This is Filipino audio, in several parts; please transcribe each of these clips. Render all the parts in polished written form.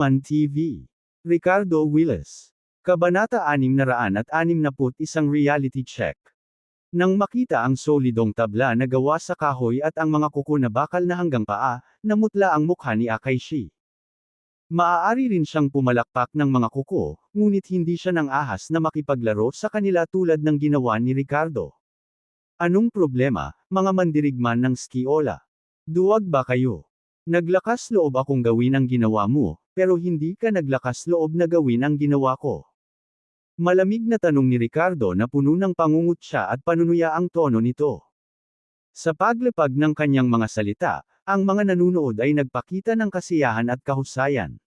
Man TV. Ricardo Willis. Kabanata 661 Reality Check. Nang makita ang solidong tabla na gawa sa kahoy at ang mga kuko na bakal na hanggang paa, namutla ang mukha ni Akaishi. Maaari rin siyang pumalakpak ng mga kuko, ngunit hindi siya nang ahas na makipaglaro sa kanila tulad ng ginawa ni Ricardo. Anong problema, mga mandirigman ng skiola? Duwag ba kayo? Naglakas loob akong gawin ang ginawa mo, pero hindi ka naglakas loob na gawin ang ginawa ko. Malamig na tanong ni Ricardo na puno ng pangungutya at panunuya ang tono nito. Sa paglapag ng kanyang mga salita, ang mga nanunood ay nagpakita ng kasiyahan at kahusayan.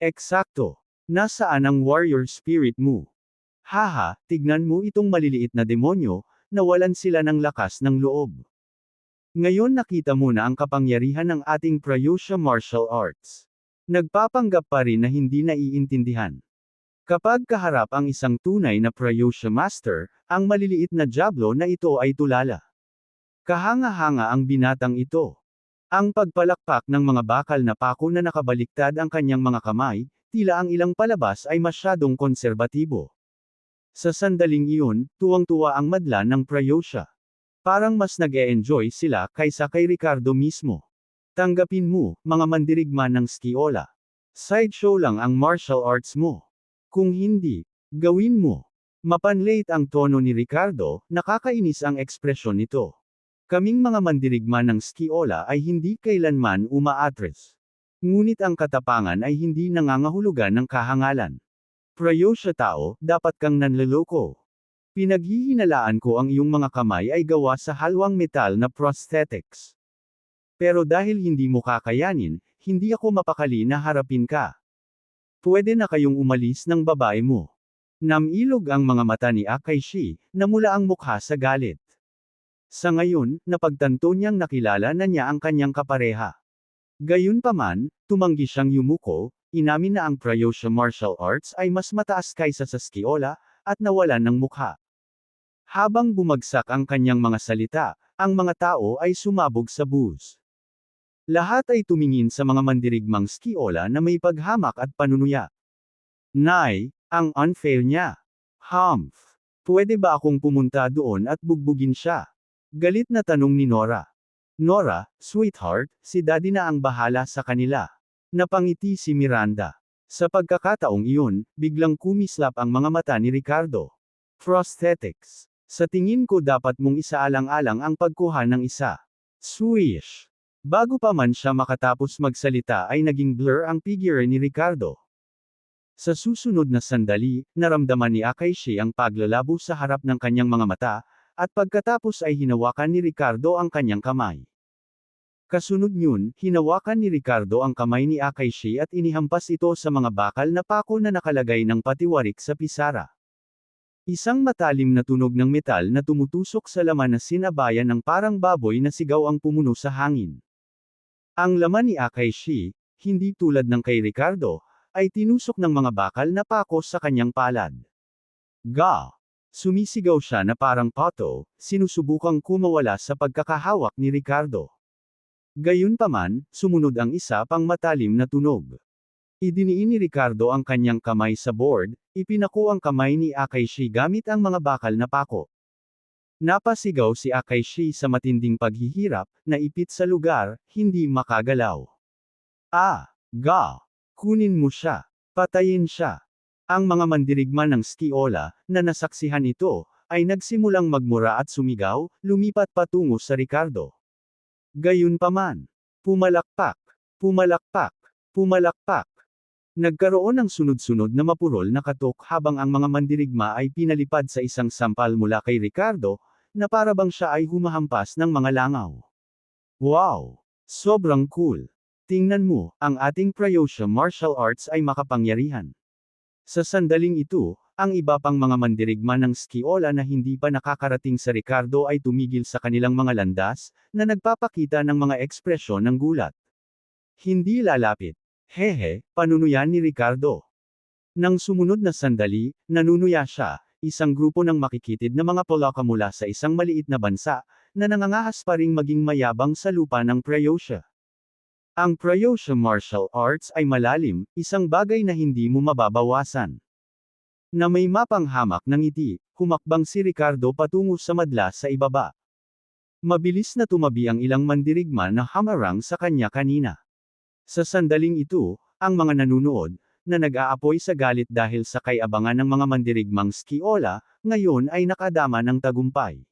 Eksakto. Nasaan ang warrior spirit mo? Haha, tignan mo itong maliliit na demonyo, nawalan sila ng lakas ng loob. Ngayon nakita mo na ang kapangyarihan ng ating Pryusha martial arts. Nagpapanggap pa rin na hindi naiintindihan. Kapag kaharap ang isang tunay na Pryusha master, ang maliliit na diablo na ito ay tulala. Kahanga-hanga ang binatang ito. Ang pagpalakpak ng mga bakal na pako na nakabaliktad ang kanyang mga kamay, tila ang ilang palabas ay masyadong konserbatibo. Sa sandaling iyon, tuwang-tuwa ang madla ng Pryusha. Parang mas nag-e-enjoy sila kaysa kay Ricardo mismo. Tanggapin mo, mga mandirigma ng skiola. Sideshow lang ang martial arts mo. Kung hindi, gawin mo. Mapanlait ang tono ni Ricardo, nakakainis ang ekspresyon nito. Kaming mga mandirigma ng skiola ay hindi kailanman umaatres. Ngunit ang katapangan ay hindi nangangahulugan ng kahangalan. Pryusha tao, dapat kang nanloloko. Pinaghihinalaan ko ang iyong mga kamay ay gawa sa halwang metal na prosthetics. Pero dahil hindi mo kakayanin, hindi ako mapakali na harapin ka. Pwede na kayong umalis ng babae mo. Namilog ang mga mata ni Akaishi, namula ang mukha sa galit. Sa ngayon, napagtanto niyang nakilala na niya ang kanyang kapareha. Gayunpaman, tumanggi siyang yumuko, inamin na ang Pryusha martial arts ay mas mataas kaysa sa skiola, at nawalan ng mukha. Habang bumagsak ang kanyang mga salita, ang mga tao ay sumabog sa booze. Lahat ay tumingin sa mga mandirigmang skiola na may paghamak at panunuya. Nay, ang unfair niya. Humph. Pwede ba akong pumunta doon at bugbugin siya? Galit na tanong ni Nora. Nora, sweetheart, si Daddy na ang bahala sa kanila. Napangiti si Miranda. Sa pagkakataong iyon, biglang kumislap ang mga mata ni Ricardo. Prosthetics. Sa tingin ko dapat mong isaalang-alang ang pagkuha ng isa. Swish. Bago pa man siya makatapos magsalita ay naging blur ang figure ni Ricardo. Sa susunod na sandali, naramdaman ni Akaishi ang paglalabo sa harap ng kanyang mga mata, at pagkatapos ay hinawakan ni Ricardo ang kanyang kamay. Kasunod yun, hinawakan ni Ricardo ang kamay ni Akaishi at inihampas ito sa mga bakal na pako na nakalagay ng patiwarik sa pisara. Isang matalim na tunog ng metal na tumutusok sa laman na sinabayan ng parang baboy na sigaw ang pumuno sa hangin. Ang laman ni Akaishi, hindi tulad ng kay Ricardo, ay tinusok ng mga bakal na pako sa kanyang palad. Ga! Sumisigaw siya na parang pato, sinusubukang kumawala sa pagkakahawak ni Ricardo. Gayunpaman, sumunod ang isa pang matalim na tunog. Idiniin ni Ricardo ang kanyang kamay sa board, ipinako ang kamay ni Akaishi gamit ang mga bakal na pako. Napasigaw si Akaishi sa matinding paghihirap, naipit sa lugar, hindi makagalaw. Ga! Kunin mo siya. Patayin siya. Ang mga mandirigma ng skiola, na nasaksihan ito, ay nagsimulang magmura at sumigaw, lumipat patungo sa Ricardo. Gayunpaman. Pumalakpak. Pumalakpak. Pumalakpak. Nagkaroon ng sunod-sunod na mapurol na katok habang ang mga mandirigma ay pinalipad sa isang sampal mula kay Ricardo, na parabang siya ay humahampas ng mga langaw. Wow! Sobrang cool! Tingnan mo, ang ating Pryusha martial arts ay makapangyarihan. Sa sandaling ito, ang iba pang mga mandirigma ng skiola na hindi pa nakakarating sa Ricardo ay tumigil sa kanilang mga landas, na nagpapakita ng mga ekspresyon ng gulat. Hindi lalapit. Hehe, panunuyan ni Ricardo. Nang sumunod na sandali, nanunuya siya, isang grupo ng makikitid na mga Polaka mula sa isang maliit na bansa, na nangangahas pa ring maging mayabang sa lupa ng Pryusha. Ang Prayosha martial arts ay malalim, isang bagay na hindi mo mababawasan. Na may mapang hamak ng ngiti, humakbang si Ricardo patungo sa madla sa ibaba. Mabilis na tumabi ang ilang mandirigma na hamarang sa kanya kanina. Sa sandaling ito, ang mga nanunood, na nag-aapoy sa galit dahil sa kay-abangan ng mga mandirigmang skiola, ngayon ay nakadama ng tagumpay.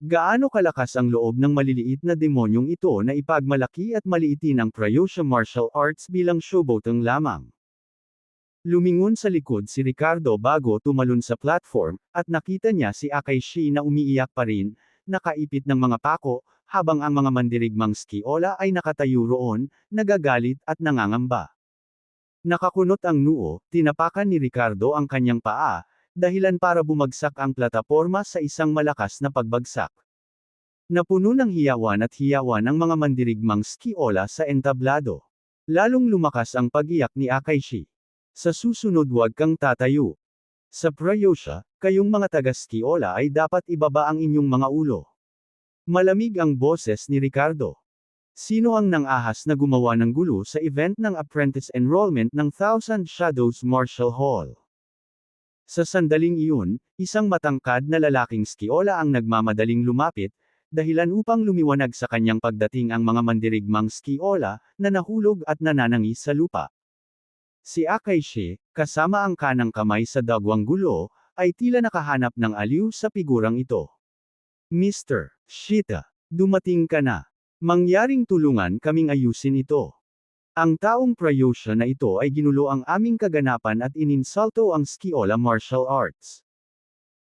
Gaano kalakas ang loob ng maliliit na demonyong ito na ipagmalaki at maliitin ang Prayosha martial arts bilang showboateng lamang. Lumingon sa likod si Ricardo bago tumalon sa platform, at nakita niya si Akaishi na umiiyak pa rin, nakaipit ng mga pako, habang ang mga mandirigmang skiola ay nakatayo roon, nagagalit at nangangamba. Nakakunot ang noo, tinapakan ni Ricardo ang kanyang paa, dahilan para bumagsak ang plataporma sa isang malakas na pagbagsak. Napuno ng hiyawan at hiyawan ang mga mandirigmang skiola sa entablado. Lalong lumakas ang pag-iyak ni Akaishi. Sa susunod huwag kang tatayo. Sa Prayosha, kayong mga taga-skiola ay dapat ibaba ang inyong mga ulo. Malamig ang boses ni Ricardo. Sino ang nang-ahas na gumawa ng gulo sa event ng apprentice enrollment ng Thousand Shadows Martial Hall? Sa sandaling iyon, isang matangkad na lalaking skiola ang nagmamadaling lumapit, dahilan upang lumiwanag sa kanyang pagdating ang mga mandirigmang skiola, na nahulog at nananangis sa lupa. Si Akaishi, kasama ang kanang kamay sa dagwang gulo, ay tila nakahanap ng aliw sa figurang ito. Mr. Shita, dumating ka na. Mangyaring tulungan kaming ayusin ito. Ang taong Prayosha na ito ay ginulo ang aming kaganapan at ininsulto ang skiola martial arts.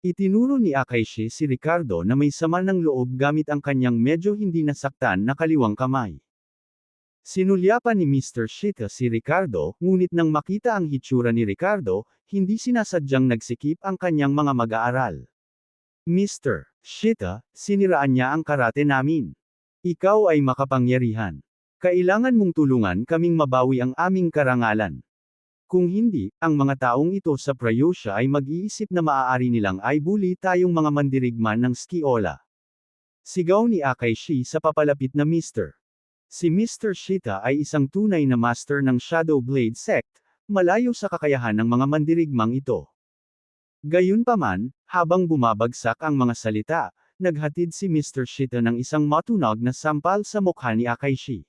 Itinuro ni Akaishi si Ricardo na may sama ng loob gamit ang kanyang medyo hindi nasaktan na kaliwang kamay. Sinulyapan ni Mr. Shita si Ricardo, ngunit nang makita ang hitsura ni Ricardo, hindi sinasadyang nagsikip ang kanyang mga mag-aaral. Mr. Shita, siniraan niya ang karate namin. Ikaw ay makapangyarihan. Kailangan mong tulungan kaming mabawi ang aming karangalan. Kung hindi, ang mga taong ito sa Prayosha ay mag-iisip na maaari nilang ay bully tayong mga mandirigman ng skiola. Sigaw ni Akaishi sa papalapit na Mr. Si Mr. Shita ay isang tunay na master ng Shadow Blade Sect, malayo sa kakayahan ng mga mandirigmang ito. Gayunpaman, habang bumabagsak ang mga salita, naghatid si Mr. Shita ng isang matunog na sampal sa mukha ni Akaishi.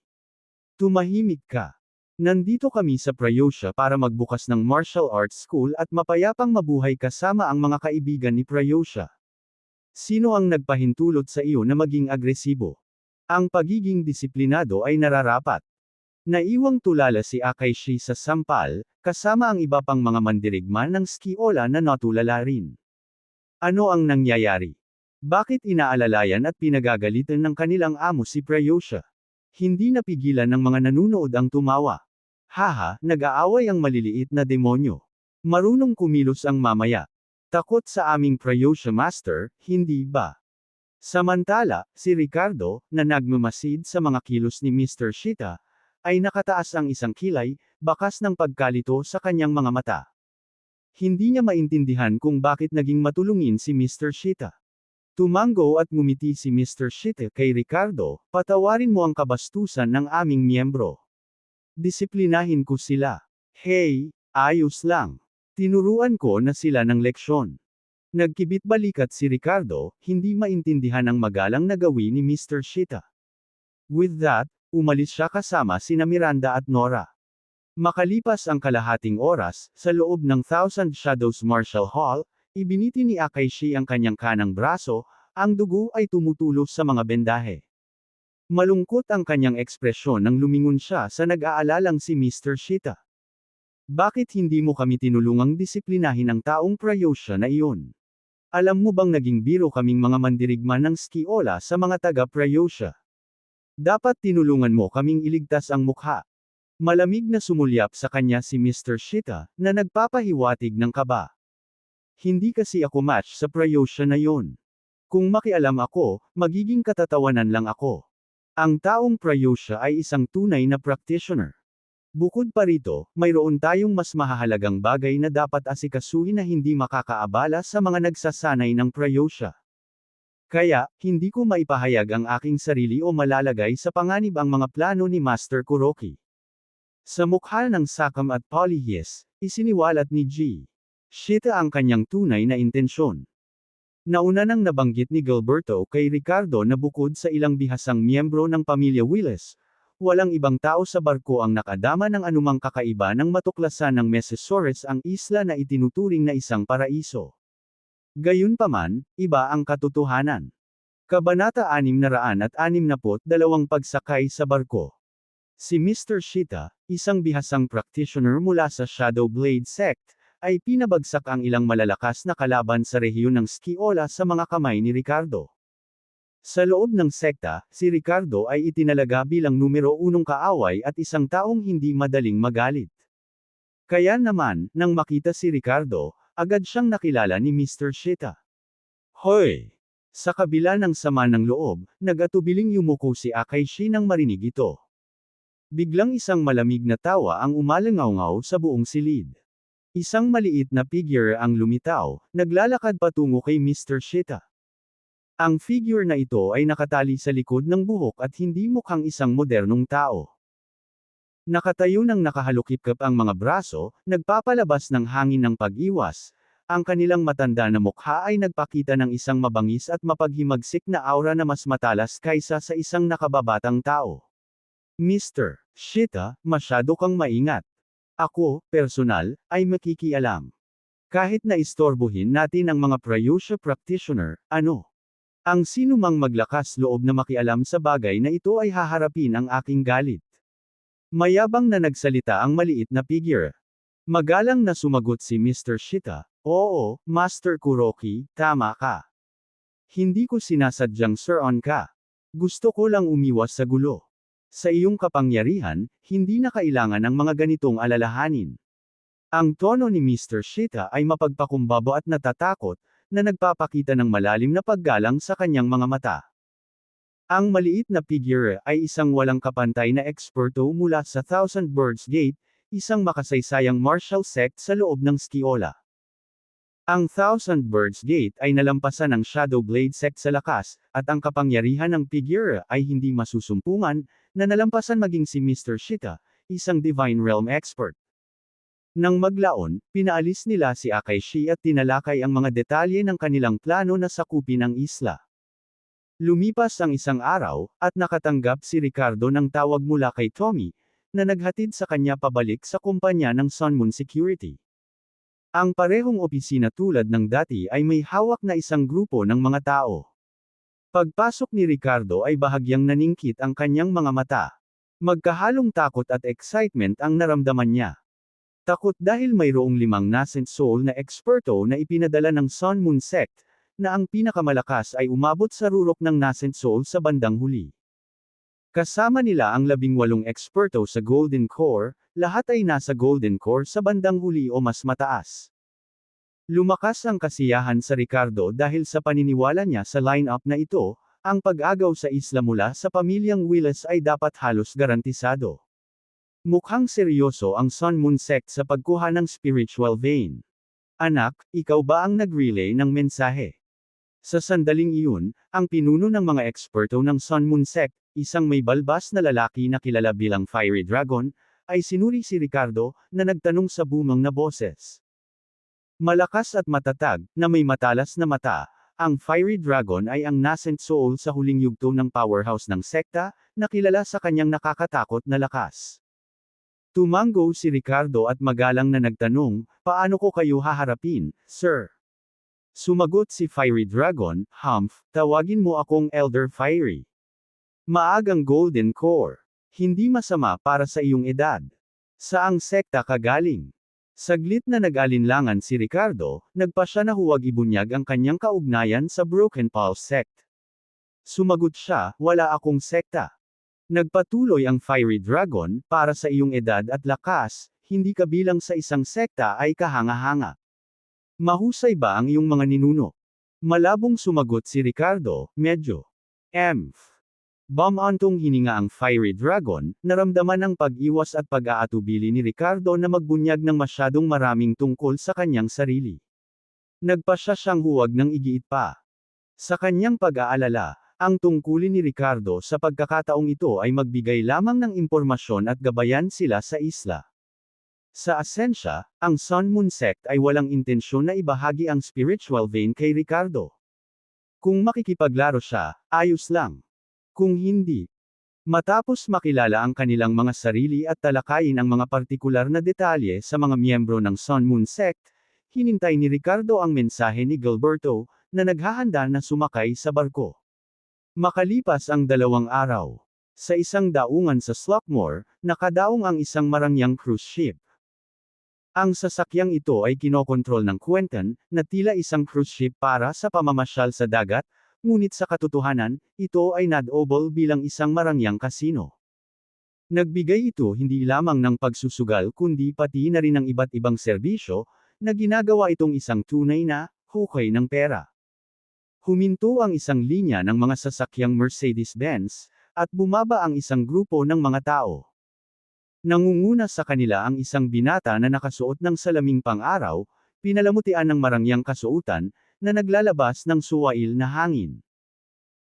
Tumahimik ka. Nandito kami sa Prayosha para magbukas ng martial arts school at mapayapang mabuhay kasama ang mga kaibigan ni Prayosha. Sino ang nagpahintulot sa iyo na maging agresibo? Ang pagiging disiplinado ay nararapat. Naiwang tulala si Akaishi sa sampal, kasama ang iba pang mga mandirigma ng skiola na natulala rin. Ano ang nangyayari? Bakit inaalalayan at pinagagalitan ng kanilang amo si Prayosha? Hindi napigilan ng mga nanunood ang tumawa. Haha, nag-aaway ang maliliit na demonyo. Marunong kumilos ang mamaya. Takot sa aming Prayosha Master, hindi ba? Samantala, si Ricardo, na nagmamasid sa mga kilos ni Mr. Shita, ay nakataas ang isang kilay, bakas ng pagkalito sa kanyang mga mata. Hindi niya maintindihan kung bakit naging matulungin si Mr. Shita. Tumango at ngumiti si Mr. Shita kay Ricardo, patawarin mo ang kabastusan ng aming miyembro. Disiplinahin ko sila. Hey, ayos lang. Tinuruan ko na sila ng leksyon. Nagkibit-balikat si Ricardo, hindi maintindihan ang magalang na gawin ni Mr. Shita. With that, umalis siya kasama sina Miranda at Nora. Makalipas ang kalahating oras, sa loob ng Thousand Shadows Martial Hall, ibiniti ni Akaishi ang kanyang kanang braso, ang dugo ay tumutulo sa mga bendahe. Malungkot ang kanyang ekspresyon nang lumingon siya sa nag-aalalang si Mr. Shita. Bakit hindi mo kami tinulungang disiplinahin ang taong Prayosha na iyon? Alam mo bang naging biro kaming mga mandirigma ng skiola sa mga taga-Prayosha? Dapat tinulungan mo kaming iligtas ang mukha. Malamig na sumulyap sa kanya si Mr. Shita, na nagpapahiwatig ng kaba. Hindi kasi ako match sa Prayosha na yon. Kung makialam ako, magiging katatawanan lang ako. Ang taong Prayosha ay isang tunay na practitioner. Bukod pa rito, mayroon tayong mas mahahalagang bagay na dapat asikasuhin na hindi makakaabala sa mga nagsasanay ng Prayosha. Kaya, hindi ko maipahayag ang aking sarili o malalagay sa panganib ang mga plano ni Master Kuroki. Sa mukha ng Sakam at Polyhius, isiniwalat ni G. Shita ang kanyang tunay na intensyon. Nauna nang nabanggit ni Gilberto kay Ricardo na bukod sa ilang bihasang miyembro ng pamilya Willis, walang ibang tao sa barko ang nakadama ng anumang kakaiba ng matuklasan ng Mesosaurus ang isla na itinuturing na isang paraiso. Gayunpaman, iba ang katotohanan. Kabanata 662 Pagsakay sa barko. Si Mr. Shita, isang bihasang practitioner mula sa Shadow Blade Sect, ay pinabagsak ang ilang malalakas na kalaban sa rehiyon ng Skiola sa mga kamay ni Ricardo. Sa loob ng sekta, si Ricardo ay itinalaga bilang numero 1 kaaway at isang taong hindi madaling magalit. Kaya naman, nang makita si Ricardo, agad siyang nakilala ni Mr. Shita. Hoy! Sa kabila ng sama ng loob, nag-atubiling yumuko si Akaishi nang marinig ito. Biglang isang malamig na tawa ang umalangaw-ngaw sa buong silid. Isang maliit na figure ang lumitaw, naglalakad patungo kay Mr. Shita. Ang figure na ito ay nakatali sa likod ng buhok at hindi mukhang isang modernong tao. Nakatayo ng nakahalukip-kap ang mga braso, nagpapalabas ng hangin ng pag-iwas. Ang kanilang matanda na mukha ay nagpakita ng isang mabangis at mapaghimagsik na aura na mas matalas kaysa sa isang nakababatang tao. Mr. Shita, masyado kang maingat. Ako, personal, ay makikialam. Kahit na istorbohin natin ang mga Prayusha practitioner, ano? Ang sinumang maglakas loob na makialam sa bagay na ito ay haharapin ang aking galit. Mayabang na nagsalita ang maliit na figure. Magalang na sumagot si Mr. Shita, Oo, Master Kuroki, tama ka. Hindi ko sinasadyang sir-on ka. Gusto ko lang umiwas sa gulo. Sa iyong kapangyarihan, hindi na kailangan ng mga ganitong alalahanin. Ang tono ni Mr. Shita ay mapagpakumbaba at natatakot, na nagpapakita ng malalim na paggalang sa kanyang mga mata. Ang maliit na figure ay isang walang kapantay na eksperto mula sa Thousand Birds Gate, isang makasaysayang martial sect sa loob ng Skiola. Ang Thousand Birds Gate ay nalampasan ng Shadow Blade Sect sa lakas, at ang kapangyarihan ng figure ay hindi masusumpungan, na nalampasan maging si Mr. Shita, isang Divine Realm expert. Nang maglaon, pinaalis nila si Akaishi at tinalakay ang mga detalye ng kanilang plano na sakupin ang isla. Lumipas ang isang araw, at nakatanggap si Ricardo ng tawag mula kay Tommy, na naghatid sa kanya pabalik sa kumpanya ng Sunmoon Security. Ang parehong opisina tulad ng dati ay may hawak na isang grupo ng mga tao. Pagpasok ni Ricardo ay bahagyang naningkit ang kanyang mga mata. Magkahalong takot at excitement ang naramdaman niya. Takot dahil mayroong 5 nascent soul na eksperto na ipinadala ng Sun Moon Sect, na ang pinakamalakas ay umabot sa rurok ng nascent soul sa bandang huli. Kasama nila ang 18 eksperto sa Golden Core, lahat ay nasa Golden Core sa bandang huli o mas mataas. Lumakas ang kasiyahan sa Ricardo dahil sa paniniwala niya sa line-up na ito, ang pag-agaw sa isla mula sa pamilyang Willis ay dapat halos garantisado. Mukhang seryoso ang Sun Moon Sect sa pagkuha ng spiritual vein. Anak, ikaw ba ang nag-relay ng mensahe? Sa sandaling iyon, ang pinuno ng mga eksperto ng Sun Moon Sect, isang may balbas na lalaki na kilala bilang Fiery Dragon, ay sinuri si Ricardo, na nagtanong sa bumang na boses. Malakas at matatag, na may matalas na mata, ang Fiery Dragon ay ang nascent soul sa huling yugto ng powerhouse ng sekta, na kilala sa kanyang nakakatakot na lakas. Tumango si Ricardo at magalang na nagtanong, paano ko kayo haharapin, sir? Sumagot si Fiery Dragon, Humph, tawagin mo akong Elder Fiery. Maagang Golden Core. Hindi masama para sa iyong edad. Saang sekta ka galing? Saglit na nag-alinlangan si Ricardo, nagpa siya na huwag ibunyag ang kanyang kaugnayan sa Broken Pulse Sect. Sumagot siya, wala akong sekta. Nagpatuloy ang Fiery Dragon, para sa iyong edad at lakas, hindi ka bilang sa isang sekta ay kahanga-hanga. Mahusay ba ang iyong mga ninuno? Malabong sumagot si Ricardo, medyo. Bumantong hininga ang Fiery Dragon, naramdaman ang pag-iwas at pag-aatubili ni Ricardo na magbunyag ng masyadong maraming tungkol sa kanyang sarili. Nagpa siya siyang huwag ng igiit pa. Sa kanyang pag-aalala, ang tungkulin ni Ricardo sa pagkakataong ito ay magbigay lamang ng impormasyon at gabayan sila sa isla. Sa asensya, ang Sun Moon Sect ay walang intensyon na ibahagi ang spiritual vein kay Ricardo. Kung makikipaglaro siya, ayos lang. Kung hindi, matapos makilala ang kanilang mga sarili at talakayin ang mga partikular na detalye sa mga miyembro ng Sun Moon Sect, hinintay ni Ricardo ang mensahe ni Gilberto, na naghahanda na sumakay sa barko. Makalipas ang 2 araw. Sa isang daungan sa Slockmore, nakadaong ang isang marangyang cruise ship. Ang sasakyang ito ay kinokontrol ng Quentin, na tila isang cruise ship para sa pamamasyal sa dagat, ngunit sa katotohanan, ito ay nadobol bilang isang marangyang kasino. Nagbigay ito hindi lamang ng pagsusugal kundi pati na rin ng iba't ibang serbisyo, na ginagawa itong isang tunay na hukay ng pera. Huminto ang isang linya ng mga sasakyang Mercedes-Benz, at bumaba ang isang grupo ng mga tao. Nangunguna sa kanila ang isang binata na nakasuot ng salaming pang-araw, pinalamutian ng marangyang kasuotan, na naglalabas ng suwail na hangin.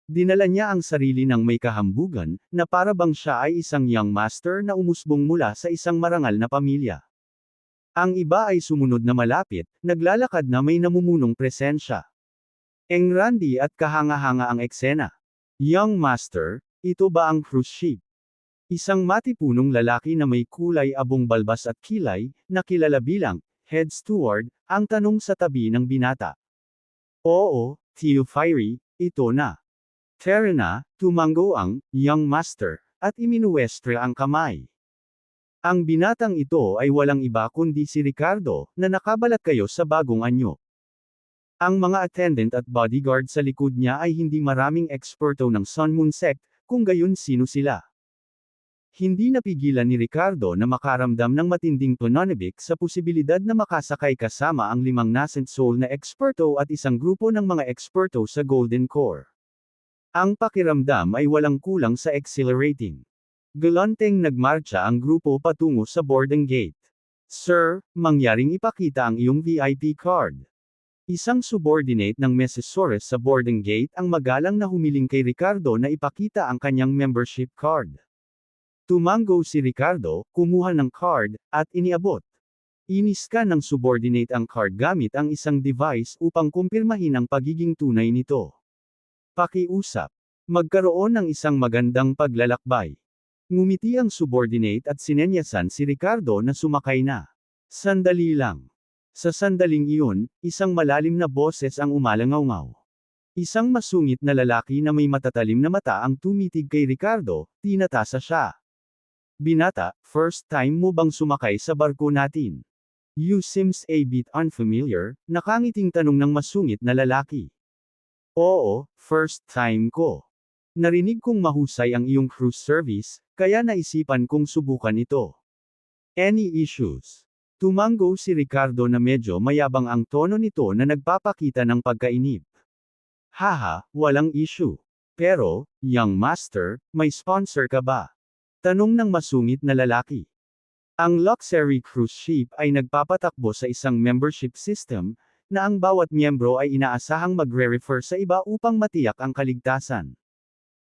Dinala niya ang sarili ng may kahambugan, na para bang siya ay isang young master na umusbong mula sa isang marangal na pamilya. Ang iba ay sumunod na malapit, naglalakad na may namumunong presensya. Engrandi at kahanga-hanga ang eksena. Young master, ito ba ang cruise ship? Isang matipunong lalaki na may kulay abong balbas at kilay, na kilala bilang head steward, ang tanong sa tabi ng binata. Oo, Theo Fiery, ito na. Terena, tumango ang young master, at iminuwestre ang kamay. Ang binatang ito ay walang iba kundi si Ricardo, na nakabalat kayo sa bagong anyo. Ang mga attendant at bodyguard sa likod niya ay hindi maraming eksperto ng Sun Moon Sect, kung gayon sino sila. Hindi napigilan ni Ricardo na makaramdam ng matinding pananabik sa posibilidad na makasakay kasama ang 5 nascent soul na eksperto at isang grupo ng mga eksperto sa Golden Core. Ang pakiramdam ay walang kulang sa exhilarating. Galanteng nagmarcha ang grupo patungo sa boarding gate. Sir, mangyaring ipakita ang iyong VIP card. Isang subordinate ng Messesores sa boarding gate ang magalang na humiling kay Ricardo na ipakita ang kanyang membership card. Tumango si Ricardo, kumuha ng card, at iniabot. Iniskan ng subordinate ang card gamit ang isang device upang kumpirmahin ang pagiging tunay nito. Pakiusap. Magkaroon ng isang magandang paglalakbay. Ngumiti ang subordinate at sinenyasan si Ricardo na sumakay na. Sandali lang. Sa sandaling iyon, isang malalim na boses ang umalangaw-ngaw. Isang masungit na lalaki na may matatalim na mata ang tumitig kay Ricardo, tinatasa siya. Binata, first time mo bang sumakay sa barko natin? You seems a bit unfamiliar, nakangiting tanong ng masungit na lalaki. Oo, first time ko. Narinig kong mahusay ang iyong cruise service, kaya naisipan kong subukan ito. Any issues? Tumango si Ricardo na medyo mayabang ang tono nito na nagpapakita ng pagkainip. Haha, walang issue. Pero, young master, may sponsor ka ba? Tanong ng masungit na lalaki. Ang luxury cruise ship ay nagpapatakbo sa isang membership system, na ang bawat miyembro ay inaasahang magre-refer sa iba upang matiyak ang kaligtasan.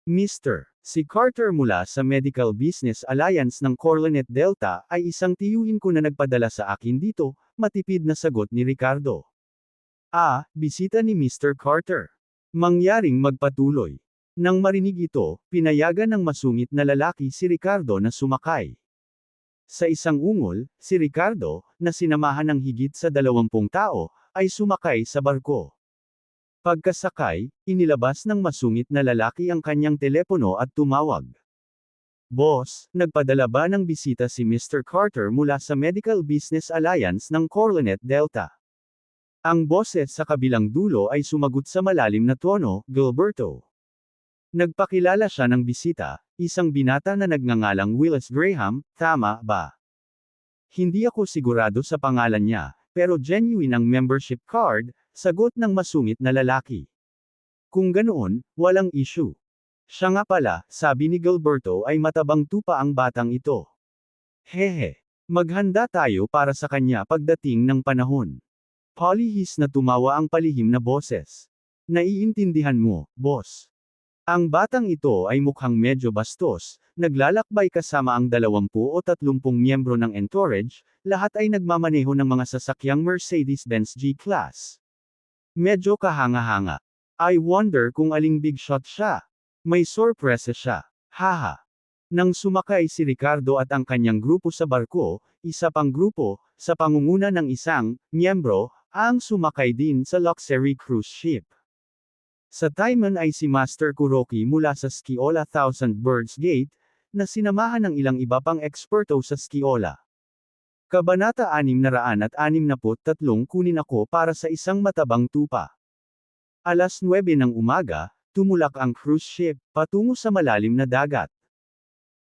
Mr. Si Carter mula sa Medical Business Alliance ng Coronet Delta ay isang tiyuhin ko na nagpadala sa akin dito, matipid na sagot ni Ricardo. Bisita ni Mr. Carter. Mangyaring magpatuloy. Nang marinig ito, pinayagan ng masungit na lalaki si Ricardo na sumakay. Sa isang ungol, si Ricardo, na sinamahan ng higit sa 20 tao, ay sumakay sa barko. Pagkasakay, inilabas ng masungit na lalaki ang kanyang telepono at tumawag. Boss, nagpadala ba ng bisita si Mr. Carter mula sa Medical Business Alliance ng Coronet Delta? Ang boses sa kabilang dulo ay sumagot sa malalim na tono, Gilberto. Nagpakilala siya ng bisita, isang binata na nagngangalang Willis Graham, tama ba? Hindi ako sigurado sa pangalan niya, pero genuine ang membership card, sagot ng masungit na lalaki. Kung ganoon, walang issue. Siya nga pala, sabi ni Gilberto ay matabang tupa ang batang ito. Hehe. Maghanda tayo para sa kanya pagdating ng panahon. Polihis na tumawa ang palihim na boses. Naiintindihan mo, boss. Ang batang ito ay mukhang medyo bastos, naglalakbay kasama ang 20 o 30 miyembro ng entourage, lahat ay nagmamaneho ng mga sasakyang Mercedes-Benz G-Class. Medyo kahanga-hanga. I wonder kung aling big shot siya. May sorpresa siya. Haha. Nang sumakay si Ricardo at ang kanyang grupo sa barko, isa pang grupo, sa pangunguna ng isang miyembro, ang sumakay din sa luxury cruise ship. Sa Taiman ay si Master Kuroki mula sa Skiola Thousand Birds Gate, na sinamahan ng ilang iba pang eksperto sa Skiola. Kabanata 663 Kunin ako para sa isang matabang tupa. Alas 9 ng umaga, tumulak ang cruise ship, patungo sa malalim na dagat.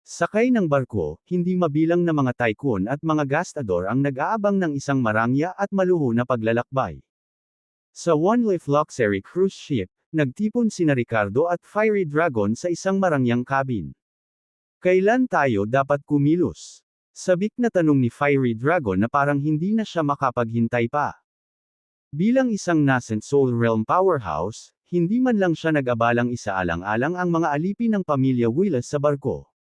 Sakay ng barko, hindi mabilang na mga tycoon at mga gastador ang nag-aabang ng isang marangya at maluho na paglalakbay. Sa One Leaf Luxury Cruise Ship, nagtipon sina Ricardo at Fiery Dragon sa isang marangyang cabin. Kailan tayo dapat kumilos? Sabik na tanong ni Fiery Dragon na parang hindi na siya makapaghintay pa. Bilang isang nascent Soul Realm powerhouse, hindi man lang siya nag-abalang isaalang-alang ang mga alipin ng pamilya Willis sa barko.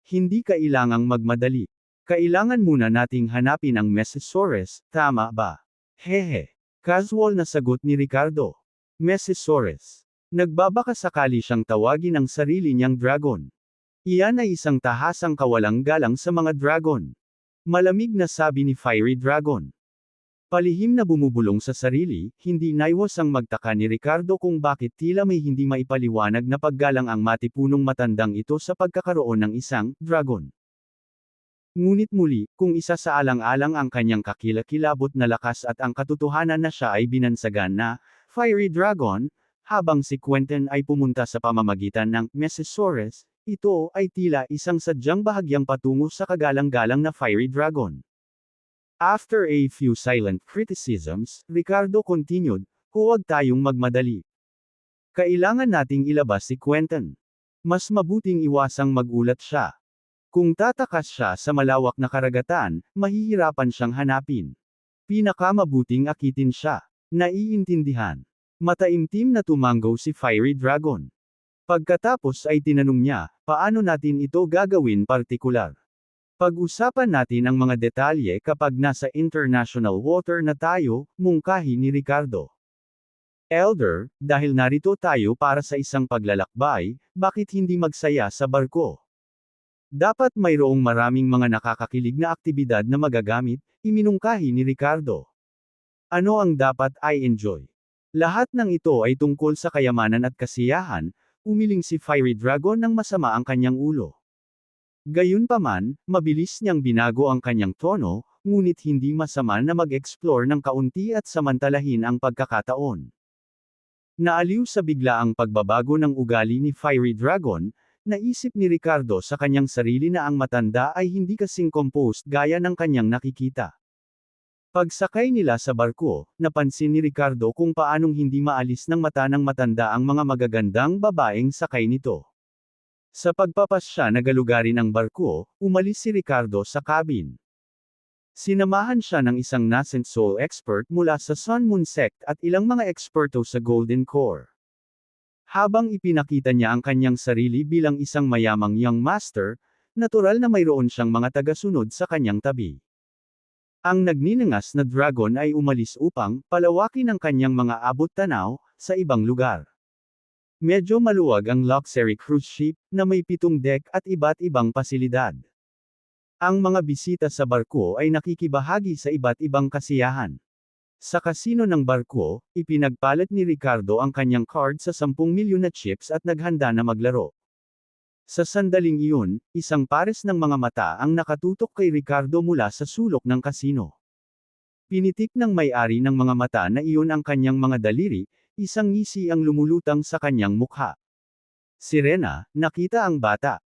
Hindi kailangang magmadali. Kailangan muna nating hanapin ang Mesosaurus, tama ba? Hehe. Casual na sagot ni Ricardo. Mesosaurus. Nagbabaka sakali siyang tawagin ang sarili niyang dragon. Iyan ay isang tahasang kawalang galang sa mga dragon. Malamig na sabi ni Fiery Dragon. Palihim na bumubulong sa sarili, hindi naiwas ang magtaka ni Ricardo kung bakit tila may hindi maipaliwanag na paggalang ang matipunong matandang ito sa pagkakaroon ng isang dragon. Ngunit muli, kung isa sa alang-alang ang kanyang kakilakilabot na lakas at ang katotohanan na siya ay binansagan na Fiery Dragon, habang si Quentin ay pumunta sa pamamagitan ng Mesosaurus, ito ay tila isang sadyang bahagyang patungo sa kagalang-galang na Fiery Dragon. After a few silent criticisms, Ricardo continued, huwag tayong magmadali. Kailangan nating ilabas si Quentin. Mas mabuting iwasang magulat siya. Kung tatakas siya sa malawak na karagatan, mahihirapan siyang hanapin. Pinakamabuting akitin siya. Naiintindihan. Mataimtim na tumanggo si Fiery Dragon. Pagkatapos ay tinanong niya, paano natin ito gagawin partikular? Pag-usapan natin ang mga detalye kapag nasa international water na tayo, mungkahi ni Ricardo. Elder, dahil narito tayo para sa isang paglalakbay, bakit hindi magsaya sa barko? Dapat mayroong maraming mga nakakakilig na aktibidad na magagamit, iminungkahi ni Ricardo. Ano ang dapat I enjoy? Lahat ng ito ay tungkol sa kayamanan at kasiyahan, umiling si Fiery Dragon ng masama ang kanyang ulo. Gayunpaman, mabilis niyang binago ang kanyang tono, ngunit hindi masama na mag-explore ng kaunti at samantalahin ang pagkakataon. Naaliw sa biglaang pagbabago ng ugali ni Fiery Dragon, naisip ni Ricardo sa kanyang sarili na ang matanda ay hindi kasing composed gaya ng kanyang nakikita. Pagsakay nila sa barko, napansin ni Ricardo kung paanong hindi maalis ng mata ng matanda ang mga magagandang babaeng sakay nito. Sa pagpapasya na galugarin ang barko, umalis si Ricardo sa cabin. Sinamahan siya ng isang nascent soul expert mula sa Sun Moon Sect at ilang mga eksperto sa Golden Core. Habang ipinakita niya ang kanyang sarili bilang isang mayamang young master, natural na mayroon siyang mga tagasunod sa kanyang tabi. Ang nagninangas na dragon ay umalis upang palawakin ang kanyang mga abot-tanaw sa ibang lugar. Medyo maluwag ang luxury cruise ship, na may 7 deck at iba't ibang pasilidad. Ang mga bisita sa barko ay nakikibahagi sa iba't ibang kasiyahan. Sa kasino ng barko, ipinagpalit ni Ricardo ang kanyang card sa 10 milyon na chips at naghanda na maglaro. Sa sandaling iyon, isang pares ng mga mata ang nakatutok kay Ricardo mula sa sulok ng kasino. Pinitik ng may-ari ng mga mata na iyon ang kanyang mga daliri, isang ngisi ang lumulutang sa kanyang mukha. Sirena, nakita ang bata.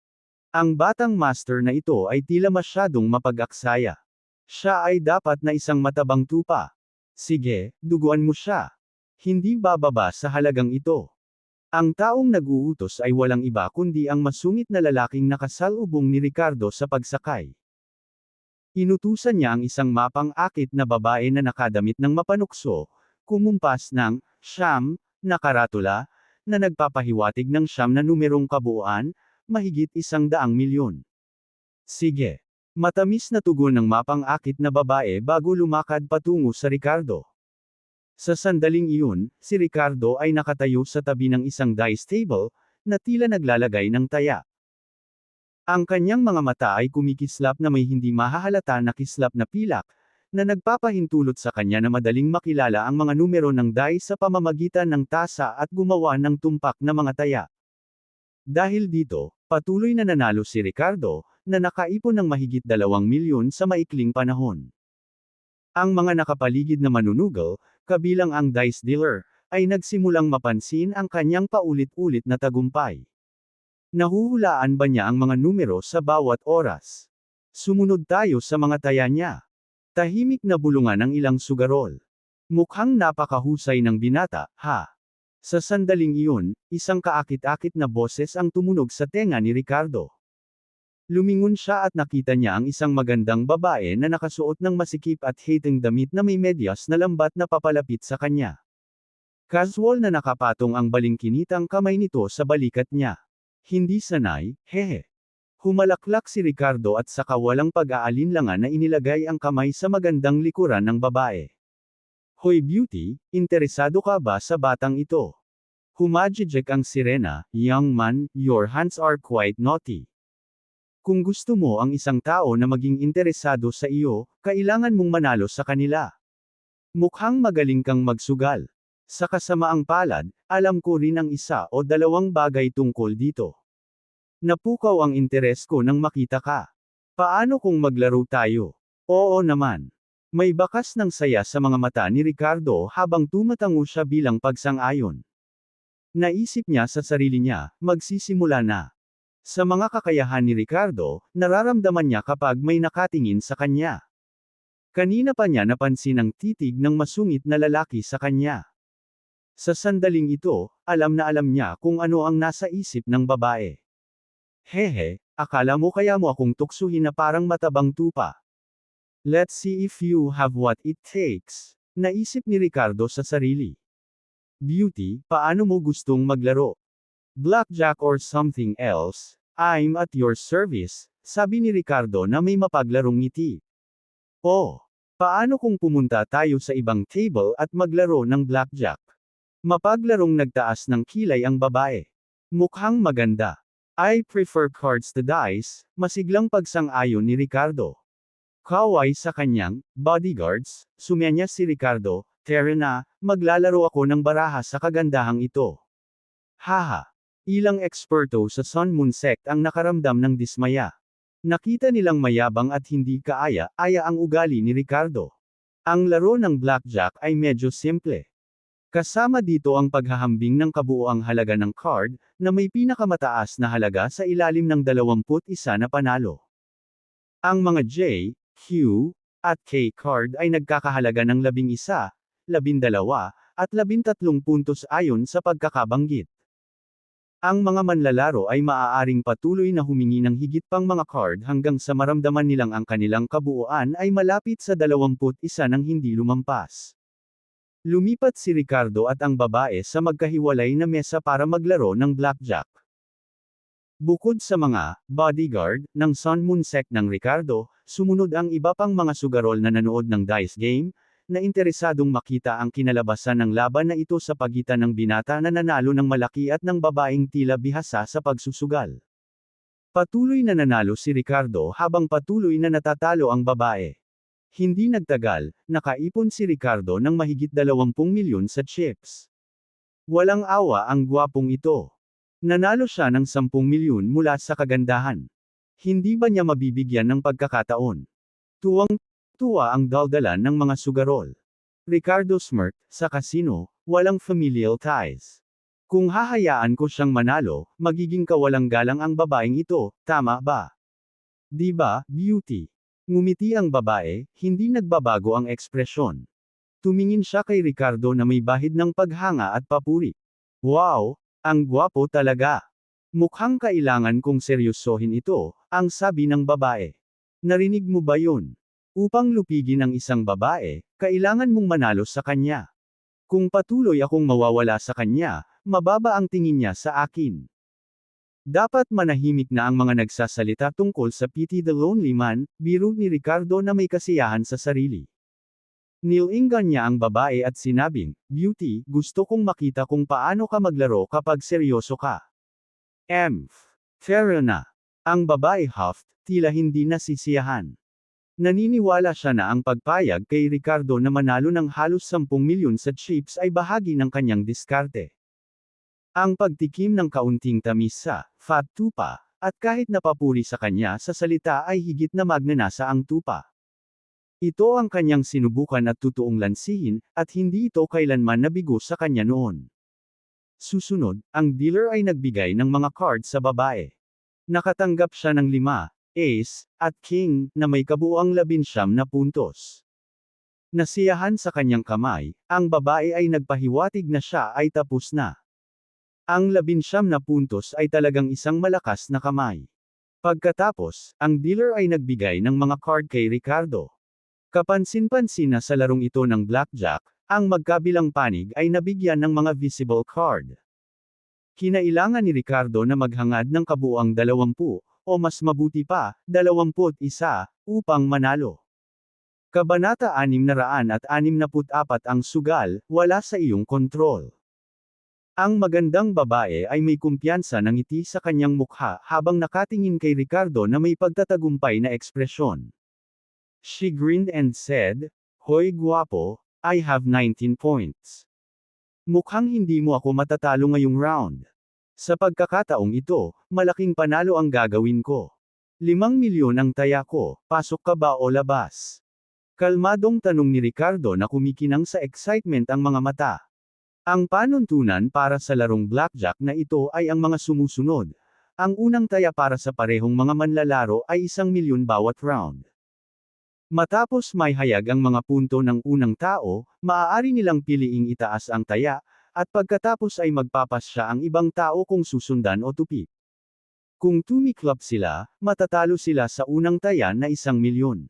Ang batang master na ito ay tila masyadong mapag-aksaya. Siya ay dapat na isang matabang tupa. Sige, duguan mo siya. Hindi bababa sa halagang ito. Ang taong nag-uutos ay walang iba kundi ang masungit na lalaking nakasalubong ni Ricardo sa pagsakay. Inutusan niya ang isang mapang-akit na babae na nakadamit ng mapanukso, kumumpas ng nakaratula, na nagpapahiwatig ng siyam na numerong kabuuan, mahigit 100 milyon. Sige. Matamis na tugon ng mapang-akit na babae bago lumakad patungo sa Ricardo. Sa sandaling iyon, si Ricardo ay nakatayo sa tabi ng isang dice table, na tila naglalagay ng taya. Ang kanyang mga mata ay kumikislap na may hindi mahahalata na kislap na pilak, na nagpapahintulot sa kanya na madaling makilala ang mga numero ng dice sa pamamagitan ng tasa at gumawa ng tumpak na mga taya. Dahil dito, patuloy na nanalo si Ricardo, na nakaipon ng mahigit 2 milyon sa maikling panahon. Ang mga nakapaligid na manunugal, kabilang ang dice dealer, ay nagsimulang mapansin ang kanyang paulit-ulit na tagumpay. Nahuhulaan ba niya ang mga numero sa bawat oras? Sumunod tayo sa mga taya niya. Tahimik na bulungan ang ilang sugarol. Mukhang napakahusay ng binata, ha? Sa sandaling iyon, isang kaakit-akit na boses ang tumunog sa tenga ni Ricardo. Lumingon siya at nakita niya ang isang magandang babae na nakasuot ng masikip at hating damit na may medyas na lambat na papalapit sa kanya. Casual na nakapatong ang balingkinitang kamay nito sa balikat niya. Hindi sanay, hehe. Humalaklak si Ricardo at saka walang pag-aalinlangan na inilagay ang kamay sa magandang likuran ng babae. Hoy beauty, interesado ka ba sa batang ito? Humajijek ang sirena, young man, your hands are quite naughty. Kung gusto mo ang isang tao na maging interesado sa iyo, kailangan mong manalo sa kanila. Mukhang magaling kang magsugal. Sa kasamaang palad, alam ko rin ang isa o dalawang bagay tungkol dito. Napukaw ang interes ko nang makita ka. Paano kung maglaro tayo? Oo naman. May bakas ng saya sa mga mata ni Ricardo habang tumatango siya bilang pagsang-ayon. Naisip niya sa sarili niya, magsisimula na. Sa mga kakayahan ni Ricardo, nararamdaman niya kapag may nakatingin sa kanya. Kanina pa niya napansin ang titig ng masungit na lalaki sa kanya. Sa sandaling ito, alam na alam niya kung ano ang nasa isip ng babae. Hehe, akala mo kaya mo akong tuksuhin na parang matabang tupa. Let's see if you have what it takes. Naisip ni Ricardo sa sarili. Beauty, paano mo gustong maglaro? Blackjack or something else? I'm at your service, sabi ni Ricardo na may mapaglarong ngiti. Oh, paano kung pumunta tayo sa ibang table at maglaro ng blackjack? Mapaglarong nagtaas ng kilay ang babae. Mukhang maganda. I prefer cards to dice, masiglang pagsang-ayon ni Ricardo. Kaway sa kanyang bodyguards, sumenya si Ricardo, Tara na, maglalaro ako ng baraha sa kagandahang ito. Haha. Ilang eksperto sa Sun Moon Sect ang nakaramdam ng dismaya. Nakita nilang mayabang at hindi kaaya-aya ang ugali ni Ricardo. Ang laro ng blackjack ay medyo simple. Kasama dito ang paghahambing ng kabuoang halaga ng card, na may pinakamataas na halaga sa ilalim ng 21 na panalo. Ang mga J, Q, at K card ay nagkakahalaga ng 11, 12, at 13 puntos ayon sa pagkakabanggit. Ang mga manlalaro ay maaaring patuloy na humingi ng higit pang mga card hanggang sa maramdaman nilang ang kanilang kabuuan ay malapit sa 21 nang hindi lumampas. Lumipat si Ricardo at ang babae sa magkahiwalay na mesa para maglaro ng blackjack. Bukod sa mga bodyguard ng Sun Moon Sect ng Ricardo, sumunod ang iba pang mga sugarol na nanood ng dice game, na interesadong makita ang kinalabasan ng laban na ito sa pagitan ng binata na nanalo ng malaki at ng babaeng tila bihasa sa pagsusugal. Patuloy na nanalo si Ricardo habang patuloy na natatalo ang babae. Hindi nagtagal, nakaipon si Ricardo ng mahigit 20 milyon sa chips. Walang awa ang gwapong ito. Nanalo siya ng 10 milyon mula sa kagandahan. Hindi ba niya mabibigyan ng pagkakataon? Tuwang-tuwa ang daldalan ng mga sugarol. Ricardo smirked, sa casino, walang familial ties. Kung hahayaan ko siyang manalo, magiging kawalang galang ang babaeng ito, tama ba? Di ba, beauty? Ngumiti ang babae, hindi nagbabago ang ekspresyon. Tumingin siya kay Ricardo na may bahid ng paghanga at papuri. Wow, ang gwapo talaga. Mukhang kailangan kong seryosohin ito, ang sabi ng babae. Narinig mo ba yun? Upang lupigin ang isang babae, kailangan mong manalo sa kanya. Kung patuloy akong mawawala sa kanya, mababa ang tingin niya sa akin. Dapat manahimik na ang mga nagsasalita tungkol sa Pity the Lonely Man, biro ni Ricardo na may kasiyahan sa sarili. Nilinggan niya ang babae at sinabing, "Beauty, gusto kong makita kung paano ka maglaro kapag seryoso ka." Fair na. Ang babae huffed, tila hindi nasisiyahan. Naniniwala siya na ang pagpayag kay Ricardo na manalo ng halos 10 milyon sa chips ay bahagi ng kanyang diskarte. Ang pagtikim ng kaunting tamis sa fat tupa, at kahit napapuri sa kanya sa salita ay higit na magnanasa ang tupa. Ito ang kanyang sinubukan at totoong lansihin, at hindi ito kailanman nabigo sa kanya noon. Susunod, ang dealer ay nagbigay ng mga card sa babae. Nakatanggap siya ng 5, ace, at king, na may kabuuang 19 na puntos. Nasiyahan sa kanyang kamay, ang babae ay nagpahiwatig na siya ay tapos na. Ang 19 na puntos ay talagang isang malakas na kamay. Pagkatapos, ang dealer ay nagbigay ng mga card kay Ricardo. Kapansin-pansin na sa larong ito ng blackjack, ang magkabilang panig ay nabigyan ng mga visible card. Kinailangan ni Ricardo na maghangad ng kabuuang 20, o mas mabuti pa, 21, upang manalo. Kabanata 664 ang sugal, wala sa iyong kontrol. Ang magandang babae ay may kumpiyansa ng ngiti sa kanyang mukha habang nakatingin kay Ricardo na may pagtatagumpay na ekspresyon. She grinned and said, "Hoy guwapo, I have 19 points. Mukhang hindi mo ako matatalo ngayong round. Sa pagkakataong ito, malaking panalo ang gagawin ko. 5 milyon ang taya ko, pasok ka ba o labas?" Kalmadong tanong ni Ricardo na kumikinang sa excitement ang mga mata. Ang panuntunan para sa larong blackjack na ito ay ang mga sumusunod. Ang unang taya para sa parehong mga manlalaro ay 1 milyon bawat round. Matapos may hayag ang mga punto ng unang tao, maaari nilang piliing itaas ang taya, at pagkatapos ay magpapasya ang ibang tao kung susundan o tupi. Kung tumiklop sila, matatalo sila sa unang taya na 1 milyon.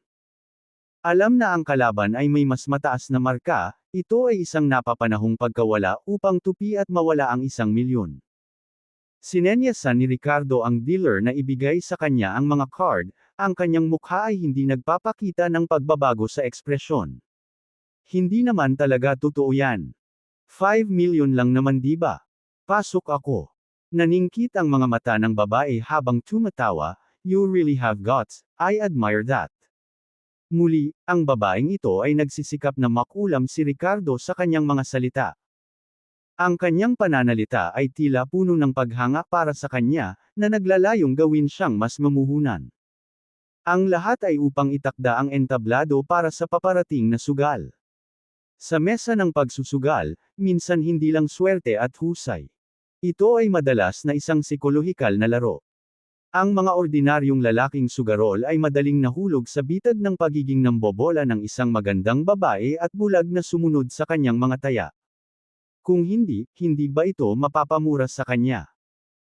Alam na ang kalaban ay may mas mataas na marka, ito ay isang napapanahong pagkawala upang tupi at mawala ang 1 milyon. Sinenyasan ni Ricardo ang dealer na ibigay sa kanya ang mga card, ang kanyang mukha ay hindi nagpapakita ng pagbabago sa ekspresyon. Hindi naman talaga totoo yan. 5 milyon lang naman diba? Pasok ako. Naningkit ang mga mata ng babae habang tumatawa, "You really have guts, I admire that." Muli, ang babaeng ito ay nagsisikap na makulam si Ricardo sa kanyang mga salita. Ang kanyang pananalita ay tila puno ng paghanga para sa kanya, na naglalayong gawin siyang mas mamuhunan. Ang lahat ay upang itakda ang entablado para sa paparating na sugal. Sa mesa ng pagsusugal, minsan hindi lang swerte at husay. Ito ay madalas na isang psikolohikal na laro. Ang mga ordinaryong lalaking sugarol ay madaling nahulog sa bitag ng pagiging nambobola ng isang magandang babae at bulag na sumunod sa kanyang mga taya. Kung hindi, hindi ba ito mapapamura sa kanya?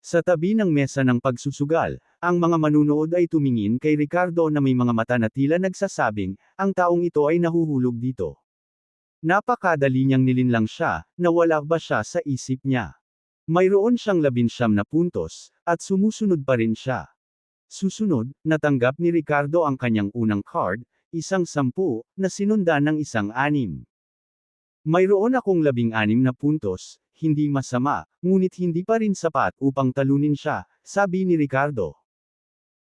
Sa tabi ng mesa ng pagsusugal, ang mga manunood ay tumingin kay Ricardo na may mga mata na tila nagsasabing, ang taong ito ay nahuhulog dito. Napakadali niyang nilinlang siya, nawala ba siya sa isip niya? Mayroon siyang 19 na puntos, at sumusunod pa rin siya. Susunod, natanggap ni Ricardo ang kanyang unang card, isang 10, na sinundan ng isang 6. Mayroon akong 16 na puntos, hindi masama, ngunit hindi pa rin sapat upang talunin siya, sabi ni Ricardo.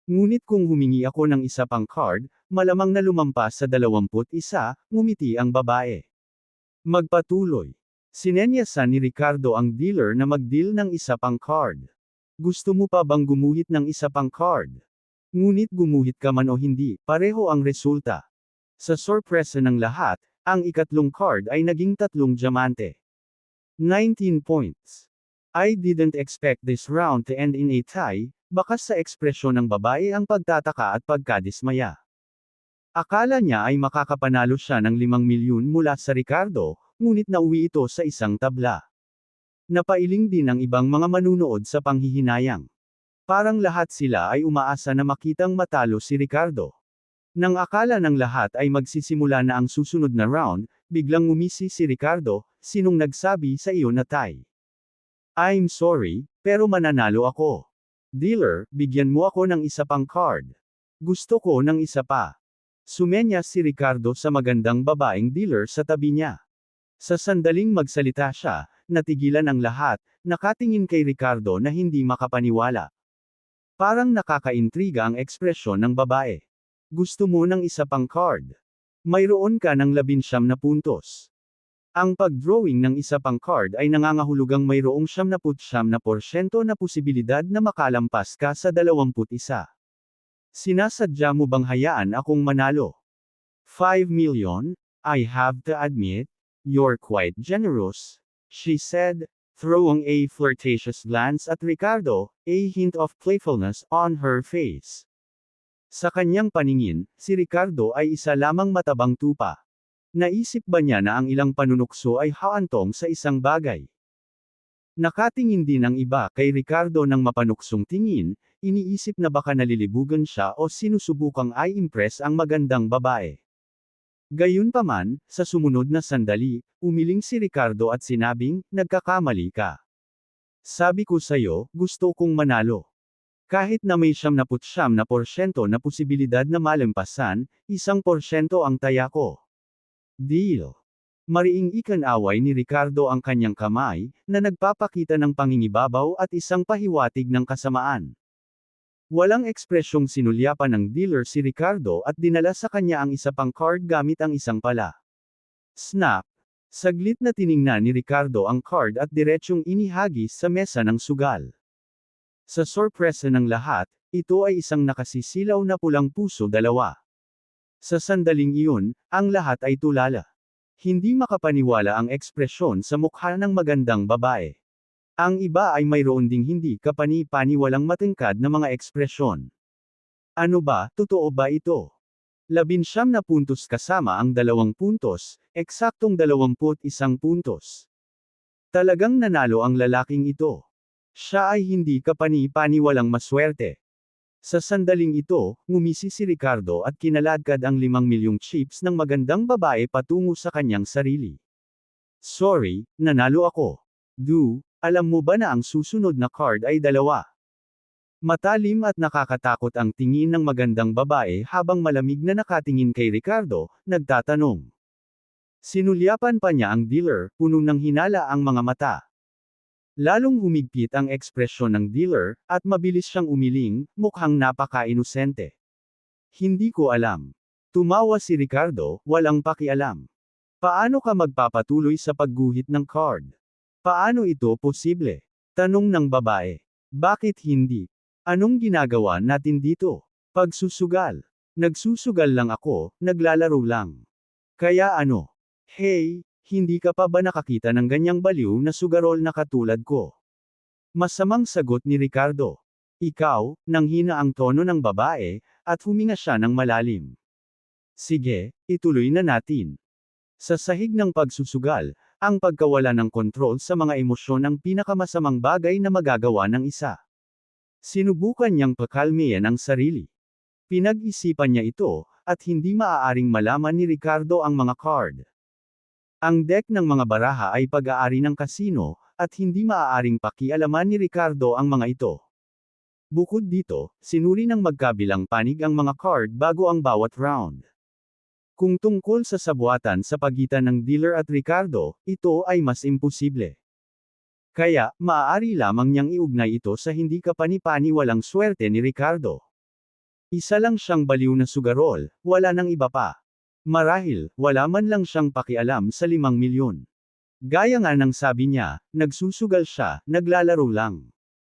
Ngunit kung humingi ako ng isa pang card, malamang na lumampas sa 21, ngumiti ang babae. Magpatuloy. Sinenyasan ni Ricardo ang dealer na mag-deal ng isa pang card. Gusto mo pa bang gumuhit ng isa pang card? Ngunit gumuhit ka man o hindi, pareho ang resulta. Sa sorpresa ng lahat, ang ikatlong card ay naging 3 diamante. 19 points. I didn't expect this round to end in a tie, bakas sa ekspresyon ng babae ang pagtataka at pagkadismaya. Akala niya ay makakapanalo siya ng 5 milyon mula sa Ricardo, ngunit nauwi ito sa isang tabla. Napailing din ang ibang mga manunood sa panghihinayang. Parang lahat sila ay umaasa na makitang matalo si Ricardo. Nang akala ng lahat ay magsisimula na ang susunod na round, biglang ngumisi si Ricardo, sinong nagsabi sa iyo na tie? I'm sorry, pero mananalo ako. Dealer, bigyan mo ako ng isa pang card. Gusto ko ng isa pa. Sumenya si Ricardo sa magandang babaeng dealer sa tabi niya. Sa sandaling magsalita siya, natigilan ang lahat, nakatingin kay Ricardo na hindi makapaniwala. Parang nakakaintriga ang ekspresyon ng babae. Gusto mo ng isa pang card? Mayroon ka ng 19 na puntos. Ang pag-drawing ng isa pang card ay nangangahulugang mayroong 79% na posibilidad na makalampas ka sa 21. Sinasadya mo bang hayaan akong manalo? 5 million? I have to admit, you're quite generous, she said, throwing a flirtatious glance at Ricardo, a hint of playfulness on her face. Sa kanyang paningin, si Ricardo ay isa lamang matabang tupa. Naisip ba niya na ang ilang panunukso ay haantong sa isang bagay? Nakatingin din ang iba kay Ricardo ng mapanuksong tingin, iniisip na baka nalilibugan siya o sinusubukang i-impress ang magandang babae. Gayunpaman, sa sumunod na sandali, umiling si Ricardo at sinabing, nagkakamali ka. Sabi ko sa'yo, gusto kong manalo. Kahit na may 79% na posibilidad na malampasan, 1% ang taya ko. Deal. Mariing ikanaway ni Ricardo ang kanyang kamay, na nagpapakita ng pangingibabaw at isang pahiwatig ng kasamaan. Walang ekspresyong sinulyapan ng dealer si Ricardo at dinala sa kanya ang isa pang card gamit ang isang pala. Snap! Saglit na tiningnan ni Ricardo ang card at diretsyong inihagis sa mesa ng sugal. Sa sorpresa ng lahat, ito ay isang nakasisilaw na pulang puso 2. Sa sandaling iyon, ang lahat ay tulala. Hindi makapaniwala ang ekspresyon sa mukha ng magandang babae. Ang iba ay mayroon ding hindi kapani-paniwalang matangkad na mga ekspresyon. Ano ba, totoo ba ito? 19 na puntos kasama ang 2 puntos, eksaktong 21 puntos. Talagang nanalo ang lalaking ito. Siya ay hindi kapani-paniwalang maswerte. Sa sandaling ito, ngumisi si Ricardo at kinaladkad ang 5 milyong chips ng magandang babae patungo sa kanyang sarili. Sorry, nanalo ako. Alam mo ba na ang susunod na card ay 2? Matalim at nakakatakot ang tingin ng magandang babae habang malamig na nakatingin kay Ricardo, nagtatanong. Sinulyapan pa niya ang dealer, puno ng hinala ang mga mata. Lalong humigpit ang ekspresyon ng dealer, at mabilis siyang umiling, mukhang napaka-inosente. Hindi ko alam. Tumawa si Ricardo, walang pakialam. Paano ka magpapatuloy sa pagguhit ng card? Paano ito posible? Tanong ng babae. Bakit hindi? Anong ginagawa natin dito? Pagsusugal. Nagsusugal lang ako, naglalaro lang. Kaya ano? Hey, hindi ka pa ba nakakita ng ganyang baliw na sugarol na katulad ko? Masamang sagot ni Ricardo. Ikaw, nanghina ang tono ng babae, at huminga siya ng malalim. Sige, ituloy na natin. Sa sahig ng pagsusugal, ang pagkawala ng kontrol sa mga emosyon ang pinakamasamang bagay na magagawa ng isa. Sinubukan niyang pakalmayan ang sarili. Pinag-isipan niya ito, at hindi maaaring malaman ni Ricardo ang mga card. Ang deck ng mga baraha ay pag-aari ng kasino, at hindi maaaring pakialaman ni Ricardo ang mga ito. Bukod dito, sinuri ng magkabilang panig ang mga card bago ang bawat round. Kung tungkol sa sabuatan sa pagitan ng dealer at Ricardo, ito ay mas imposible. Kaya, maaari lamang niyang iugnay ito sa hindi kapani-paniwalang swerte ni Ricardo. Isa lang siyang baliw na sugarol, wala nang iba pa. Marahil, wala man lang siyang pakialam sa 5 milyon. Gaya nga ng sabi niya, nagsusugal siya, naglalaro lang.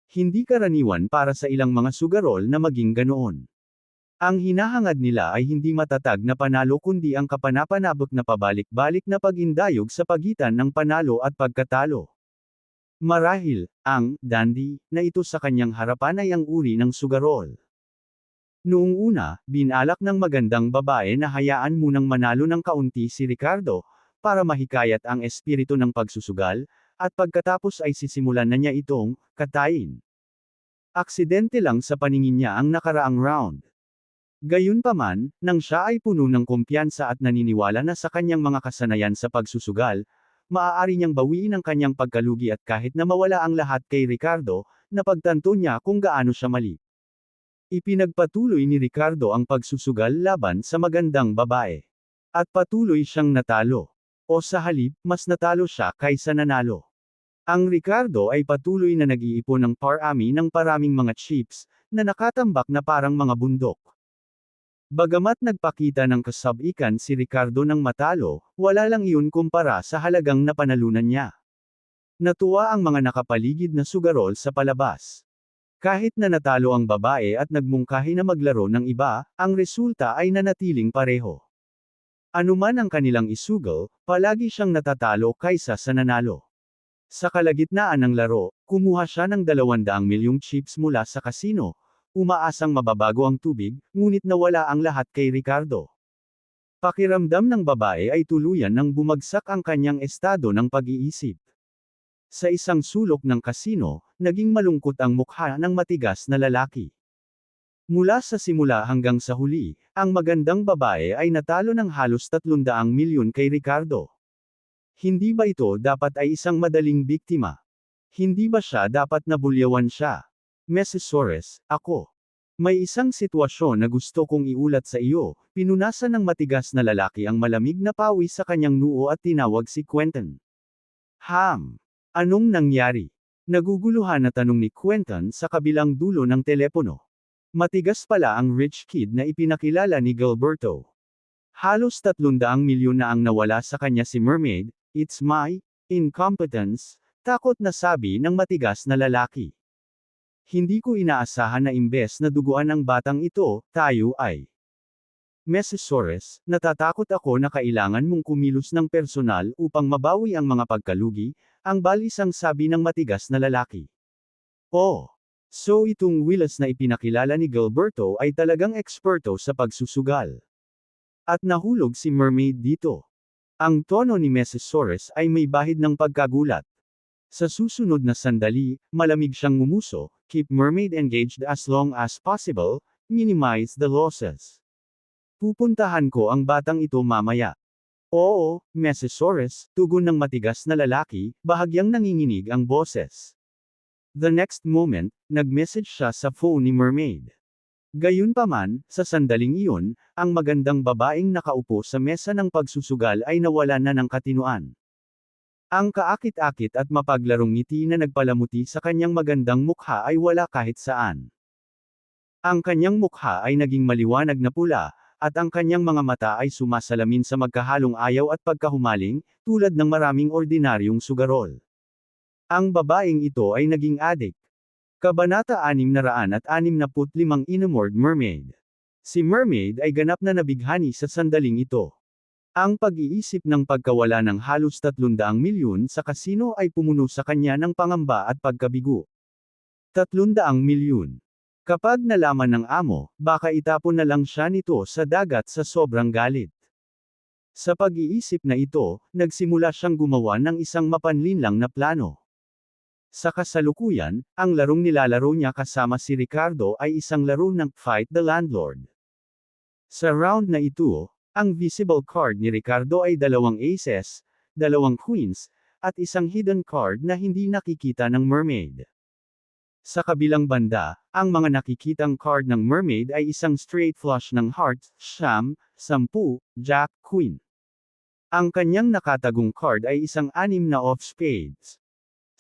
Hindi karaniwan para sa ilang mga sugarol na maging ganoon. Ang hinahangad nila ay hindi matatag na panalo kundi ang kapanapanabik na pabalik-balik na pag-indayog sa pagitan ng panalo at pagkatalo. Marahil, ang dandy na ito sa kanyang harapan ay ang uri ng sugarol. Noong una, binalak ng magandang babae na hayaan munang manalo ng kaunti si Ricardo, para mahikayat ang espiritu ng pagsusugal, at pagkatapos ay sisimulan na niya itong katayin. Aksidente lang sa paningin niya ang nakaraang round. Gayunpaman, nang siya ay puno ng kumpiyansa at naniniwala na sa kanyang mga kasanayan sa pagsusugal, maaari niyang bawiin ang kanyang pagkalugi at kahit na mawala ang lahat kay Ricardo, napagtanto niya kung gaano siya mali. Ipinagpatuloy ni Ricardo ang pagsusugal laban sa magandang babae. At patuloy siyang natalo. O sa halip, mas natalo siya kaysa nanalo. Ang Ricardo ay patuloy na nag-iipon ng parami ng paraming mga chips, na nakatambak na parang mga bundok. Bagamat nagpakita ng kasabikan si Ricardo ng matalo, wala lang iyon kumpara sa halagang napanalunan niya. Natuwa ang mga nakapaligid na sugarol sa palabas. Kahit na natalo ang babae at nagmungkahi na maglaro ng iba, ang resulta ay nanatiling pareho. Anuman ang kanilang isugal, palagi siyang natatalo kaysa sa nanalo. Sa kalagitnaan ng laro, kumuha siya ng 200 milyong chips mula sa kasino, umaasang mababago ang tubig, ngunit nawala ang lahat kay Ricardo. Pakiramdam ng babae ay tuluyan nang bumagsak ang kanyang estado ng pag-iisip. Sa isang sulok ng kasino, naging malungkot ang mukha ng matigas na lalaki. Mula sa simula hanggang sa huli, ang magandang babae ay natalo ng halos 300 milyon kay Ricardo. Hindi ba ito dapat ay isang madaling biktima? Hindi ba siya dapat nabulyawan siya? Mesosaurus, ako. May isang sitwasyon na gusto kong iulat sa iyo, pinunasan ng matigas na lalaki ang malamig na pawis sa kanyang noo at tinawag si Quentin. Anong nangyari? Naguguluhan na tanong ni Quentin sa kabilang dulo ng telepono. Matigas pala ang rich kid na ipinakilala ni Gilberto. Halos 300 milyon na ang nawala sa kanya si Mermaid, it's my incompetence, takot na sabi ng matigas na lalaki. Hindi ko inaasahan na imbes na duguan ng batang ito, tayo ay. Mesosaurus, natatakot ako na kailangan mong kumilos ng personal upang mabawi ang mga pagkalugi, ang balisang sabi ng matigas na lalaki. Oh! So itong Willis na ipinakilala ni Gilberto ay talagang eksperto sa pagsusugal. At nahulog si Mermaid dito. Ang tono ni Mesosaurus ay may bahid ng pagkagulat. Sa susunod na sandali, malamig siyang ngumuso, keep Mermaid engaged as long as possible, minimize the losses. Pupuntahan ko ang batang ito mamaya. Oo, Mesosaurus, tugon ng matigas na lalaki, bahagyang nanginginig ang boses. The next moment, nag-message siya sa phone ni Mermaid. Gayunpaman, sa sandaling iyon, ang magandang babaeng nakaupo sa mesa ng pagsusugal ay nawalan na ng katinuan. Ang kaakit-akit at mapaglarong ngiti na nagpalamuti sa kanyang magandang mukha ay wala kahit saan. Ang kanyang mukha ay naging maliwanag na pula, at ang kanyang mga mata ay sumasalamin sa magkahalong ayaw at pagkahumaling, tulad ng maraming ordinaryong sugarol. Ang babaeng ito ay naging adik. Kabanata 665 Enamored Mermaid. Si Mermaid ay ganap na nabighani sa sandaling ito. Ang pag-iisip ng pagkawala ng halos 300 milyon sa kasino ay pumuno sa kanya ng pangamba at pagkabigo. 300 milyon. Kapag nalaman ng amo, baka itapon na lang siya nito sa dagat sa sobrang galit. Sa pag-iisip na ito, nagsimula siyang gumawa ng isang mapanlinlang na plano. Sa kasalukuyan, ang larong nilalaro niya kasama si Ricardo ay isang laro ng Fight the Landlord. Sa round na ito, ang visible card ni Ricardo ay 2 aces, 2 queens, at isang hidden card na hindi nakikita ng Mermaid. Sa kabilang banda, ang mga nakikitang card ng Mermaid ay isang straight flush ng hearts, siyam, 10, jack, queen. Ang kanyang nakatagong card ay isang 6 na of spades.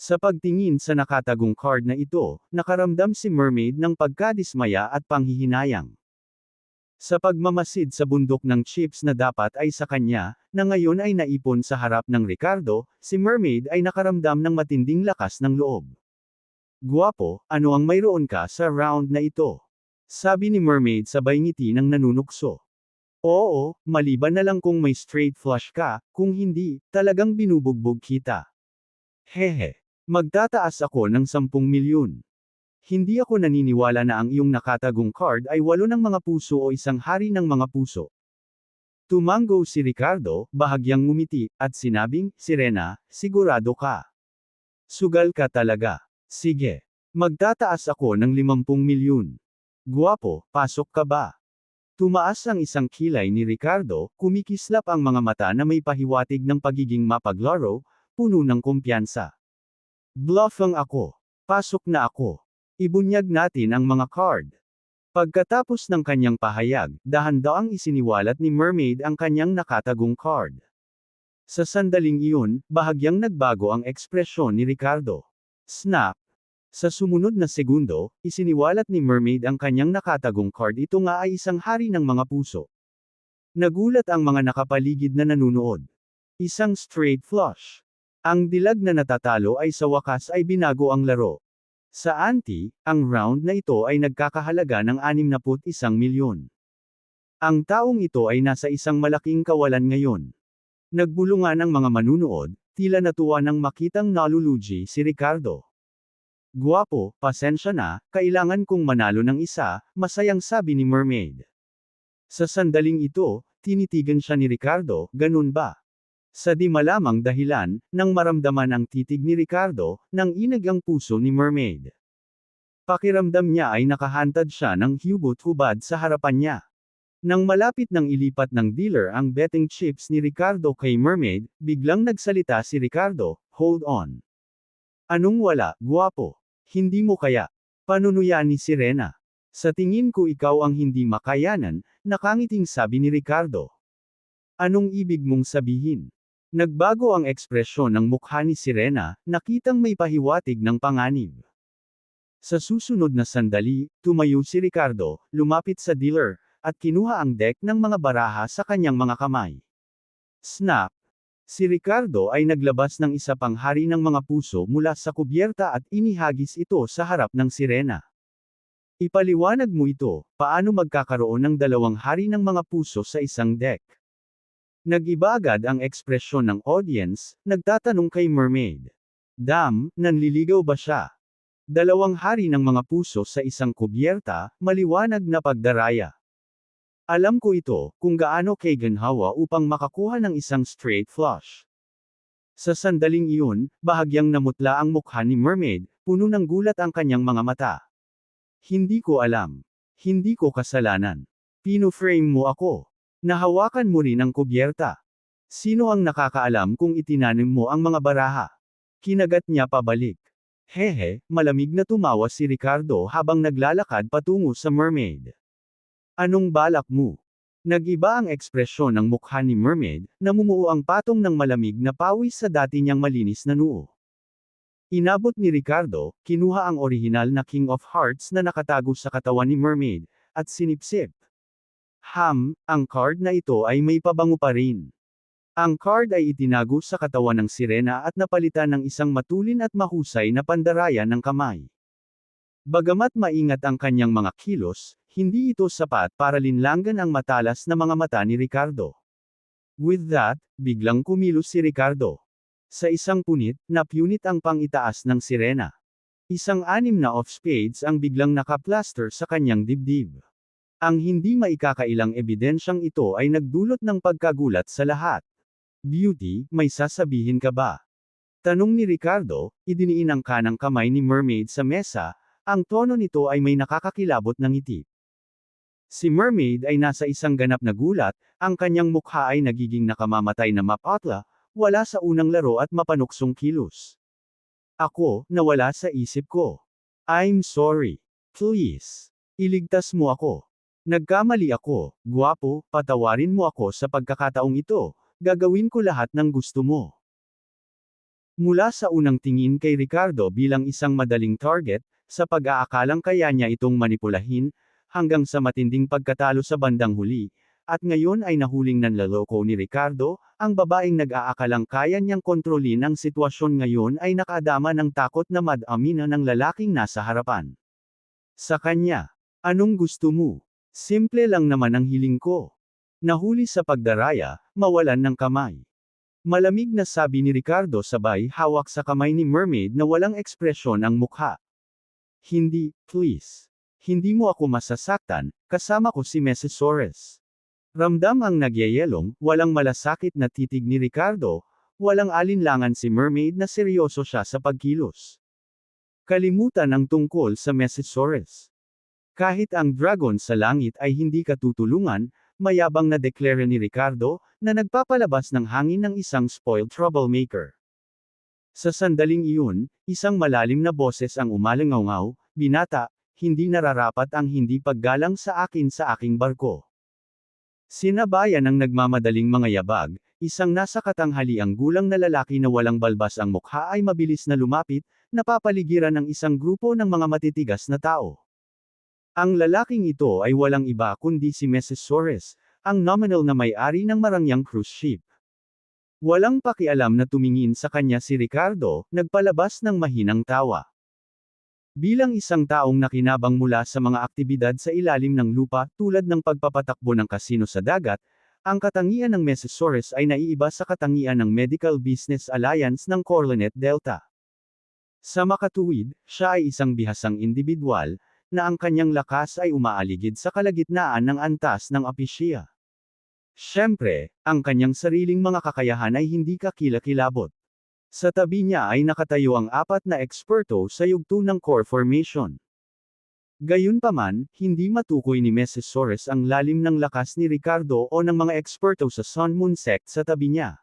Sa pagtingin sa nakatagong card na ito, nakaramdam si Mermaid ng pagkadismaya at panghihinayang. Sa pagmamasid sa bundok ng chips na dapat ay sa kanya, na ngayon ay naipon sa harap ng Ricardo, si Mermaid ay nakaramdam ng matinding lakas ng loob. Guwapo, ano ang mayroon ka sa round na ito? Sabi ni Mermaid sabay ngiti ng nanunukso. Oo, maliban na lang kung may straight flush ka, kung hindi, talagang binubugbog kita. Hehe. Magtataas ako ng 10 milyon. Hindi ako naniniwala na ang iyong nakatagong card ay 8 ng mga puso o isang hari ng mga puso. Tumango si Ricardo, bahagyang ngumiti, at sinabing, Sirena, sigurado ka. Sugal ka talaga. Sige. Magtataas ako ng 50 milyon. Guwapo, pasok ka ba? Tumaas ang isang kilay ni Ricardo, kumikislap ang mga mata na may pahiwatig ng pagiging mapaglaro, puno ng kumpiyansa. Bluffang ako. Pasok na ako. Ibunyag natin ang mga card. Pagkatapos ng kanyang pahayag, dahan-daang isiniwalat ni Mermaid ang kanyang nakatagong card. Sa sandaling iyon, bahagyang nagbago ang ekspresyon ni Ricardo. Snap! Sa sumunod na segundo, isiniwalat ni Mermaid ang kanyang nakatagong card. Ito nga ay isang hari ng mga puso. Nagulat ang mga nakapaligid na nanunood. Isang straight flush. Ang dilag na natatalo ay sa wakas ay binago ang laro. Sa ante, ang round na ito ay nagkakahalaga ng 61 milyon. Ang taong ito ay nasa isang malaking kawalan ngayon. Nagbulungan ang mga manunood, tila natuwa nang makitang nalulugi si Ricardo. Guwapo, pasensya na, kailangan kong manalo ng isa, masayang sabi ni Mermaid. Sa sandaling ito, tinitigan siya ni Ricardo, ganun ba? Sa di malamang dahilan, nang maramdaman ang titig ni Ricardo, nang inag ang puso ni Mermaid. Pakiramdam niya ay nakahantad siya ng hubot-hubad sa harapan niya. Nang malapit nang ilipat ng dealer ang betting chips ni Ricardo kay Mermaid, biglang nagsalita si Ricardo, "Hold on. Anong wala, guwapo? Hindi mo kaya?" Panunuya ni Sirena. "Sa tingin ko ikaw ang hindi makayanan," nakangiting sabi ni Ricardo. "Anong ibig mong sabihin?" Nagbago ang ekspresyon ng mukha ni Sirena, nakitang may pahiwatig ng panganib. Sa susunod na sandali, tumayo si Ricardo, lumapit sa dealer, at kinuha ang deck ng mga baraha sa kanyang mga kamay. Snap! Si Ricardo ay naglabas ng isa pang hari ng mga puso mula sa kubyerta at inihagis ito sa harap ng Sirena. Ipaliwanag mo ito, paano magkakaroon ng dalawang hari ng mga puso sa isang deck? Nag-iba agad ang ekspresyon ng audience, nagtatanong kay Mermaid. Dam, nanliligaw ba siya? Dalawang hari ng mga puso sa isang kubyerta, maliwanag na pagdaraya. Alam ko ito, kung gaano kaginhawa upang makakuha ng isang straight flush. Sa sandaling iyon, bahagyang namutla ang mukha ni Mermaid, puno ng gulat ang kanyang mga mata. Hindi ko alam. Hindi ko kasalanan. Pino-frame mo ako. Nahawakan mo rin ang kubyerta. Sino ang nakakaalam kung itinanim mo ang mga baraha? Kinagat niya pabalik. Hehe, malamig na tumawa si Ricardo habang naglalakad patungo sa Mermaid. Anong balak mo? Nag-iba ang ekspresyon ng mukha ni Mermaid, namumuo ang patong ng malamig na pawis sa dati niyang malinis na noo. Inabot ni Ricardo, kinuha ang orihinal na King of Hearts na nakatago sa katawan ni Mermaid, at sinipsip. Ang card na ito ay may pabango pa rin. Ang card ay itinago sa katawan ng Sirena at napalitan ng isang matulin at mahusay na pandaraya ng kamay. Bagamat maingat ang kanyang mga kilos, hindi ito sapat para linlangan ang matalas na mga mata ni Ricardo. With that, biglang kumilos si Ricardo. Sa isang punit, napunit ang pangitaas ng Sirena. Isang 6 na of spades ang biglang nakaplaster sa kanyang dibdib. Ang hindi maikakailang ebidensyang ito ay nagdulot ng pagkagulat sa lahat. Beauty, may sasabihin ka ba? Tanong ni Ricardo, idiniin ang kanang kamay ni Mermaid sa mesa, ang tono nito ay may nakakakilabot na ngiti. Si Mermaid ay nasa isang ganap na gulat, ang kanyang mukha ay nagiging nakamamatay na mapatla, wala sa unang laro at mapanuksong kilos. Ako, nawala sa isip ko. I'm sorry. Please. Iligtas mo ako. Nagkamali ako, guwapo, patawarin mo ako sa pagkakataong ito, gagawin ko lahat ng gusto mo. Mula sa unang tingin kay Ricardo bilang isang madaling target, sa pag-aakalang kaya niya itong manipulahin, hanggang sa matinding pagkatalo sa bandang huli, at ngayon ay nahuling nanlaloko ni Ricardo, ang babaeng nag-aakalang kaya niyang kontrolin ang sitwasyon ngayon ay nakadama ng takot na madamina ng lalaking nasa harapan. Sa kanya, anong gusto mo? Simple lang naman ang hiling ko. Nahuli sa pagdaraya, mawalan ng kamay. Malamig na sabi ni Ricardo sabay hawak sa kamay ni Mermaid na walang ekspresyon ang mukha. Hindi, please. Hindi mo ako masasaktan, kasama ko si Mrs. Suarez. Ramdam ang nagyayelong, walang malasakit na titig ni Ricardo, walang alinlangan si Mermaid na seryoso siya sa pagkilos. Kalimutan ang tungkol sa Mrs. Suarez. Kahit ang dragon sa langit ay hindi katutulungan, mayabang na deklara ni Ricardo, na nagpapalabas ng hangin ng isang spoiled troublemaker. Sa sandaling iyon, isang malalim na boses ang umalangaw, "Binata, hindi nararapat ang hindi paggalang sa akin sa aking barko." Sinabayan ng nagmamadaling mga yabag, isang nasa katanghaliang gulang na lalaki na walang balbas ang mukha ay mabilis na lumapit, napapaligiran ng isang grupo ng mga matitigas na tao. Ang lalaking ito ay walang iba kundi si Mrs. Suarez, ang nominal na may-ari ng marangyang cruise ship. Walang pakialam na tumingin sa kanya si Ricardo, nagpalabas ng mahinang tawa. Bilang isang taong nakinabang mula sa mga aktibidad sa ilalim ng lupa tulad ng pagpapatakbo ng kasino sa dagat, ang katangian ng Mrs. Suarez ay naiiba sa katangian ng Medical Business Alliance ng Coronet Delta. Sa makatuwid, siya ay isang bihasang indibidwal, na ang kanyang lakas ay umaaligid sa kalagitnaan ng antas ng apisya. Siyempre, ang kanyang sariling mga kakayahan ay hindi kakilakilabot. Sa tabi niya ay nakatayo ang apat na eksperto sa yugto ng core formation. Gayunpaman, hindi matukoy ni Mrs. Suarez ang lalim ng lakas ni Ricardo o ng mga eksperto sa Sun Moon Sect sa tabi niya.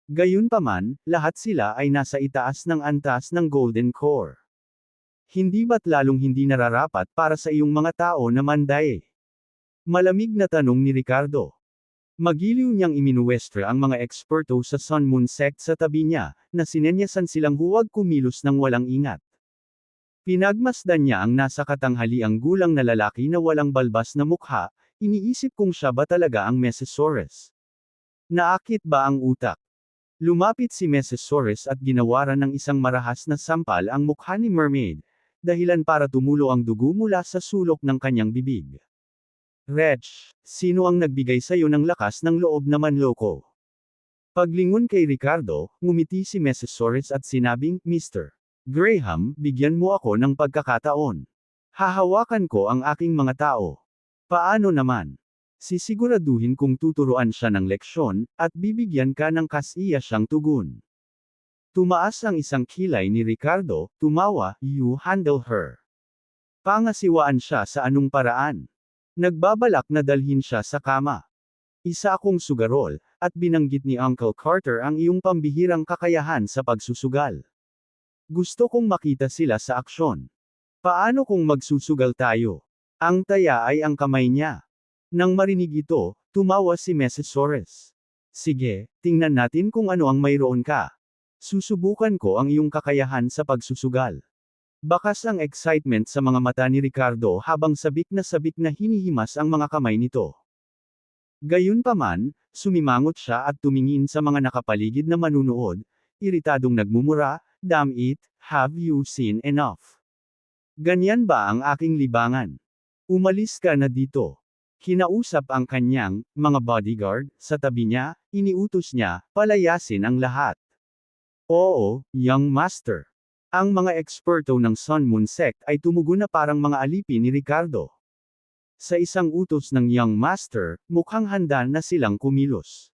Gayunpaman, lahat sila ay nasa itaas ng antas ng Golden Core. Hindi ba't lalong hindi nararapat para sa iyong mga tao na manday? Malamig na tanong ni Ricardo. Magiliw niyang iminuwestra ang mga eksperto sa Sun Moon Sect sa tabi niya, na sinenyasan silang huwag kumilos ng walang ingat. Pinagmasdan niya ang nasa katanghaliang gulang na lalaki na walang balbas na mukha, iniisip kung siya ba talaga ang Mrs. Suarez. Naakit ba ang utak? Lumapit si Mrs. Suarez at ginawaran ng isang marahas na sampal ang mukha ni Mermaid, dahilan para tumulo ang dugo mula sa sulok ng kanyang bibig. "Wretch, sino ang nagbigay sa'yo ng lakas ng loob na manloko?" Paglingon kay Ricardo, ngumiti si Mrs. Suarez at sinabing, "Mr. Graham, bigyan mo ako ng pagkakataon. Hahawakan ko ang aking mga tao. Paano naman? Sisiguraduhin kong tuturuan siya ng leksyon, at bibigyan ka ng kasiya siyang tugon." Tumaas ang isang kilay ni Ricardo, tumawa, "You handle her." Pangasiwaan siya sa anong paraan. Nagbabalak na dalhin siya sa kama. "Isa akong sugarol, at binanggit ni Uncle Carter ang iyong pambihirang kakayahan sa pagsusugal. Gusto kong makita sila sa aksyon. Paano kung magsusugal tayo?" Ang taya ay ang kamay niya. Nang marinig ito, tumawa si Mrs. Suarez. "Sige, tingnan natin kung ano ang mayroon ka. Susubukan ko ang iyong kakayahan sa pagsusugal." Bakas ang excitement sa mga mata ni Ricardo habang sabik na hinihimas ang mga kamay nito. Gayunpaman, sumimangot siya at tumingin sa mga nakapaligid na manunood, iritadong nagmumura, "Damn it, have you seen enough? Ganyan ba ang aking libangan? Umalis ka na dito." Kinausap ang kanyang mga bodyguard sa tabi niya, iniutos niya, palayasin ang lahat. "Oo, young master." Ang mga eksperto ng Sun Moon Sect ay tumugon na parang mga alipin ni Ricardo. Sa isang utos ng young master, mukhang handa na silang kumilos.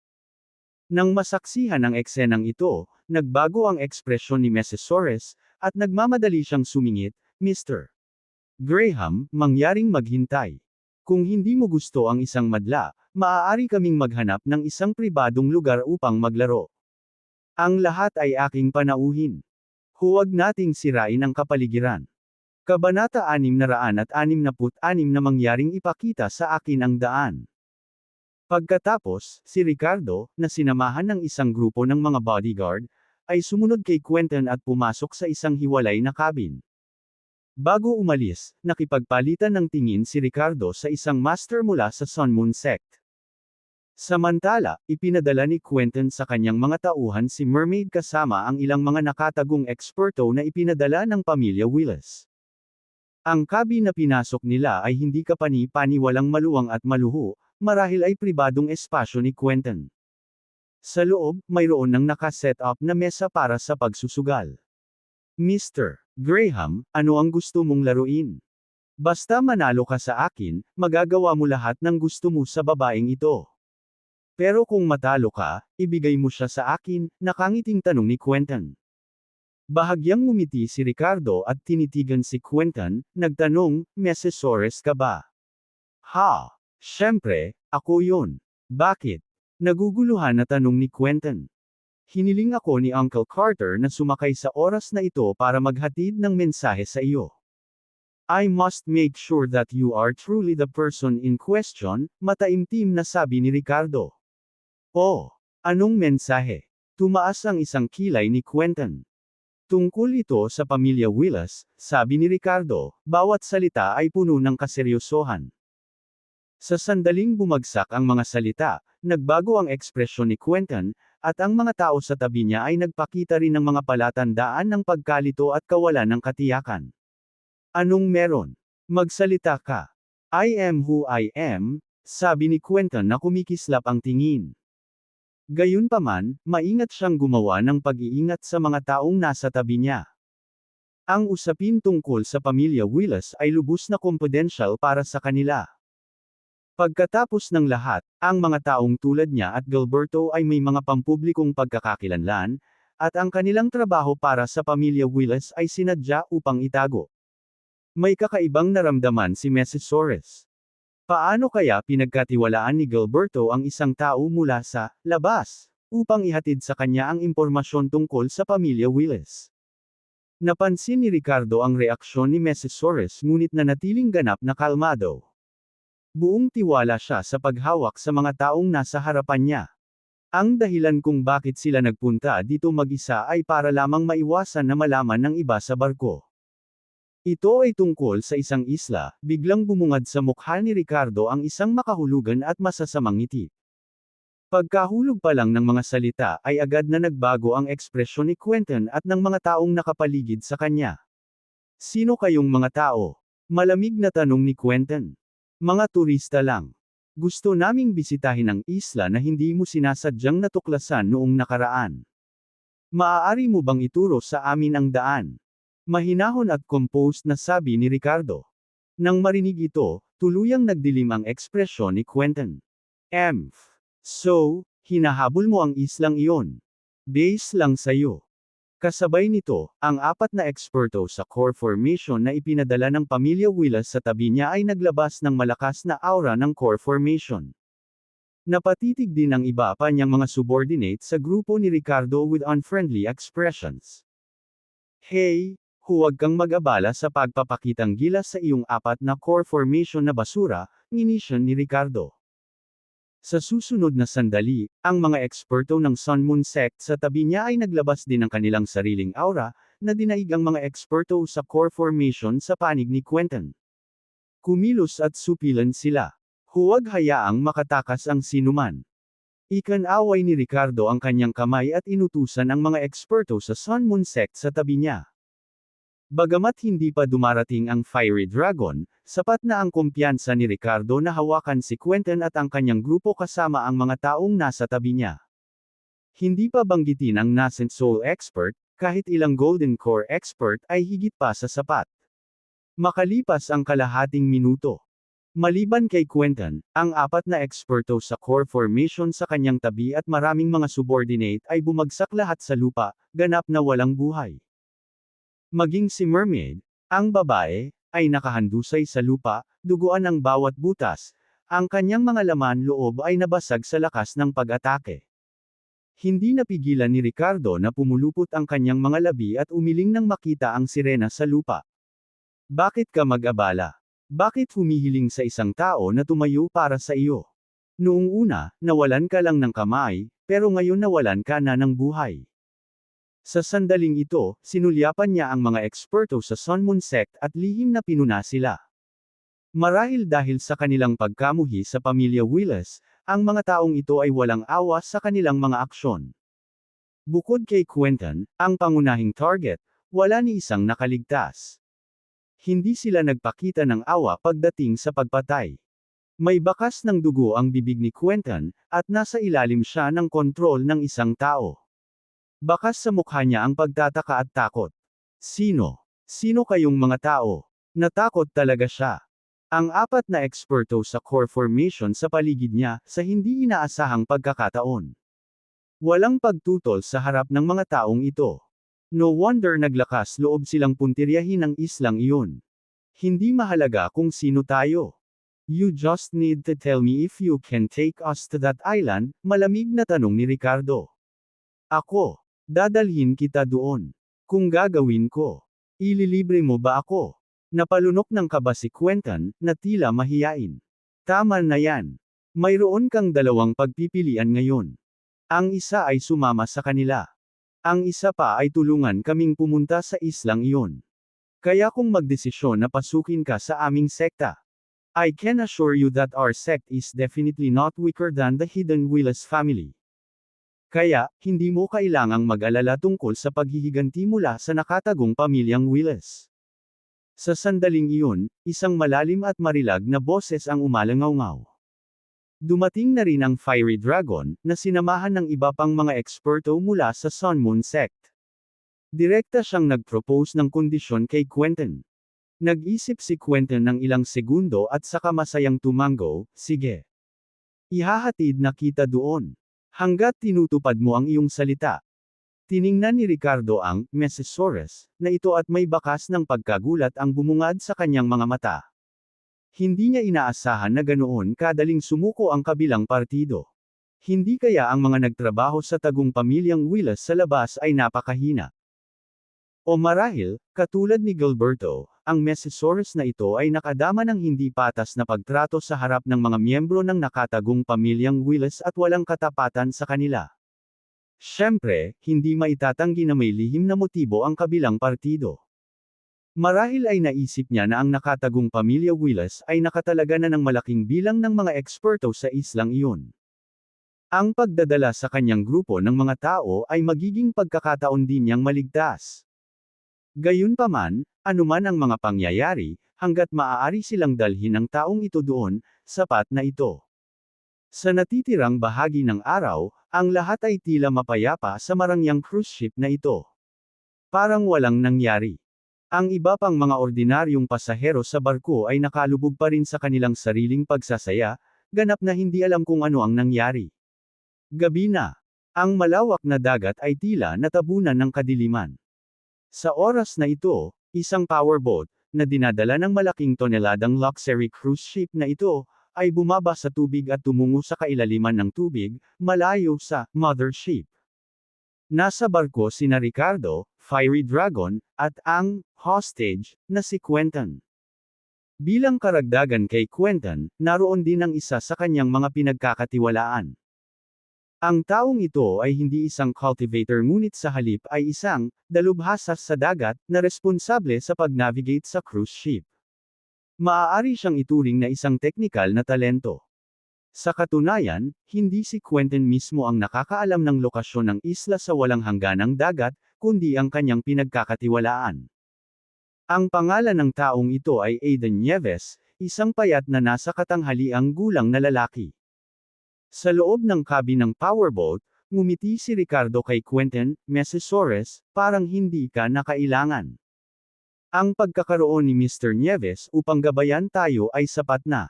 Nang masaksihan ang eksenang ito, nagbago ang ekspresyon ni Mrs. Suarez, at nagmamadali siyang sumingit, "Mr. Graham, mangyaring maghintay. Kung hindi mo gusto ang isang madla, maaari kaming maghanap ng isang pribadong lugar upang maglaro. Ang lahat ay aking panauhin. Huwag nating sirain ang kapaligiran." Kabanata 666 na mangyaring ipakita sa akin ang daan. Pagkatapos, si Ricardo, na sinamahan ng isang grupo ng mga bodyguard, ay sumunod kay Quentin at pumasok sa isang hiwalay na cabin. Bago umalis, nakipagpalitan ng tingin si Ricardo sa isang master mula sa Sun Moon Sect. Samantala, ipinadala ni Quentin sa kanyang mga tauhan si Mermaid kasama ang ilang mga nakatagong eksperto na ipinadala ng pamilya Willis. Ang cabin na pinasok nila ay hindi kapani-pani, walang maluwang at maluho, marahil ay pribadong espasyo ni Quentin. Sa loob, mayroon ng nakaset up na mesa para sa pagsusugal. "Mr. Graham, ano ang gusto mong laruin? Basta manalo ka sa akin, magagawa mo lahat ng gusto mo sa babaeng ito. Pero kung matalo ka, ibigay mo siya sa akin," nakangiting tanong ni Quentin. Bahagyang ngumiti si Ricardo at tinitigan si Quentin, nagtanong, "Mrs. Suarez ka ba?" "Ha! Siyempre, ako yun. Bakit?" Naguguluhan na tanong ni Quentin. Hiniling ako ni Uncle Carter na sumakay sa oras na ito para maghatid ng mensahe sa iyo. I must make sure that you are truly the person in question, mataimtim na sabi ni Ricardo. Oh, anong mensahe? Tumaas ang isang kilay ni Quentin. Tungkol ito sa pamilya Willis, sabi ni Ricardo, bawat salita ay puno ng kaseryosohan. Sa sandaling bumagsak ang mga salita, nagbago ang ekspresyon ni Quentin, at ang mga tao sa tabi niya ay nagpakita rin ng mga palatandaan ng pagkalito at kawalan ng katiyakan. Anong meron? Magsalita ka. I am who I am, sabi ni Quentin na kumikislap ang tingin. Gayunpaman, maingat siyang gumawa ng pag-iingat sa mga taong nasa tabi niya. Ang usapin tungkol sa pamilya Willis ay lubos na confidential para sa kanila. Pagkatapos ng lahat, ang mga taong tulad niya at Gilberto ay may mga pampublikong pagkakakilanlan, at ang kanilang trabaho para sa pamilya Willis ay sinadya upang itago. May kakaibang naramdaman si Mrs. Soares. Paano kaya pinagkatiwalaan ni Gilberto ang isang tao mula sa labas upang ihatid sa kanya ang impormasyon tungkol sa pamilya Willis? Napansin ni Ricardo ang reaksyon ni Mrs. Soares ngunit nanatiling ganap na kalmado. Buong tiwala siya sa paghawak sa mga taong nasa harapan niya. Ang dahilan kung bakit sila nagpunta dito mag-isa ay para lamang maiwasan na malaman ng iba sa barko. Ito ay tungkol sa isang isla, biglang bumungad sa mukha ni Ricardo ang isang makahulugan at masasamang ngiti. Pagkahulog pa lang ng mga salita ay agad na nagbago ang ekspresyon ni Quentin at ng mga taong nakapaligid sa kanya. Sino kayong mga tao? Malamig na tanong ni Quentin. Mga turista lang. Gusto naming bisitahin ang isla na hindi mo sinasadyang natuklasan noong nakaraan. Maaari mo bang ituro sa amin ang daan? Mahinahon at composed na sabi ni Ricardo. Nang marinig ito, tuluyang nagdilim ang ekspresyon ni Quentin. So, hinahabol mo ang islang iyon. Base lang sa'yo. Kasabay nito, ang apat na eksperto sa core formation na ipinadala ng pamilya Willis sa tabi niya ay naglabas ng malakas na aura ng core formation. Napatitig din ang iba pa niyang mga subordinate sa grupo ni Ricardo with unfriendly expressions. Hey, huwag kang mag-abala sa pagpapakitang gilas sa iyong apat na core formation na basura, inisyon ni Ricardo. Sa susunod na sandali, ang mga eksperto ng Sun Moon Sect sa tabi niya ay naglabas din ng kanilang sariling aura, na dinaig ang mga eksperto sa core formation sa panig ni Quentin. Kumilos at supilan sila. Huwag hayaang makatakas ang sinuman. Ikan-away ni Ricardo ang kanyang kamay at inutusan ang mga eksperto sa Sun Moon Sect sa tabi niya. Bagamat hindi pa dumarating ang Fiery Dragon, sapat na ang kumpiyansa ni Ricardo na hawakan si Quentin at ang kanyang grupo kasama ang mga taong nasa tabi niya. Hindi pa banggitin ang nascent soul expert, kahit ilang golden core expert ay higit pa sa sapat. Makalipas ang kalahating minuto. Maliban kay Quentin, ang apat na eksperto sa core formation sa kanyang tabi at maraming mga subordinate ay bumagsak lahat sa lupa, ganap na walang buhay. Maging si Mermaid, ang babae, ay nakahandusay sa lupa, duguan ang bawat butas, ang kanyang mga laman loob ay nabasag sa lakas ng pag-atake. Hindi napigilan ni Ricardo na pumulupot ang kanyang mga labi at umiling nang makita ang sirena sa lupa. Bakit ka mag-abala? Bakit humihiling sa isang tao na tumayo para sa iyo? Noong una, nawalan ka lang ng kamay, pero ngayon nawalan ka na ng buhay. Sa sandaling ito, sinulyapan niya ang mga eksperto sa Sun Moon Sect at lihim na pinuna sila. Marahil dahil sa kanilang pagkamuhi sa pamilya Willis, ang mga taong ito ay walang awa sa kanilang mga aksyon. Bukod kay Quentin, ang pangunahing target, wala ni isang nakaligtas. Hindi sila nagpakita ng awa pagdating sa pagpatay. May bakas ng dugo ang bibig ni Quentin, at nasa ilalim siya ng kontrol ng isang tao. Bakas sa mukha niya ang pagtataka at takot. Sino? Sino kayong mga tao? Natakot talaga siya. Ang apat na eksperto sa core formation sa paligid niya, sa hindi inaasahang pagkakataon. Walang pagtutol sa harap ng mga taong ito. No wonder naglakas loob silang puntiryahin ang islang iyon. Hindi mahalaga kung sino tayo. You just need to tell me if you can take us to that island, malamig na tanong ni Ricardo. Ako. Dadalhin kita doon. Kung gagawin ko. Ililibre mo ba ako? Napalunok ng kaba si Quentin, na tila mahiyain. Tama na yan. Mayroon kang dalawang pagpipilian ngayon. Ang isa ay sumama sa kanila. Ang isa pa ay tulungan kaming pumunta sa islang iyon. Kaya kung magdesisyon na pasukin ka sa aming sekta, I can assure you that our sect is definitely not weaker than the Hidden Willis family. Kaya, hindi mo kailangang mag-alala tungkol sa paghihiganti mula sa nakatagong pamilyang Willis. Sa sandaling iyon, isang malalim at marilag na boses ang umalangaw-ngaw. Dumating na rin ang Fiery Dragon, na sinamahan ng iba pang mga eksperto mula sa Sun Moon Sect. Direkta siyang nag-propose ng kondisyon kay Quentin. Nag-isip si Quentin ng ilang segundo at saka masayang tumango, sige. Ihahatid na kita doon. Hanggat tinutupad mo ang iyong salita. Tiningnan ni Ricardo ang Mesosaurus na ito at may bakas ng pagkagulat ang bumungad sa kanyang mga mata. Hindi niya inaasahan na ganoon kadaling sumuko ang kabilang partido. Hindi kaya ang mga nagtrabaho sa tagong pamilyang Willis sa labas ay napakahina. O marahil, katulad ni Gilberto, ang Mesosaurus na ito ay nakadama ng hindi patas na pagtrato sa harap ng mga miyembro ng nakatagong pamilyang Willis at walang katapatan sa kanila. Siyempre, hindi maitatanggi na may lihim na motibo ang kabilang partido. Marahil ay naisip niya na ang nakatagong pamilya Willis ay nakatalaga na ng malaking bilang ng mga eksperto sa islang iyon. Ang pagdadala sa kanyang grupo ng mga tao ay magiging pagkakataon din niyang maligtas. Gayunpaman, anuman ang mga pangyayari, hanggat maaari silang dalhin ang taong ito doon, sapat na ito. Sa natitirang bahagi ng araw, ang lahat ay tila mapayapa sa marangyang cruise ship na ito. Parang walang nangyari. Ang iba pang mga ordinaryong pasahero sa barko ay nakalubog pa rin sa kanilang sariling pagsasaya, ganap na hindi alam kung ano ang nangyari. Gabi na. Ang malawak na dagat ay tila natabunan ng kadiliman. Sa oras na ito, isang powerboat, na dinadala ng malaking toneladang luxury cruise ship na ito, ay bumaba sa tubig at tumungo sa kailaliman ng tubig, malayo sa mothership. Nasa barko sina Ricardo, Fiery Dragon, at ang hostage na si Quentin. Bilang karagdagan kay Quentin, naroon din ang isa sa kanyang mga pinagkakatiwalaan. Ang taong ito ay hindi isang cultivator ngunit sa halip ay isang dalubhasa sa dagat na responsable sa pag-navigate sa cruise ship. Maaari siyang ituring na isang teknikal na talento. Sa katunayan, hindi si Quentin mismo ang nakakaalam ng lokasyon ng isla sa walang hangganang dagat, kundi ang kanyang pinagkakatiwalaan. Ang pangalan ng taong ito ay Aiden Nieves, isang payat na nasa katanghaliang gulang na lalaki. Sa loob ng cabin ng powerboat, ngumiti si Ricardo kay Quentin, Mesosaurus, parang hindi ka nakailangan. Ang pagkakaroon ni Mr. Nieves upang gabayan tayo ay sapat na.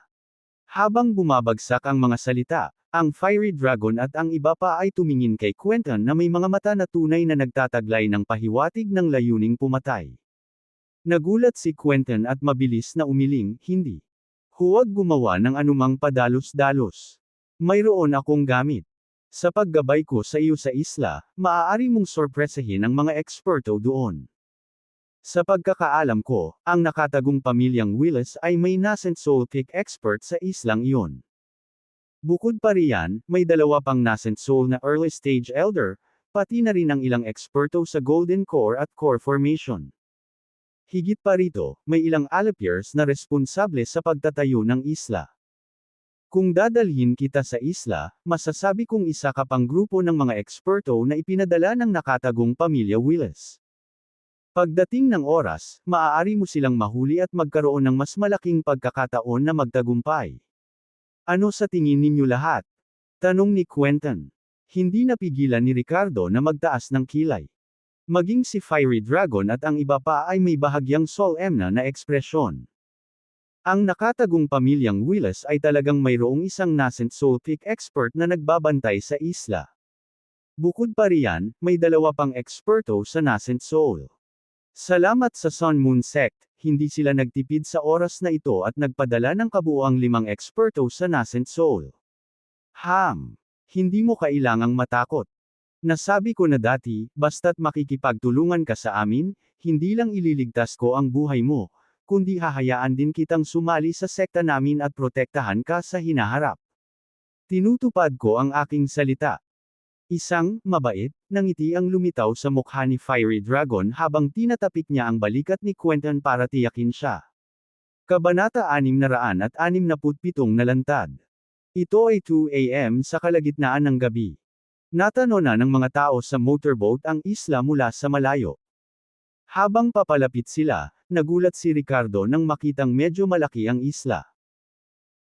Habang bumabagsak ang mga salita, ang Fiery Dragon at ang iba pa ay tumingin kay Quentin na may mga mata na tunay na nagtataglay ng pahiwatig ng layuning pumatay. Nagulat si Quentin at mabilis na umiling, hindi. Huwag gumawa ng anumang padalos-dalos. Mayroon akong gamit. Sa paggabay ko sa iyo sa isla, maaari mong sorpresahin ang mga eksperto doon. Sa pagkakaalam ko, ang nakatagong pamilyang Willis ay may nascent soul kick expert sa islang iyon. Bukod pa riyan, may dalawa pang nascent soul na early stage elder, pati na rin ang ilang eksperto sa Golden Core at Core Formation. Higit pa rito, may ilang Alapiers na responsable sa pagtatayo ng isla. Kung dadalhin kita sa isla, masasabi kong isa ka pang grupo ng mga eksperto na ipinadala ng nakatagong pamilya Willis. Pagdating ng oras, maaari mo silang mahuli at magkaroon ng mas malaking pagkakataon na magtagumpay. Ano sa tingin ninyo lahat? Tanong ni Quentin. Hindi napigilan ni Ricardo na magtaas ng kilay. Maging si Fiery Dragon at ang iba pa ay may bahagyang solemna na ekspresyon. Ang nakatagong pamilyang Willis ay talagang mayroong isang nascent soul kick expert na nagbabantay sa isla. Bukod pa riyan, may dalawa pang eksperto sa nascent soul. Salamat sa Sun Moon Sect, hindi sila nagtipid sa oras na ito at nagpadala ng kabuuang 5 eksperto sa nascent soul. Hindi mo kailangang matakot. Nasabi ko na dati, basta't makikipagtulungan ka sa amin, hindi lang ililigtas ko ang buhay mo, kundi hahayaan din kitang sumali sa sekta namin at protektahan ka sa hinaharap. Tinutupad ko ang aking salita. Isang, mabait, ngiti ang lumitaw sa mukha ni Fiery Dragon habang tinatapik niya ang balikat ni Quentin para tiyakin siya. Kabanata 667 na lantad. Ito ay 2 AM sa kalagitnaan ng gabi. Natanaw na ng mga tao sa motorboat ang isla mula sa malayo. Habang papalapit sila, nagulat si Ricardo nang makitang medyo malaki ang isla.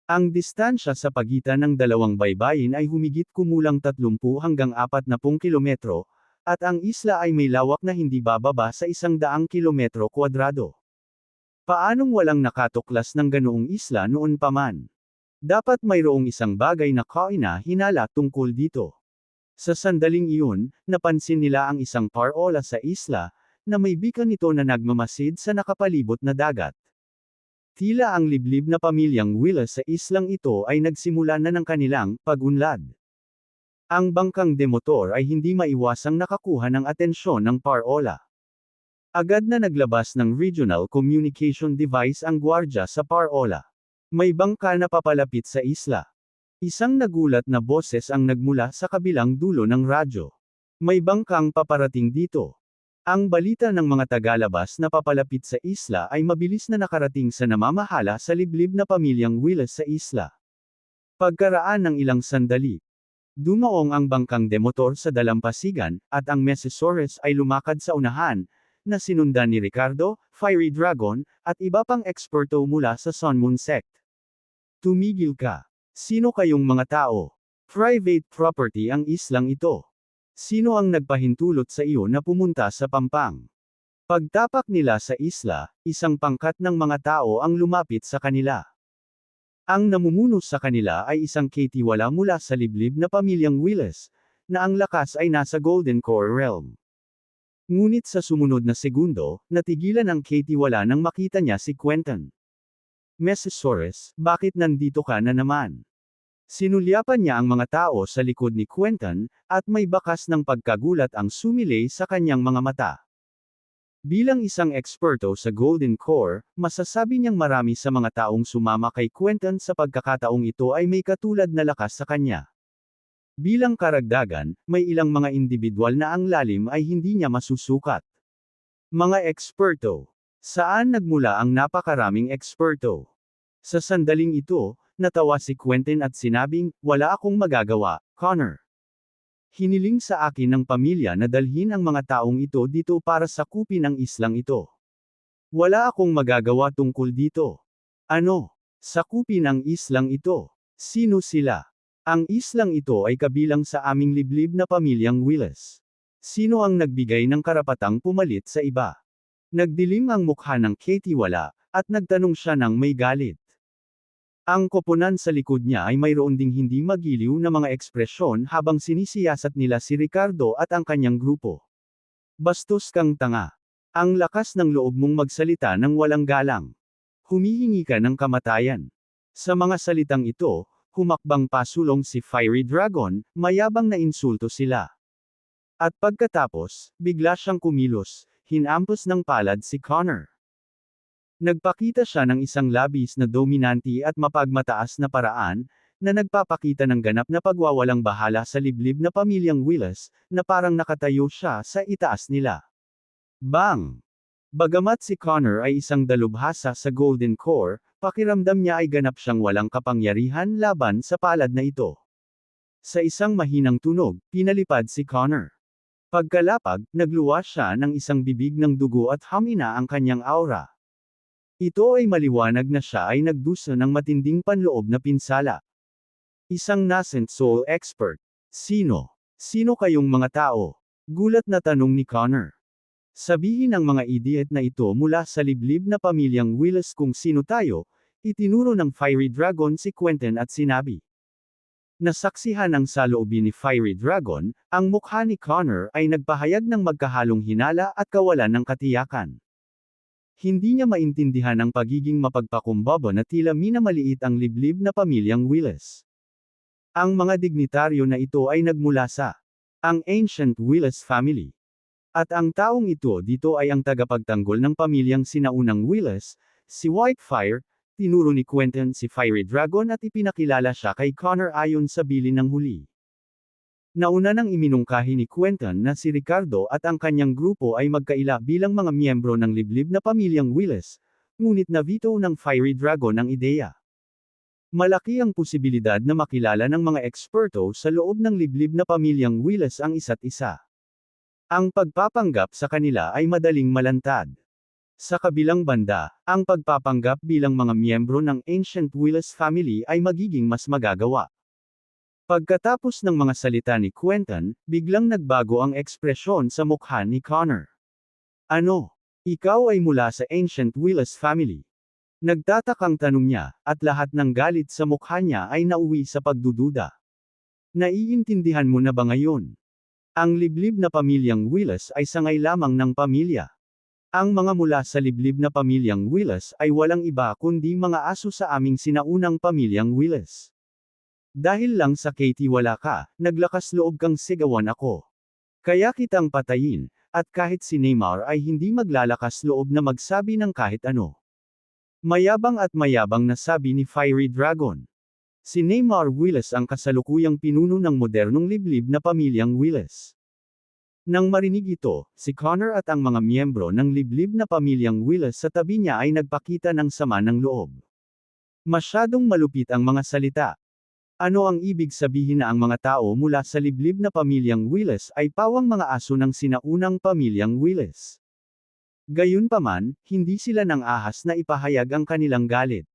Ang distansya sa pagitan ng dalawang baybayin ay humigit kumulang 30 hanggang 40 kilometro, at ang isla ay may lawak na hindi bababa sa 100 kilometro kwadrado. Paanong walang nakatuklas ng ganoong isla noon pa man? Dapat mayroong isang bagay na kaina-hinala tungkol dito. Sa sandaling iyon, napansin nila ang isang parola sa isla, na may beacon nito na nagmamasid sa nakapalibot na dagat. Tila ang liblib na pamilyang Willis sa islang ito ay nagsimula na ng kanilang pag-unlad. Ang bangkang demotor ay hindi maiwasang nakakuha ng atensyon ng parola. Agad na naglabas ng regional communication device ang gwardya sa parola. May bangka na papalapit sa isla. Isang nagulat na boses ang nagmula sa kabilang dulo ng radyo. May bangkang paparating dito. Ang balita ng mga tagalabas na papalapit sa isla ay mabilis na nakarating sa namamahala sa liblib na pamilyang Willis sa isla. Pagkaraan ng ilang sandali, dumaong ang bangkang demotor sa dalampasigan, at ang Mesosaurus ay lumakad sa unahan, na sinundan ni Ricardo, Fiery Dragon, at iba pang eksperto mula sa Sun Moon Sect. Tumigil ka. Sino kayong mga tao? Private property ang islang ito. Sino ang nagpahintulot sa iyo na pumunta sa Pampang? Pagtapak nila sa isla, isang pangkat ng mga tao ang lumapit sa kanila. Ang namumuno sa kanila ay isang katiwala mula sa liblib na pamilyang Willis, na ang lakas ay nasa Golden Core Realm. Ngunit sa sumunod na segundo, natigilan ang katiwala nang makita niya si Quentin. Mesosaurus, bakit nandito ka na naman? Sinulyapan niya ang mga tao sa likod ni Quentin, at may bakas ng pagkagulat ang sumilay sa kanyang mga mata. Bilang isang eksperto sa Golden Core, masasabi niyang marami sa mga taong sumama kay Quentin sa pagkakataong ito ay may katulad na lakas sa kanya. Bilang karagdagan, may ilang mga individual na ang lalim ay hindi niya masusukat. Mga eksperto. Saan nagmula ang napakaraming eksperto? Sa sandaling ito, natawa si Quentin at sinabing, "Wala akong magagawa, Connor. Hiniling sa akin ng pamilya na dalhin ang mga taong ito dito para sakupin ang islang ito. Wala akong magagawa tungkol dito." Ano? Sakupin ang islang ito? Sino sila? Ang islang ito ay kabilang sa aming liblib na pamilyang Willis. Sino ang nagbigay ng karapatang pumalit sa iba? Nagdilim ang mukha ng katiwala, at nagtanong siya ng may galit. Ang koponan sa likod niya ay mayroon ding hindi magiliw na mga ekspresyon habang sinisiyasat nila si Ricardo at ang kanyang grupo. Bastos kang tanga. Ang lakas ng loob mong magsalita ng walang galang. Humihingi ka ng kamatayan. Sa mga salitang ito, humakbang pasulong si Fiery Dragon, mayabang na insulto sila. At pagkatapos, bigla siyang kumilos, hinampos ng palad si Connor. Nagpakita siya ng isang labis na dominante at mapagmataas na paraan, na nagpapakita ng ganap na pagwawalang bahala sa liblib na pamilyang Willis, na parang nakatayo siya sa itaas nila. Bang! Bagamat si Connor ay isang dalubhasa sa Golden Core, pakiramdam niya ay ganap siyang walang kapangyarihan laban sa palad na ito. Sa isang mahinang tunog, pinalipad si Connor. Pagkalapag, nagluwas siya ng isang bibig ng dugo at hamina ang kanyang aura. Ito ay maliwanag na siya ay nagdusa ng matinding panloob na pinsala. Isang nascent soul expert. Sino? Sino kayong mga tao? Gulat na tanong ni Connor. Sabihin ng mga idiot na ito mula sa liblib na pamilyang Willis kung sino tayo, itinuro ng Fiery Dragon si Quentin at sinabi. Nasaksihan ang saloobin ni Fiery Dragon, ang mukha ni Connor ay nagpahayag ng magkahalong hinala at kawalan ng katiyakan. Hindi niya maintindihan ang pagiging mapagpakumbaba na tila minamaliit ang liblib na pamilyang Willis. Ang mga dignitaryo na ito ay nagmula sa ang Ancient Willis family. At ang taong ito dito ay ang tagapagtanggol ng pamilyang sinaunang Willis, si Whitefire. Tinuro ni Quentin si Fiery Dragon at ipinakilala siya kay Connor ayon sa bilin ng huli. Nauna nang iminungkahi ni Quentin na si Ricardo at ang kanyang grupo ay magkaila bilang mga miyembro ng liblib na pamilyang Willis, ngunit na-veto ng Fiery Dragon ang ideya. Malaki ang posibilidad na makilala ng mga eksperto sa loob ng liblib na pamilyang Willis ang isa't isa. Ang pagpapanggap sa kanila ay madaling malantad. Sa kabilang banda, ang pagpapanggap bilang mga miyembro ng Ancient Willis family ay magiging mas magagawa. Pagkatapos ng mga salita ni Quentin, biglang nagbago ang ekspresyon sa mukha ni Connor. Ano? Ikaw ay mula sa Ancient Willis family? Nagtatakang tanong niya, at lahat ng galit sa mukha niya ay nauwi sa pagdududa. Naiintindihan mo na ba ngayon? Ang liblib na pamilyang Willis ay sangay lamang ng pamilya. Ang mga mula sa liblib na pamilyang Willis ay walang iba kundi mga aso sa aming sinaunang pamilyang Willis. Dahil lang sa Katie wala ka, naglakas loob kang sigawan ako. Kaya kitang patayin, at kahit si Neymar ay hindi maglalakas loob na magsabi ng kahit ano. Mayabang at mayabang na sabi ni Fiery Dragon. Si Neymar Willis ang kasalukuyang pinuno ng modernong liblib na pamilyang Willis. Nang marinig ito, si Connor at ang mga miyembro ng liblib na pamilyang Willis sa tabi niya ay nagpakita ng sama ng loob. Masyadong malupit ang mga salita. Ano ang ibig sabihin na ang mga tao mula sa liblib na pamilyang Willis ay pawang mga aso ng sinaunang pamilyang Willis? Gayunpaman, hindi sila nang ahas na ipahayag ang kanilang galit.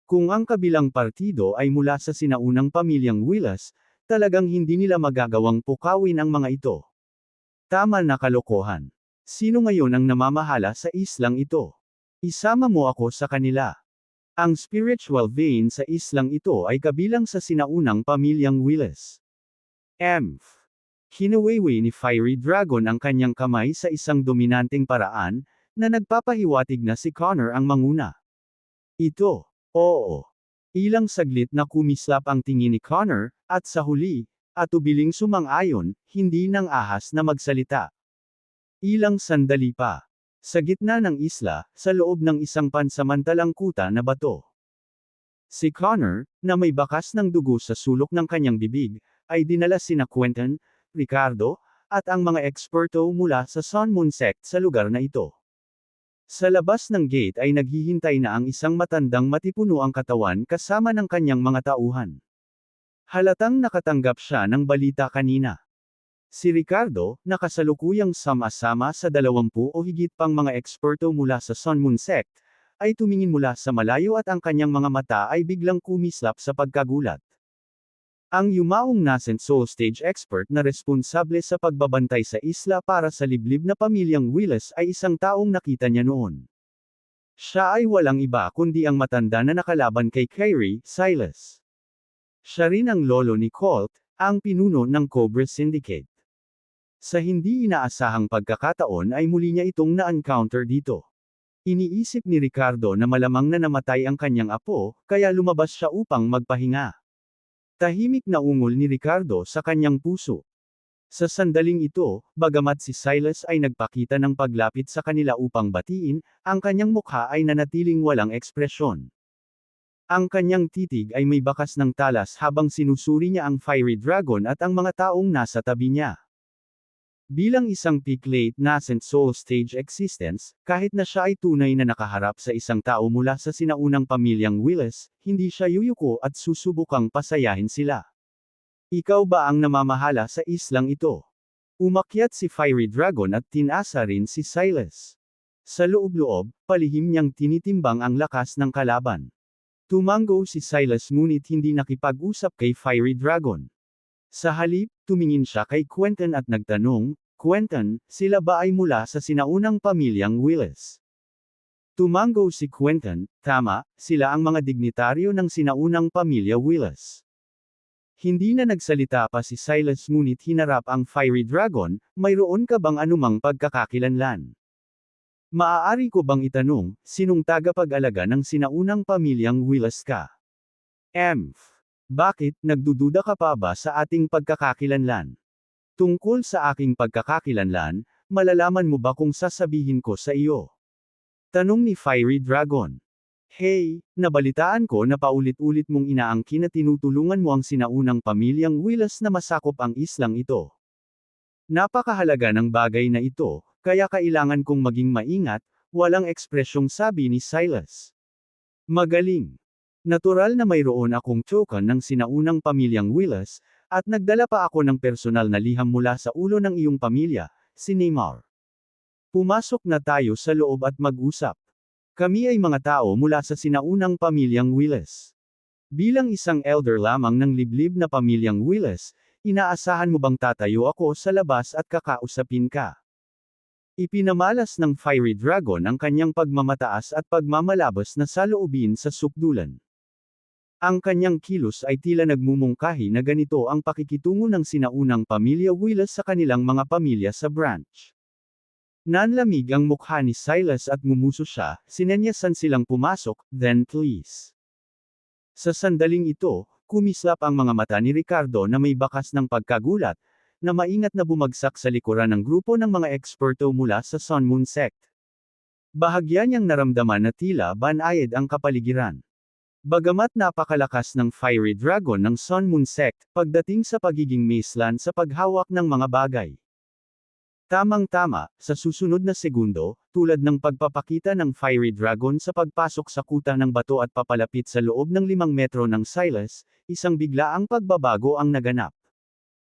Kung ang kabilang partido ay mula sa sinaunang pamilyang Willis, talagang hindi nila magagawang pukawin ang mga ito. Tama na kalokohan. Sino ngayon ang namamahala sa islang ito? Isama mo ako sa kanila. Ang spiritual vein sa islang ito ay kabilang sa sinaunang pamilyang Willis. Hinawayway ni Fiery Dragon ang kanyang kamay sa isang dominanteng paraan, na nagpapahiwatig na si Connor ang manguna. Ito, oo. Ilang saglit na kumislap ang tingin ni Connor, at sa huli, atubiling sumang-ayon, hindi nang ahas na magsalita. Ilang sandali pa. Sa gitna ng isla, sa loob ng isang pansamantalang kuta na bato. Si Connor, na may bakas ng dugo sa sulok ng kanyang bibig, ay dinala sina Quentin, Ricardo, at ang mga eksperto mula sa Sun Moon Sect sa lugar na ito. Sa labas ng gate ay naghihintay na ang isang matandang matipuno ang katawan kasama ng kanyang mga tauhan. Halatang nakatanggap siya ng balita kanina. Si Ricardo, na kasalukuyang sama-sama sa 20 o higit pang mga eksperto mula sa Sun Moon Sect, ay tumingin mula sa malayo at ang kanyang mga mata ay biglang kumislap sa pagkagulat. Ang yumaong nascent soul stage expert na responsable sa pagbabantay sa isla para sa liblib na pamilyang Willis ay isang taong nakita niya noon. Siya ay walang iba kundi ang matanda na nakalaban kay Kyrie, Silas. Siya rin ang lolo ni Colt, ang pinuno ng Cobra Syndicate. Sa hindi inaasahang pagkakataon ay muli niya itong na-encounter dito. Iniisip ni Ricardo na malamang na namatay ang kanyang apo, kaya lumabas siya upang magpahinga. Tahimik na ungol ni Ricardo sa kanyang puso. Sa sandaling ito, bagamat si Silas ay nagpakita ng paglapit sa kanila upang batiin, ang kanyang mukha ay nanatiling walang ekspresyon. Ang kanyang titig ay may bakas ng talas habang sinusuri niya ang Fiery Dragon at ang mga taong nasa tabi niya. Bilang isang peak late nascent soul stage existence, kahit na siya ay tunay na nakaharap sa isang tao mula sa sinaunang pamilyang Willis, hindi siya yuyuko at susubukang pasayahin sila. Ikaw ba ang namamahala sa islang ito? Umakyat si Fiery Dragon at tinasa rin si Silas. Sa loob-loob, palihim niyang tinitimbang ang lakas ng kalaban. Tumango si Silas ngunit hindi nakipag-usap kay Fiery Dragon. Sa halip, tumingin siya kay Quentin at nagtanong, Quentin, sila ba ay mula sa sinaunang pamilyang Willis? Tumango si Quentin, tama, sila ang mga dignitaryo ng sinaunang pamilya Willis. Hindi na nagsalita pa si Silas ngunit hinarap ang Fiery Dragon, mayroon ka bang anumang pagkakakilanlan? Maaari ko bang itanong, sinong tagapag-alaga ng sinaunang pamilyang Willis ka? Bakit, nagdududa ka pa ba sa ating pagkakakilanlan? Tungkol sa aking pagkakakilanlan, malalaman mo ba kung sasabihin ko sa iyo? Tanong ni Fiery Dragon. Hey, nabalitaan ko na paulit-ulit mong inaangkin na tinutulungan mo ang sinaunang pamilyang Willis na masakop ang islang ito. Napakahalaga ng bagay na ito, kaya kailangan kong maging maingat, walang ekspresyong sabi ni Silas. Magaling. Natural na mayroon akong token ng sinaunang pamilyang Willis, at nagdala pa ako ng personal na liham mula sa ulo ng iyong pamilya, si Neymar. Pumasok na tayo sa loob at mag-usap. Kami ay mga tao mula sa sinaunang pamilyang Willis. Bilang isang elder lamang ng liblib na pamilyang Willis, inaasahan mo bang tatayo ako sa labas at kakausapin ka? Ipinamalas ng Fiery Dragon ang kanyang pagmamataas at pagmamalabas na saloobin sa sukdulan. Ang kanyang kilos ay tila nagmumungkahi na ganito ang pakikitungo ng sinaunang pamilya Willis sa kanilang mga pamilya sa branch. Nanlamig ang mukha ni Silas at ngumuso siya, sinenyasan silang pumasok, then please. Sa sandaling ito, kumislap ang mga mata ni Ricardo na may bakas ng pagkagulat, na maingat na bumagsak sa likuran ng grupo ng mga eksperto mula sa Sun Moon Sect. Bahagya niyang naramdaman na tila banayad ang kapaligiran. Bagamat napakalakas ng Fiery Dragon ng Sun Moon Sect, pagdating sa pagiging maislan sa paghawak ng mga bagay. Tamang-tama, sa susunod na segundo, tulad ng pagpapakita ng Fiery Dragon sa pagpasok sa kuta ng bato at papalapit sa loob ng 5 metro ng Silas, isang biglaang pagbabago ang naganap.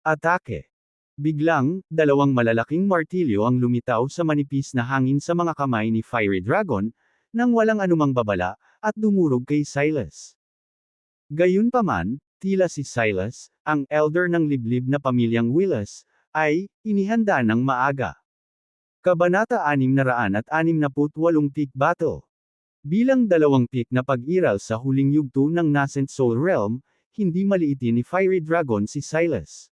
Atake. Biglang, 2 malalaking martilyo ang lumitaw sa manipis na hangin sa mga kamay ni Fiery Dragon, nang walang anumang babala, at dumurog kay Silas. Gayunpaman, tila si Silas, ang elder ng liblib na pamilyang Willis, ay inihanda ng maaga. Kabanata 668 Peak Battle. Bilang 2 peak na pag-iral sa huling yugto ng Nascent Soul Realm, hindi maliitin ni Fiery Dragon si Silas.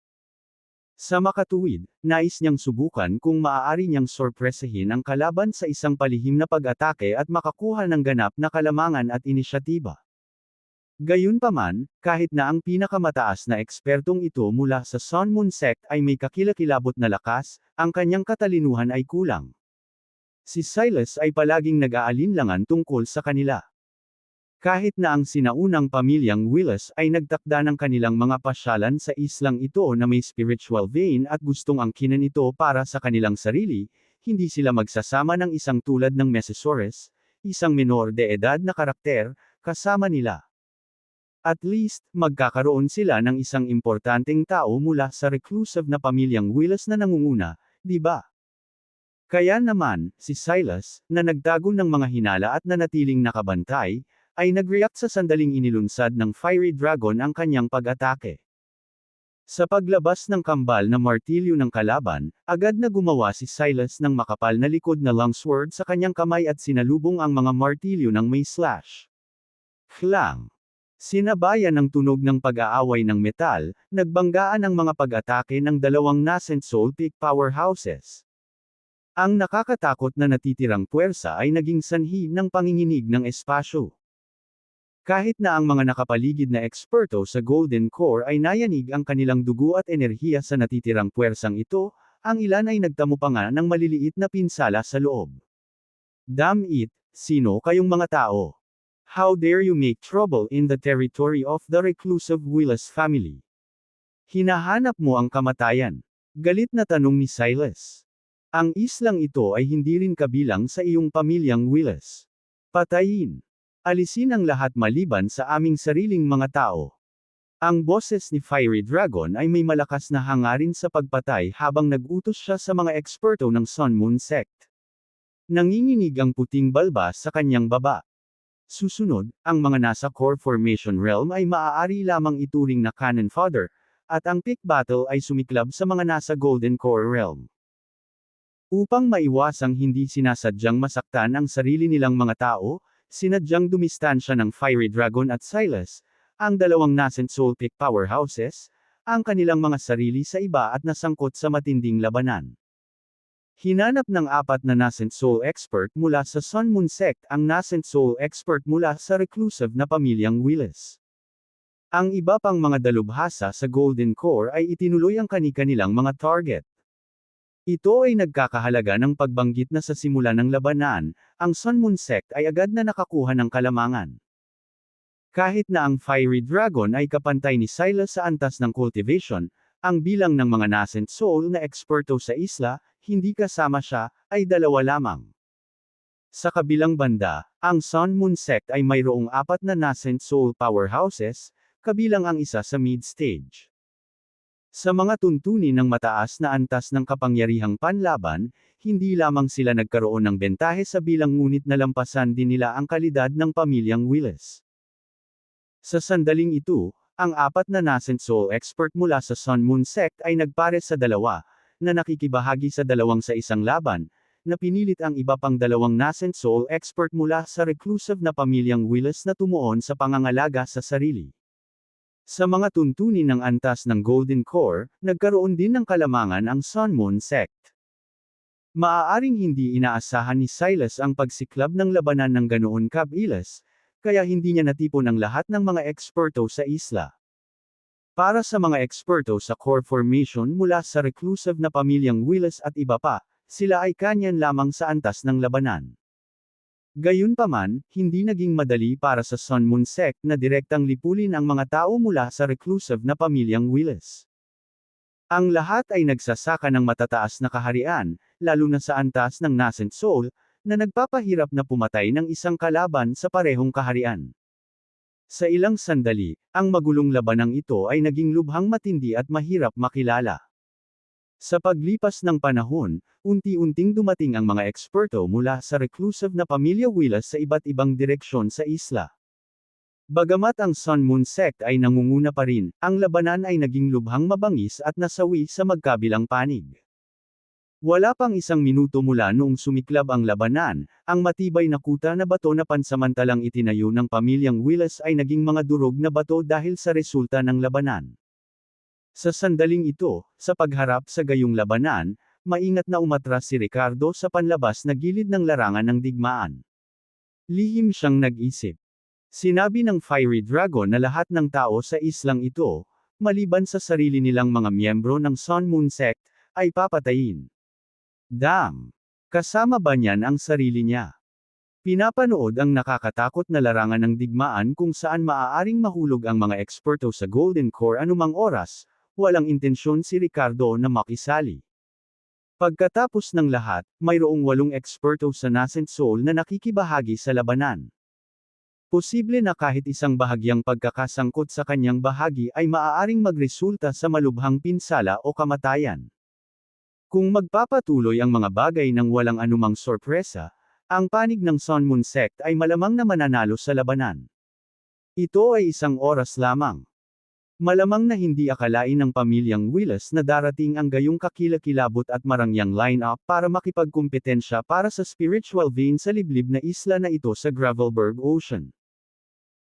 Sa makatuwid, nais niyang subukan kung maaari niyang sorpresahin ang kalaban sa isang palihim na pag-atake at makakuha ng ganap na kalamangan at inisyatiba. Gayunpaman, kahit na ang pinakamataas na ekspertong ito mula sa Sun Moon Sect ay may kakilakilabot na lakas, ang kanyang katalinuhan ay kulang. Si Silas ay palaging nag-aalinlangan tungkol sa kanila. Kahit na ang sinaunang pamilyang Willis ay nagtakda ng kanilang mga pasyalan sa islang ito na may spiritual vein at gustong angkinan ito para sa kanilang sarili, hindi sila magsasama ng isang tulad ng Mesosaurus, isang menor de edad na karakter, kasama nila. At least, magkakaroon sila ng isang importanteng tao mula sa reclusive na pamilyang Willis na nangunguna, di ba? Kaya naman, si Silas, na nagtago ng mga hinala at nanatiling nakabantay, ay nag-react sa sandaling inilunsad ng Fiery Dragon ang kanyang pag-atake. Sa paglabas ng kambal na martilyo ng kalaban, agad na gumawa si Silas ng makapal na likod na longsword sa kanyang kamay at sinalubong ang mga martilyo ng may slash. Klang! Sinabayan ng tunog ng pag-aaway ng metal, nagbanggaan ang mga pag-atake ng 2 Nascent Soul Peak powerhouses. Ang nakakatakot na natitirang puwersa ay naging sanhi ng panginginig ng espasyo. Kahit na ang mga nakapaligid na eksperto sa Golden Core ay nayanig ang kanilang dugo at enerhiya sa natitirang puwersang ito, ang ilan ay nagtamo pa nga ng maliliit na pinsala sa loob. Damn it, sino kayong mga tao? How dare you make trouble in the territory of the reclusive Willis family? Hinahanap mo ang kamatayan. Galit na tanong ni Silas. Ang islang ito ay hindi rin kabilang sa iyong pamilyang Willis. Patayin. Alisin ang lahat maliban sa aming sariling mga tao. Ang boses ni Fiery Dragon ay may malakas na hangarin sa pagpatay habang nag-utos siya sa mga eksperto ng Sun Moon Sect. Nanginginig ang puting balbas sa kanyang baba. Susunod, ang mga nasa Core Formation Realm ay maaari lamang ituring na cannon fodder, at ang Peak Battle ay sumiklab sa mga nasa Golden Core Realm. Upang maiwasang hindi sinasadyang masaktan ang sarili nilang mga tao, sinadyang dumistansya ng Fiery Dragon at Silas, ang 2 Nascent Soul Peak powerhouses, ang kanilang mga sarili sa iba at nasangkot sa matinding labanan. Hinanap ng 4 na Nascent Soul expert mula sa Sun Moon Sect ang Nascent Soul expert mula sa reclusive na pamilyang Willis. Ang iba pang mga dalubhasa sa Golden Core ay itinuloy ang kani-kanilang mga target. Ito ay nagkakahalaga ng pagbanggit na sa simula ng labanan, ang Sun Moon Sect ay agad na nakakuha ng kalamangan. Kahit na ang Fiery Dragon ay kapantay ni Silas sa antas ng cultivation, ang bilang ng mga nascent soul na eksperto sa isla, hindi kasama siya, ay 2 lamang. Sa kabilang banda, ang Sun Moon Sect ay mayroong 4 na nascent soul powerhouses, kabilang ang isa sa mid-stage. Sa mga tuntunin ng mataas na antas ng kapangyarihang panlaban, hindi lamang sila nagkaroon ng bentahe sa bilang ngunit nalampasan din nila ang kalidad ng pamilyang Willis. Sa sandaling ito, ang 4 na nascent soul expert mula sa Sun Moon Sect ay nagpares sa 2, na nakikibahagi sa 2 sa isang laban, na pinilit ang iba pang 2 nascent soul expert mula sa reclusive na pamilyang Willis na tumuon sa pangangalaga sa sarili. Sa mga tuntunin ng antas ng Golden Core, nagkaroon din ng kalamangan ang Sun Moon Sect. Maaaring hindi inaasahan ni Silas ang pagsiklab ng labanan ng ganoon kabilis, kaya hindi niya natipon ang lahat ng mga eksperto sa isla. Para sa mga eksperto sa core formation mula sa reclusive na pamilyang Willis at iba pa, sila ay kanyan lamang sa antas ng labanan. Gayunpaman, hindi naging madali para sa Sun Moon Sect na direktang lipulin ang mga tao mula sa reclusive na pamilyang Willis. Ang lahat ay nagsasaka ng matataas na kaharian, lalo na sa antas ng nascent soul, na nagpapahirap na pumatay ng isang kalaban sa parehong kaharian. Sa ilang sandali, ang magulong labanang ito ay naging lubhang matindi at mahirap makilala. Sa paglipas ng panahon, unti-unting dumating ang mga eksperto mula sa reclusive na pamilya Willis sa iba't ibang direksyon sa isla. Bagamat ang Sun Moon Sect ay nangunguna pa rin, ang labanan ay naging lubhang mabangis at nasawi sa magkabilang panig. Wala pang 1 minuto mula noong sumiklab ang labanan, ang matibay na kuta na bato na pansamantalang itinayo ng pamilyang Willis ay naging mga durog na bato dahil sa resulta ng labanan. Sa sandaling ito, sa pagharap sa gayong labanan, maingat na umatras si Ricardo sa panlabas na gilid ng larangan ng digmaan. Lihim siyang nag-isip. Sinabi ng Fiery Dragon na lahat ng tao sa islang ito, maliban sa sarili nilang mga miyembro ng Sun Moon Sect, ay papatayin. Damn! Kasama ba niyan ang sarili niya? Pinapanood ang nakakatakot na larangan ng digmaan kung saan maaaring mahulog ang mga eksperto sa Golden Core anumang oras, walang intensyon si Ricardo na makisali. Pagkatapos ng lahat, mayroong 8 eksperto sa nascent soul na nakikibahagi sa labanan. Posible na kahit isang bahagyang pagkakasangkot sa kanyang bahagi ay maaaring magresulta sa malubhang pinsala o kamatayan. Kung magpapatuloy ang mga bagay ng walang anumang sorpresa, ang panig ng Sun Moon Sect ay malamang na mananalo sa labanan. Ito ay 1 oras lamang. Malamang na hindi akalain ng pamilyang Willis na darating ang gayong kakilakilabot at marangyang line-up para makipagkumpetensya para sa spiritual vein sa liblib na isla na ito sa Gravelberg Ocean.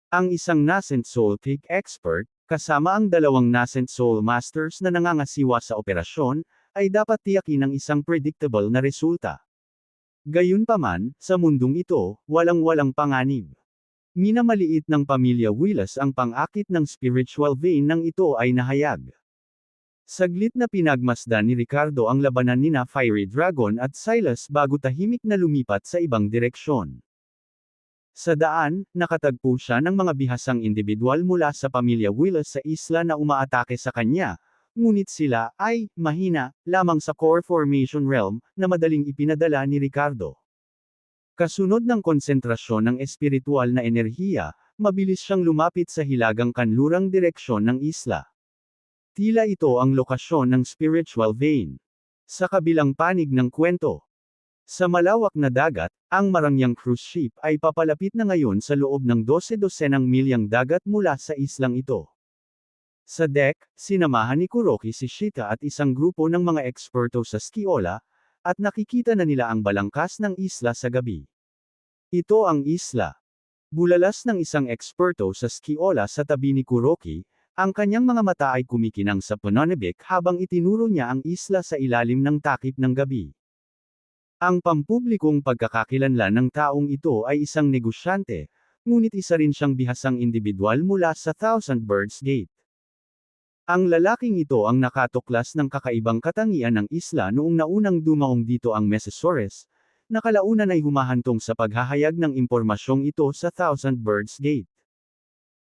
Ang isang nascent soul peak expert, kasama ang 2 nascent soul masters na nangangasiwa sa operasyon, ay dapat tiyakin ang isang predictable na resulta. Gayunpaman, sa mundong ito, walang panganib. Minamaliit ng pamilya Willis ang pang-akit ng spiritual vein ng ito ay nahayag. Saglit na pinagmasdan ni Ricardo ang labanan nina Fiery Dragon at Silas bago tahimik na lumipat sa ibang direksyon. Sa daan, nakatagpo siya ng mga bihasang individual mula sa pamilya Willis sa isla na umaatake sa kanya, ngunit sila ay mahina lamang sa core formation realm na madaling ipinadala ni Ricardo. Kasunod ng konsentrasyon ng espiritual na enerhiya, mabilis siyang lumapit sa hilagang kanlurang direksyon ng isla. Tila ito ang lokasyon ng spiritual vein. Sa kabilang panig ng kwento, sa malawak na dagat, ang marangyang cruise ship ay papalapit na ngayon sa loob ng 12 milyang dagat mula sa islang ito. Sa deck, sinamahan ni Kuroki si Shita at isang grupo ng mga eksperto sa skiola, at nakikita na nila ang balangkas ng isla sa gabi. Ito ang isla. Bulalas ng isang eksperto sa skiola sa tabi ni Kuroki, ang kanyang mga mata ay kumikinang sa pananabik habang itinuro niya ang isla sa ilalim ng takip ng gabi. Ang pampublikong pagkakakilanlan ng taong ito ay isang negosyante, ngunit isa rin siyang bihasang individual mula sa Thousand Birds Gate. Ang lalaking ito ang nakatuklas ng kakaibang katangian ng isla noong naunang dumaong dito ang Mesosaurus, na kalaunan ay humahantong sa paghahayag ng impormasyong ito sa Thousand Birds Gate.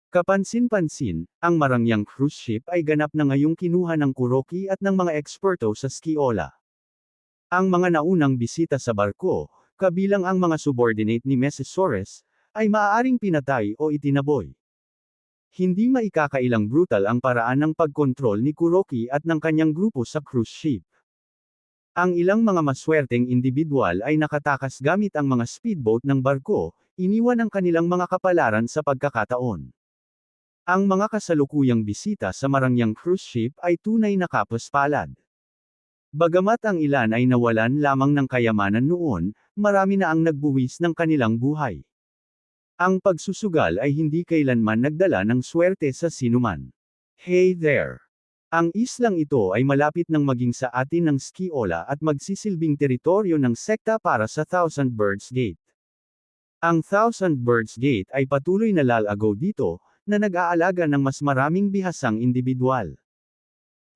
Kapansin-pansin, ang marangyang cruise ship ay ganap na ngayong kinuha ng Kuroki at ng mga eksperto sa Skiola. Ang mga naunang bisita sa barko, kabilang ang mga subordinate ni Mesosaurus, ay maaaring pinatay o itinaboy. Hindi maikakailang brutal ang paraan ng pagkontrol ni Kuroki at ng kanyang grupo sa cruise ship. Ang ilang mga maswerteng individual ay nakatakas gamit ang mga speedboat ng barko, iniwan ang kanilang mga kapalaran sa pagkakataon. Ang mga kasalukuyang bisita sa marangyang cruise ship ay tunay na kapaspalad. Bagamat ang ilan ay nawalan lamang ng kayamanan noon, marami na ang nagbuwis ng kanilang buhay. Ang pagsusugal ay hindi kailanman nagdala ng swerte sa sinuman. Hey there! Ang islang ito ay malapit nang maging sa atin ng Skiola at magsisilbing teritoryo ng sekta para sa Thousand Birds Gate. Ang Thousand Birds Gate ay patuloy na lalago dito, na nag-aalaga ng mas maraming bihasang individual.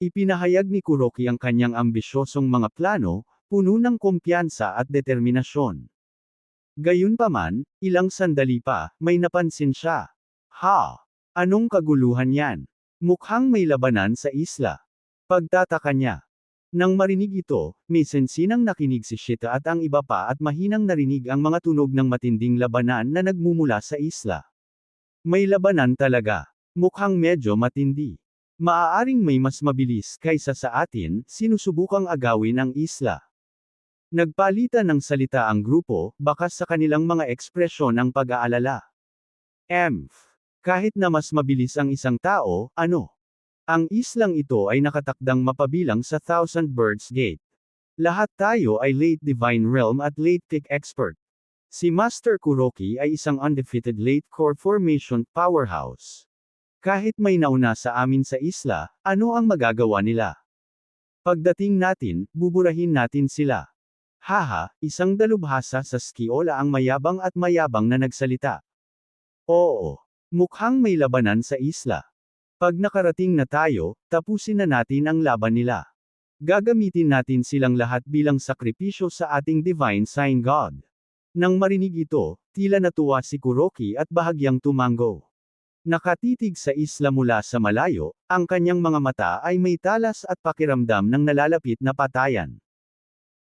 Ipinahayag ni Kuroki ang kanyang ambisyosong mga plano, puno ng kumpiyansa at determinasyon. Gayunpaman, ilang sandali pa, may napansin siya. Ha! Anong kaguluhan yan? Mukhang may labanan sa isla. Pagtataka niya. Nang marinig ito, may sensinang nakinig si Shita at ang iba pa at mahinang narinig ang mga tunog ng matinding labanan na nagmumula sa isla. May labanan talaga. Mukhang medyo matindi. Maaaring may mas mabilis kaysa sa atin, sinusubukang agawin ang isla. Nagpalitan ng salita ang grupo, bakas sa kanilang mga ekspresyon ang pag-aalala. Kahit na mas mabilis ang isang tao, ano? Ang islang ito ay nakatakdang mapabilang sa Thousand Birds Gate. Lahat tayo ay late Divine Realm at late Kick Expert. Si Master Kuroki ay isang undefeated late core formation powerhouse. Kahit may nauna sa amin sa isla, ano ang magagawa nila? Pagdating natin, buburahin natin sila. Haha, isang dalubhasa sa Skiola ang mayabang at mayabang na nagsalita. Oo, mukhang may labanan sa isla. Pag nakarating na tayo, tapusin na natin ang laban nila. Gagamitin natin silang lahat bilang sakripisyo sa ating Divine Sign God. Nang marinig ito, tila natuwa si Kuroki at bahagyang tumango. Nakatitig sa isla mula sa malayo, ang kanyang mga mata ay may talas at pakiramdam ng nalalapit na patayan.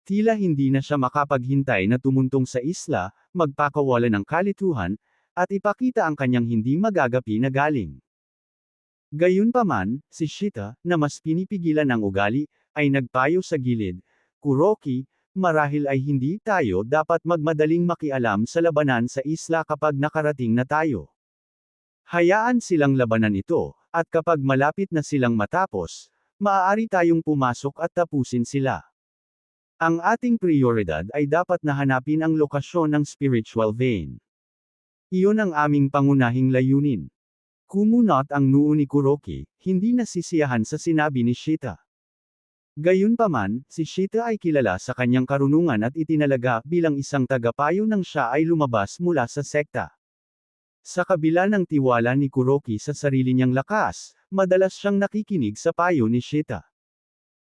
Tila hindi na siya makapaghintay na tumuntong sa isla, magpakawala ng kalituhan, at ipakita ang kanyang hindi magagapi na galing. Gayunpaman, si Shita, na mas pinipigilan ang ugali, ay nagpayo sa gilid. Kuroki, marahil ay hindi tayo dapat magmadaling makialam sa labanan sa isla kapag nakarating na tayo. Hayaan silang labanan ito, at kapag malapit na silang matapos, maaari tayong pumasok at tapusin sila. Ang ating prioridad ay dapat na hanapin ang lokasyon ng spiritual vein. Iyon ang aming pangunahing layunin. Kumunot ang noo ni Kuroki, hindi nasisiyahan sa sinabi ni Shita. Gayunpaman, si Shita ay kilala sa kanyang karunungan at itinalaga bilang isang tagapayo nang siya ay lumabas mula sa sekta. Sa kabila ng tiwala ni Kuroki sa sarili niyang lakas, madalas siyang nakikinig sa payo ni Shita.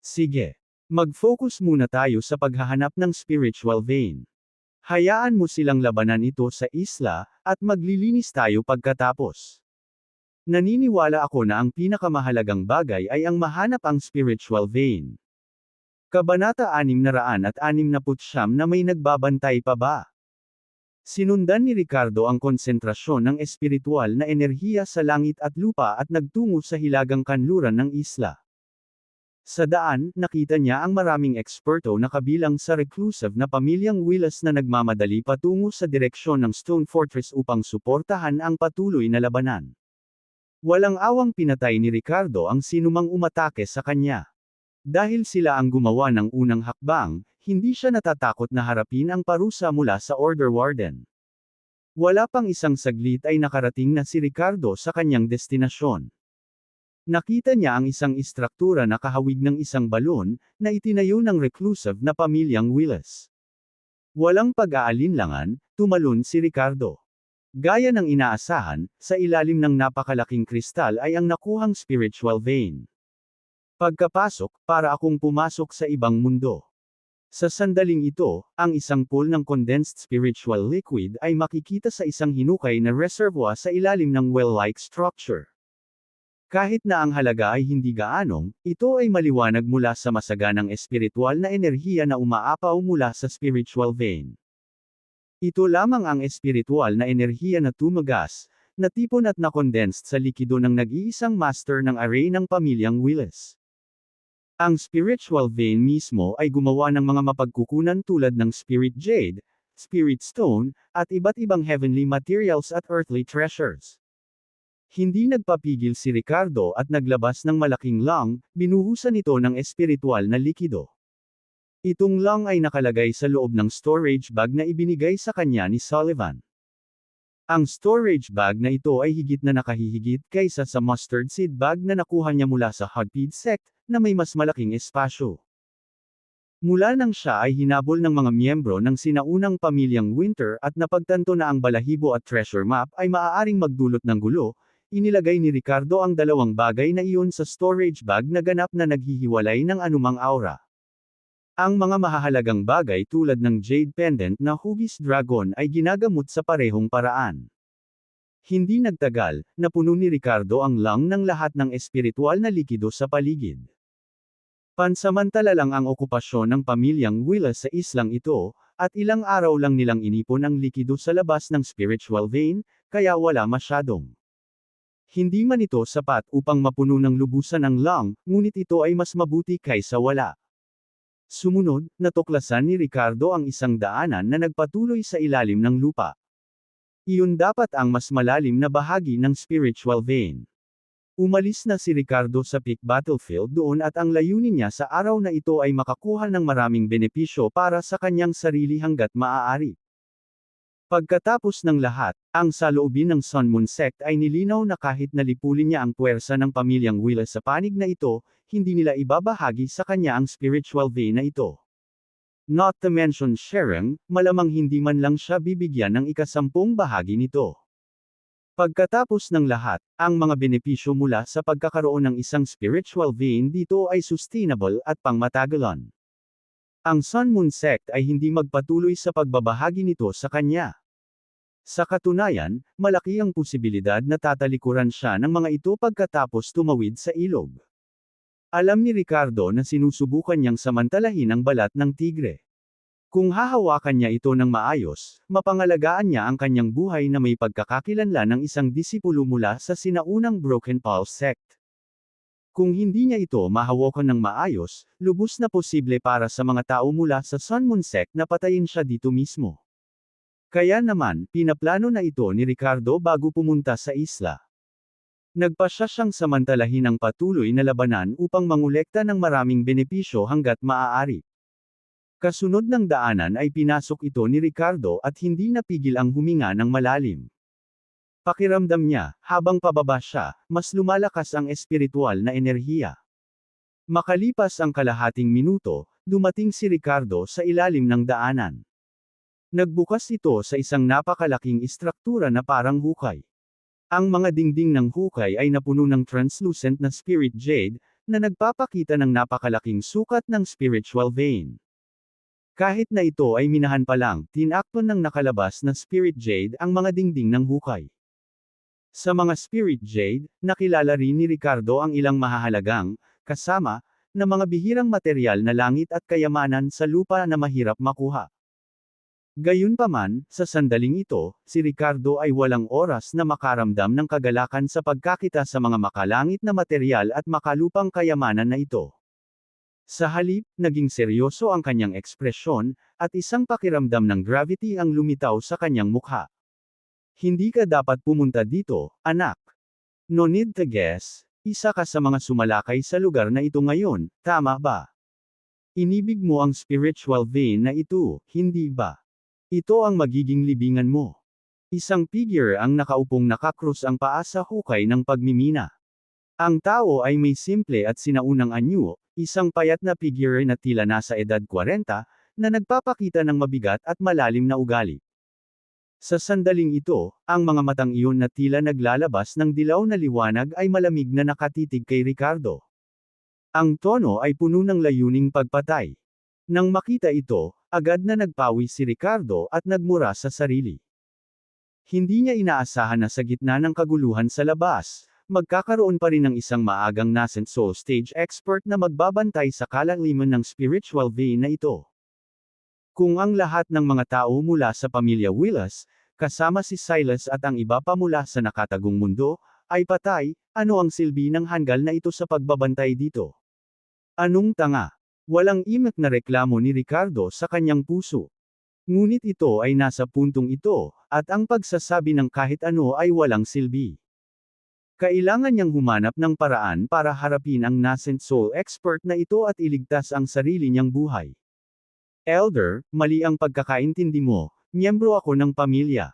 Sige. Mag-focus muna tayo sa paghahanap ng spiritual vein. Hayaan mo silang labanan ito sa isla, at maglilinis tayo pagkatapos. Naniniwala ako na ang pinakamahalagang bagay ay ang mahanap ang spiritual vein. Kabanata 669 na may nagbabantay pa ba? Sinundan ni Ricardo ang konsentrasyon ng espiritual na enerhiya sa langit at lupa at nagtungo sa hilagang kanluran ng isla. Sa daan, nakita niya ang maraming eksperto na kabilang sa reclusive na pamilyang Willis na nagmamadali patungo sa direksyon ng Stone Fortress upang suportahan ang patuloy na labanan. Walang awang pinatay ni Ricardo ang sinumang umatake sa kanya. Dahil sila ang gumawa ng unang hakbang, hindi siya natatakot na harapin ang parusa mula sa Order Warden. Wala pang isang saglit ay nakarating na si Ricardo sa kanyang destinasyon. Nakita niya ang isang istruktura na kahawig ng isang balon, na itinayo ng reclusive na pamilyang Willis. Walang pag-aalinlangan, tumalon si Ricardo. Gaya ng inaasahan, sa ilalim ng napakalaking kristal ay ang nakuhang spiritual vein. Pagkapasok, para akong pumasok sa ibang mundo. Sa sandaling ito, ang isang pool ng condensed spiritual liquid ay makikita sa isang hinukay na reservoir sa ilalim ng well-like structure. Kahit na ang halaga ay hindi gaanong, ito ay maliwanag mula sa masaganang espiritual na enerhiya na umaapaw mula sa spiritual vein. Ito lamang ang espiritual na enerhiya na tumagas, natipon at nakondensed sa likido ng nag-iisang master ng array ng pamilyang Willis. Ang spiritual vein mismo ay gumawa ng mga mapagkukunan tulad ng spirit jade, spirit stone, at iba't ibang heavenly materials at earthly treasures. Hindi nagpapigil si Ricardo at naglabas ng malaking lung, binuhusan ito ng espiritual na likido. Itong lung ay nakalagay sa loob ng storage bag na ibinigay sa kanya ni Sullivan. Ang storage bag na ito ay higit na nakahihigit kaysa sa mustard seed bag na nakuha niya mula sa Hudpid sect, na may mas malaking espasyo. Mula nang siya ay hinabol ng mga miyembro ng sinaunang pamilyang Winter at napagtanto na ang balahibo at treasure map ay maaaring magdulot ng gulo, inilagay ni Ricardo ang dalawang bagay na iyon sa storage bag na ganap na naghihiwalay ng anumang aura. Ang mga mahahalagang bagay tulad ng jade pendant na hugis dragon ay ginagamot sa parehong paraan. Hindi nagtagal, napuno ni Ricardo ang lung ng lahat ng espiritual na likido sa paligid. Pansamantala lang ang okupasyon ng pamilyang Willis sa islang ito, at ilang araw lang nilang inipon ang likido sa labas ng spiritual vein, kaya wala masyadong. Hindi man ito sapat upang mapuno ng lubusan ang lung, ngunit ito ay mas mabuti kaysa wala. Sumunod, natuklasan ni Ricardo ang isang daanan na nagpatuloy sa ilalim ng lupa. Iyon dapat ang mas malalim na bahagi ng spiritual vein. Umalis na si Ricardo sa peak battlefield doon at ang layunin niya sa araw na ito ay makakuha ng maraming benepisyo para sa kanyang sarili hanggat maaari. Pagkatapos ng lahat, ang saloobin ng Sun Moon Sect ay nilinaw na kahit nalipulin niya ang puwersa ng pamilyang Willis sa panig na ito, hindi nila ibabahagi sa kanya ang spiritual vein na ito. Not to mention sharing, malamang hindi man lang siya bibigyan ng ika-10 bahagi nito. Pagkatapos ng lahat, ang mga benepisyo mula sa pagkakaroon ng isang spiritual vein dito ay sustainable at pangmatagalan. Ang Sun Moon Sect ay hindi magpatuloy sa pagbabahagi nito sa kanya. Sa katunayan, malaki ang posibilidad na tatalikuran siya ng mga ito pagkatapos tumawid sa ilog. Alam ni Ricardo na sinusubukan niyang samantalahin ang balat ng tigre. Kung hahawakan niya ito ng maayos, mapangalagaan niya ang kanyang buhay na may pagkakakilanlan ng isang disipulo mula sa sinaunang Broken Pulse Sect. Kung hindi niya ito mahawakan ng maayos, lubos na posible para sa mga tao mula sa Sun Moon Sect na patayin siya dito mismo. Kaya naman, pinaplano na ito ni Ricardo bago pumunta sa isla. Nagpasya siyang samantalahin ang patuloy na labanan upang mangolekta ng maraming benepisyo hanggat maaari. Kasunod ng daanan ay pinasok ito ni Ricardo at hindi napigil ang huminga ng malalim. Pakiramdam niya, habang pababa siya, mas lumalakas ang espiritual na enerhiya. Makalipas ang kalahating minuto, dumating si Ricardo sa ilalim ng daanan. Nagbukas ito sa isang napakalaking istruktura na parang hukay. Ang mga dingding ng hukay ay napuno ng translucent na spirit jade, na nagpapakita ng napakalaking sukat ng spiritual vein. Kahit na ito ay minahan pa lang, tinakpan ng nakalabas na spirit jade ang mga dingding ng hukay. Sa mga spirit jade, nakilala rin ni Ricardo ang ilang mahahalagang, kasama, na mga bihirang material na langit at kayamanan sa lupa na mahirap makuha. Gayunpaman, sa sandaling ito, si Ricardo ay walang oras na makaramdam ng kagalakan sa pagkakita sa mga makalangit na material at makalupang kayamanan na ito. Sa halip, naging seryoso ang kanyang ekspresyon, at isang pakiramdam ng gravity ang lumitaw sa kanyang mukha. Hindi ka dapat pumunta dito, anak. No need to guess, isa ka sa mga sumalakay sa lugar na ito ngayon, tama ba? Inibig mo ang spiritual vein na ito, hindi ba? Ito ang magiging libingan mo. Isang figure ang nakaupong nakakrus ang paa sa hukay ng pagmimina. Ang tao ay may simple at sinaunang anyo, isang payat na figure na tila nasa edad 40, na nagpapakita ng mabigat at malalim na ugali. Sa sandaling ito, ang mga matang iyon na tila naglalabas ng dilaw na liwanag ay malamig na nakatitig kay Ricardo. Ang tono ay puno ng layuning pagpatay. Nang makita ito, agad na nagpawi si Ricardo at nagmura sa sarili. Hindi niya inaasahan na sa gitna ng kaguluhan sa labas, magkakaroon pa rin ng isang maagang nascent soul stage expert na magbabantay sa kalaliman ng spiritual vein na ito. Kung ang lahat ng mga tao mula sa pamilya Willis, kasama si Silas at ang iba pa mula sa nakatagong mundo, ay patay, ano ang silbi ng hanggal na ito sa pagbabantay dito? Anong tanga? Walang imak na reklamo ni Ricardo sa kanyang puso. Ngunit ito ay nasa puntong ito, at ang pagsasabi ng kahit ano ay walang silbi. Kailangan niyang humanap ng paraan para harapin ang nascent soul expert na ito at iligtas ang sarili niyang buhay. Elder, mali ang pagkakaintindi mo, miyembro ako ng pamilya.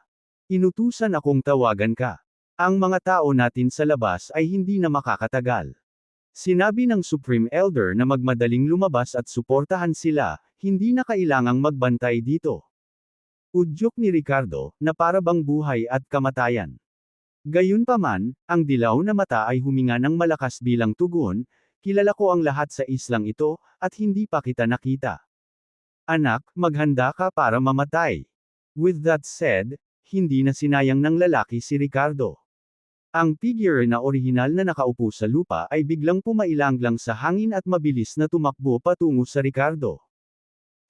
Inutusan akong tawagan ka. Ang mga tao natin sa labas ay hindi na makakatagal. Sinabi ng Supreme Elder na magmadaling lumabas at suportahan sila, hindi na kailangang magbantay dito. Udyok ni Ricardo, na para bang buhay at kamatayan. Gayunpaman, ang dilaw na mata ay huminga ng malakas bilang tugon, kilala ko ang lahat sa islang ito, at hindi pa kita nakita. Anak, maghanda ka para mamatay. With that said, hindi na sinayang ng lalaki si Ricardo. Ang figure na orihinal na nakaupo sa lupa ay biglang pumailanglang sa hangin at mabilis na tumakbo patungo sa Ricardo.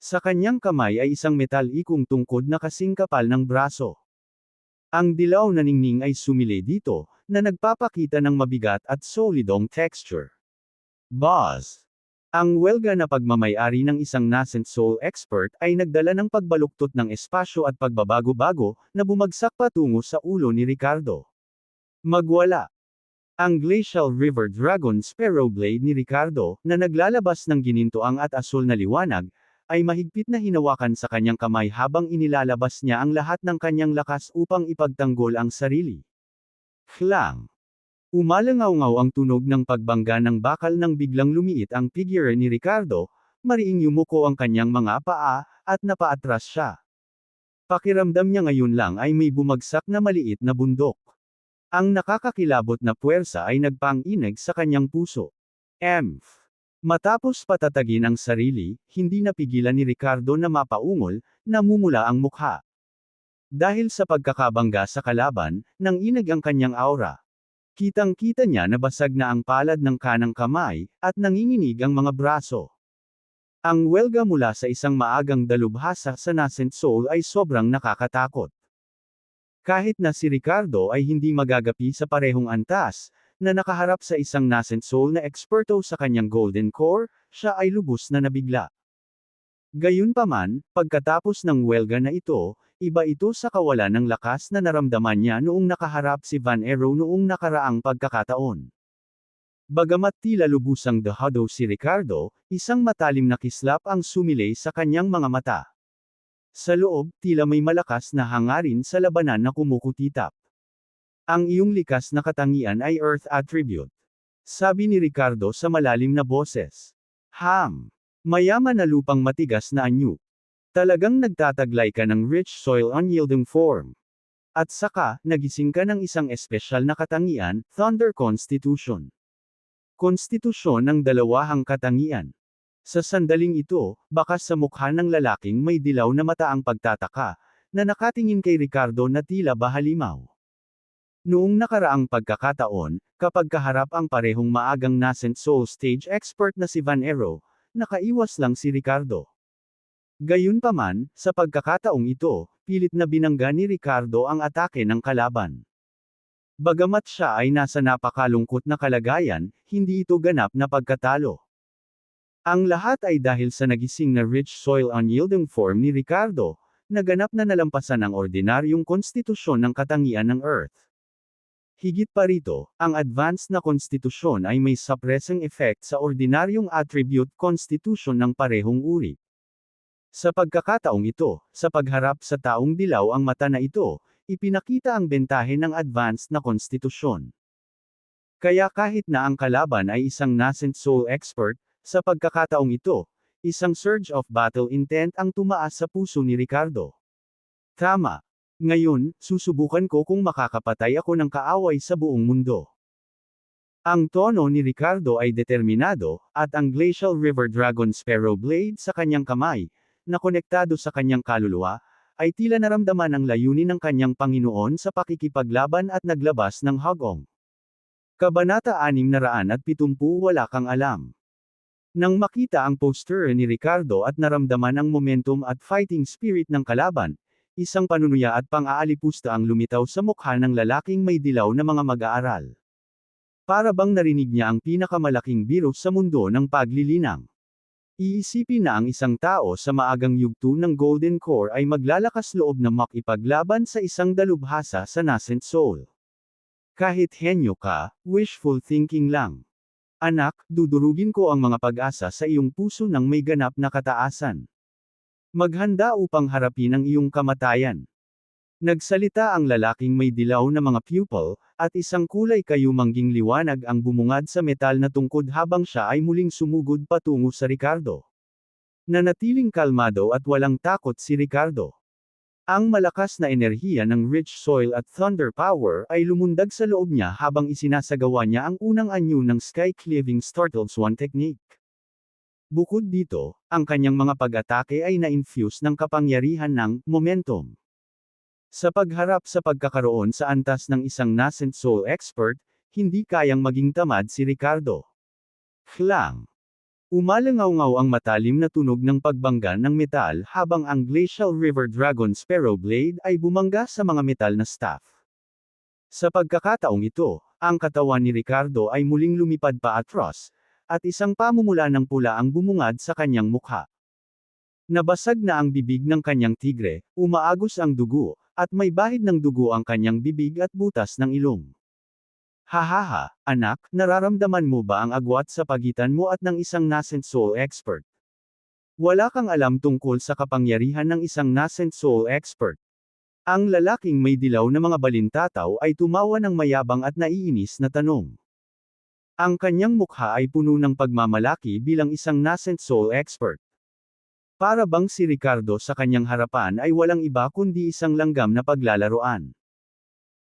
Sa kanyang kamay ay isang metal-ikong tungkod na kasing kapal ng braso. Ang dilaw na ningning ay sumili dito, na nagpapakita ng mabigat at solidong texture. Boss! Ang welga na pagmamayari ng isang nascent soul expert ay nagdala ng pagbaluktot ng espasyo at pagbabago-bago, na bumagsak patungo sa ulo ni Ricardo. Magwala. Ang Glacial River Dragon Sparrow Blade ni Ricardo, na naglalabas ng ginintoang at asul na liwanag, ay mahigpit na hinawakan sa kanyang kamay habang inilalabas niya ang lahat ng kanyang lakas upang ipagtanggol ang sarili. Klang! Umalangaw-ngaw ang tunog ng pagbangga ng bakal nang biglang lumiit ang figure ni Ricardo, mariing yumuko ang kanyang mga paa, at napaatras siya. Pakiramdam niya ngayon lang ay may bumagsak na maliit na bundok. Ang nakakakilabot na puwersa ay nagpang-inig sa kanyang puso. Matapos patatagin ang sarili, hindi napigilan ni Ricardo na mapaungol, namumula ang mukha. Dahil sa pagkakabangga sa kalaban, nanginig ang kanyang aura. Kitang-kita niya na basag na ang palad ng kanang kamay, at nanginginig ang mga braso. Ang welga mula sa isang maagang dalubhasa sa nascent soul ay sobrang nakakatakot. Kahit na si Ricardo ay hindi magagapi sa parehong antas, na nakaharap sa isang nascent soul na eksperto sa kanyang golden core, siya ay lubos na nabigla. Gayunpaman, pagkatapos ng welga na ito, iba ito sa kawalan ng lakas na naramdaman niya noong nakaharap si Van Aero noong nakaraang pagkakataon. Bagamat tila lubusang dahado si Ricardo, isang matalim na kislap ang sumilay sa kanyang mga mata. Sa loob, tila may malakas na hangarin sa labanan na kumukutitap. Ang iyong likas na katangian ay Earth attribute. Sabi ni Ricardo sa malalim na boses. Mayaman na lupang matigas na anyo. Talagang nagtataglay ka ng rich soil unyielding form. At saka, nagising ka ng isang espesyal na katangian, Thunder Constitution. Konstitusyon ng dalawahang katangian. Sa sandaling ito, bakas sa mukha ng lalaking may dilaw na mata ang pagtataka, na nakatingin kay Ricardo na tila bahalimaw. Noong nakaraang pagkakataon, kapag kaharap ang parehong maagang nascent soul stage expert na si Van Aero, nakaiwas lang si Ricardo. Gayunpaman, sa pagkakataong ito, pilit na binangga ni Ricardo ang atake ng kalaban. Bagamat siya ay nasa napakalungkot na kalagayan, hindi ito ganap na pagkatalo. Ang lahat ay dahil sa nagising na rich soil unyielding form ni Ricardo, na ganap na nalampasan ang ordinaryong konstitusyon ng katangian ng Earth. Higit pa rito, ang advanced na konstitusyon ay may suppressing effect sa ordinaryong attribute constitution ng parehong uri. Sa pagkakataong ito, sa pagharap sa taong dilaw ang mata na ito, ipinakita ang bentahe ng advanced na konstitusyon. Kaya kahit na ang kalaban ay isang nascent soul expert, sa pagkakataong ito, isang surge of battle intent ang tumaas sa puso ni Ricardo. Tama. Ngayon, susubukan ko kung makakapatay ako ng kaaway sa buong mundo. Ang tono ni Ricardo ay determinado, at ang Glacial River Dragon Sparrow Blade sa kanyang kamay, na konektado sa kanyang kaluluwa, ay tila naramdaman ang layunin ng kanyang Panginoon sa pakikipaglaban at naglabas ng hagong. Kabanata 670 Wala kang alam. Nang makita ang poster ni Ricardo at naramdaman ang momentum at fighting spirit ng kalaban, isang panunuya at pang-aalipusta ang lumitaw sa mukha ng lalaking may dilaw na mga mag-aaral. Para bang narinig niya ang pinakamalaking biro sa mundo ng paglilinang. Iisipin na ang isang tao sa maagang yugto ng Golden Core ay maglalakas loob na makipaglaban sa isang dalubhasa sa nascent soul. Kahit henyo ka, wishful thinking lang. Anak, dudurugin ko ang mga pag-asa sa iyong puso ng may ganap na kataasan. Maghanda upang harapin ang iyong kamatayan. Nagsalita ang lalaking may dilaw na mga pupil, at isang kulay kayumangging liwanag ang bumungad sa metal na tungkod habang siya ay muling sumugod patungo sa Ricardo. Nanatiling kalmado at walang takot si Ricardo. Ang malakas na enerhiya ng rich soil at thunder power ay lumundag sa loob niya habang isinasagawa niya ang unang anyo ng sky-cleaving startled swan technique. Bukod dito, ang kanyang mga pag-atake ay na-infuse ng kapangyarihan ng momentum. Sa pagharap sa pagkakaroon sa antas ng isang nascent soul expert, hindi kayang maging tamad si Ricardo. Klang. Umalangaw-ngaw ang matalim na tunog ng pagbangga ng metal habang ang Glacial River Dragon Sparrow Blade ay bumangga sa mga metal na staff. Sa pagkakataong ito, ang katawan ni Ricardo ay muling lumipad pa atros, at isang pamumula ng pula ang bumungad sa kanyang mukha. Nabasag na ang bibig ng kanyang tigre, umaagos ang dugo, at may bahid ng dugo ang kanyang bibig at butas ng ilong. Hahaha, anak, nararamdaman mo ba ang agwat sa pagitan mo at ng isang nascent soul expert? Wala kang alam tungkol sa kapangyarihan ng isang nascent soul expert. Ang lalaking may dilaw na mga balintataw ay tumawa ng mayabang at naiinis na tanong. Ang kanyang mukha ay puno ng pagmamalaki bilang isang nascent soul expert. Para bang si Ricardo sa kanyang harapan ay walang iba kundi isang langgam na paglalaroan.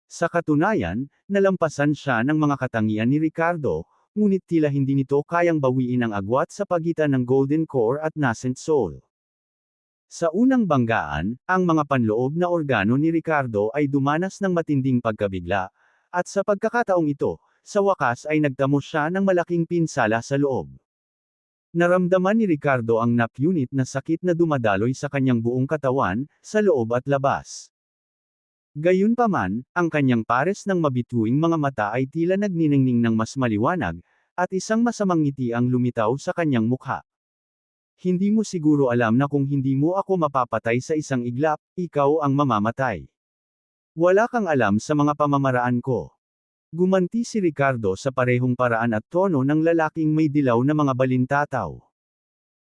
Sa katunayan, nalampasan siya ng mga katangian ni Ricardo, ngunit tila hindi nito kayang bawiin ang agwat sa pagitan ng Golden Core at Nascent Soul. Sa unang banggaan, ang mga panloob na organo ni Ricardo ay dumanas ng matinding pagkabigla, at sa pagkakataong ito, sa wakas ay nagtamo siya ng malaking pinsala sa loob. Naramdaman ni Ricardo ang napunit na sakit na dumadaloy sa kanyang buong katawan, sa loob at labas. Gayunpaman, ang kanyang pares ng mabituing mga mata ay tila nagniningning ng mas maliwanag, at isang masamang ngiti ang lumitaw sa kanyang mukha. Hindi mo siguro alam na kung hindi mo ako mapapatay sa isang iglap, ikaw ang mamamatay. Wala kang alam sa mga pamamaraan ko. Gumanti si Ricardo sa parehong paraan at tono ng lalaking may dilaw na mga balintataw.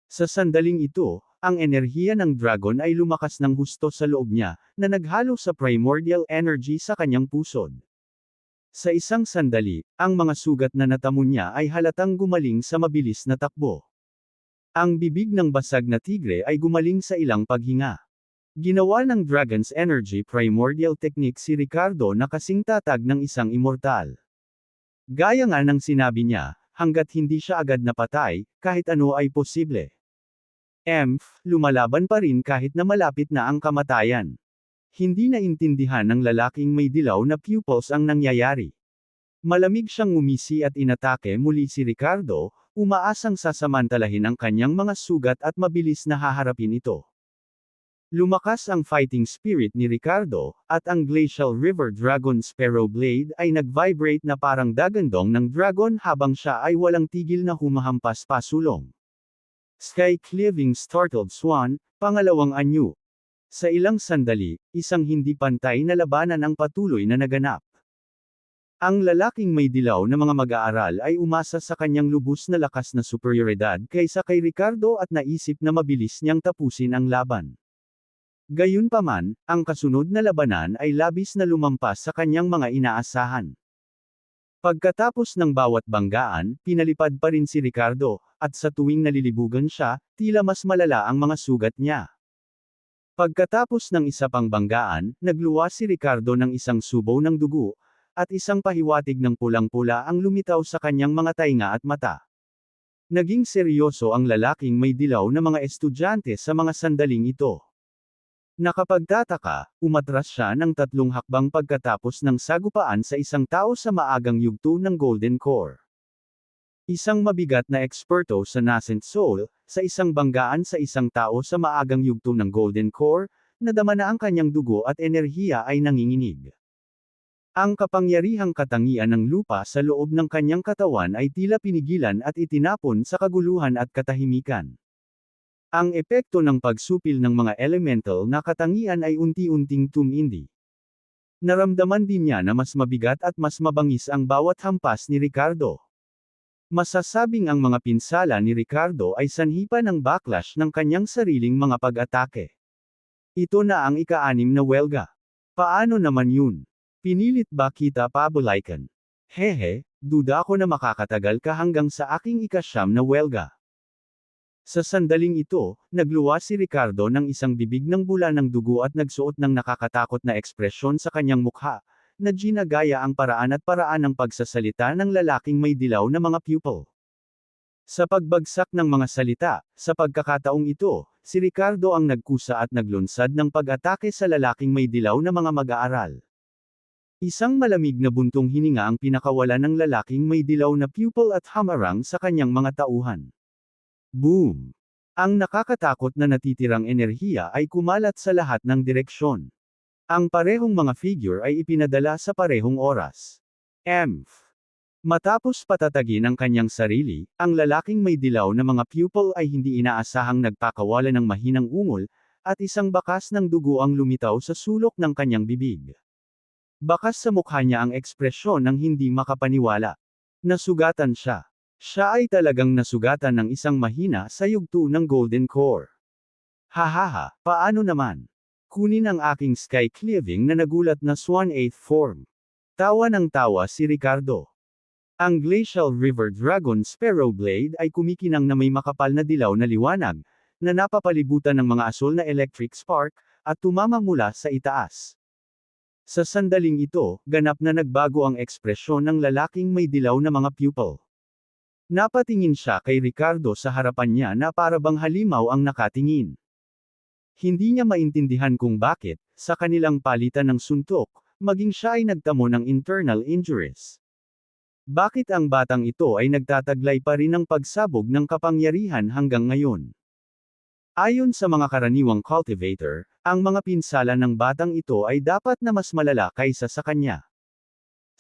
Sa sandaling ito, ang enerhiya ng dragon ay lumakas ng husto sa loob niya, na naghalo sa primordial energy sa kanyang pusod. Sa isang sandali, ang mga sugat na natamo niya ay halatang gumaling sa mabilis na takbo. Ang bibig ng basag na tigre ay gumaling sa ilang paghinga. Ginawa ng Dragon's Energy Primordial Technique si Ricardo na kasing tatag ng isang immortal. Gaya nga ng sinabi niya, hanggat hindi siya agad napatay, kahit ano ay posible. Lumalaban pa rin kahit na malapit na ang kamatayan. Hindi naintindihan ng lalaking may dilaw na pupils ang nangyayari. Malamig siyang ngumisi at inatake muli si Ricardo, umaasang sasamantalahin ang kanyang mga sugat at mabilis na haharapin ito. Lumakas ang fighting spirit ni Ricardo, at ang Glacial River Dragon Sparrow Blade ay nag-vibrate na parang dagandong ng dragon habang siya ay walang tigil na humahampas pasulong. Sky-cleaving startled swan, pangalawang anyo. Sa ilang sandali, isang hindi pantay na labanan ang patuloy na naganap. Ang lalaking may dilaw na mga mag-aaral ay umasa sa kanyang lubos na lakas na superioridad kaysa kay Ricardo at naisip na mabilis niyang tapusin ang laban. Gayunpaman, ang kasunod na labanan ay labis na lumampas sa kanyang mga inaasahan. Pagkatapos ng bawat banggaan, pinalipad pa rin si Ricardo, at sa tuwing nalilibugan siya, tila mas malala ang mga sugat niya. Pagkatapos ng isa pang banggaan, nagluwas si Ricardo ng isang subo ng dugo, at isang pahiwatig ng pulang-pula ang lumitaw sa kanyang mga tainga at mata. Naging seryoso ang lalaking may dilaw na mga estudyante sa mga sandaling ito. Nakapagtataka, umatras siya ng 3 hakbang pagkatapos ng sagupaan sa isang tao sa maagang yugto ng Golden Core. Isang mabigat na eksperto sa nascent soul, sa isang banggaan sa isang tao sa maagang yugto ng Golden Core, nadama na ang kanyang dugo at enerhiya ay nanginginig. Ang kapangyarihang katangian ng lupa sa loob ng kanyang katawan ay tila pinigilan at itinapon sa kaguluhan at katahimikan. Ang epekto ng pagsupil ng mga elemental na katangian ay unti-unting tumindi. Naramdaman din niya na mas mabigat at mas mabangis ang bawat hampas ni Ricardo. Masasabing ang mga pinsala ni Ricardo ay sanhi pa ng backlash ng kanyang sariling mga pag-atake. Ito na ang ika-6 na welga. Paano naman yun? Pinilit ba kita pabalikan? Hehe, duda ako na makakatagal ka hanggang sa aking ika-9 na welga. Sa sandaling ito, nagluwas si Ricardo ng isang bibig ng bula ng dugo at nagsuot ng nakakatakot na ekspresyon sa kanyang mukha, na ginagaya ang paraan ng pagsasalita ng lalaking may dilaw na mga pupil. Sa pagbagsak ng mga salita, sa pagkakataong ito, si Ricardo ang nagkusa at naglunsad ng pag-atake sa lalaking may dilaw na mga mag-aaral. Isang malamig na buntong hininga ang pinakawalan ng lalaking may dilaw na pupil at hamarang sa kanyang mga tauhan. Boom! Ang nakakatakot na natitirang enerhiya ay kumalat sa lahat ng direksyon. Ang parehong mga figure ay ipinadala sa parehong oras. Emph! Matapos patatagin ang kanyang sarili, ang lalaking may dilaw na mga pupil ay hindi inaasahang nagpakawala ng mahinang ungol, at isang bakas ng dugo ang lumitaw sa sulok ng kanyang bibig. Bakas sa mukha niya ang ekspresyon ng hindi makapaniwala. Nasugatan siya. Siya ay talagang nasugatan ng isang mahina sa yugto ng Golden Core. Hahaha, paano naman? Kunin ang aking sky cleaving na nagulat na Swan 8th form. Tawa ng tawa si Ricardo. Ang Glacial River Dragon Sparrow Blade ay kumikinang na may makapal na dilaw na liwanag, na napapalibutan ng mga asul na electric spark, at tumama mula sa itaas. Sa sandaling ito, ganap na nagbago ang ekspresyon ng lalaking may dilaw na mga pupil. Napatingin siya kay Ricardo sa harapan niya na parabang halimaw ang nakatingin. Hindi niya maintindihan kung bakit, sa kanilang palitan ng suntok, maging siya ay nagtamo ng internal injuries. Bakit ang batang ito ay nagtataglay pa rin ng pagsabog ng kapangyarihan hanggang ngayon? Ayon sa mga karaniwang cultivator, ang mga pinsala ng batang ito ay dapat na mas malala kaysa sa kanya.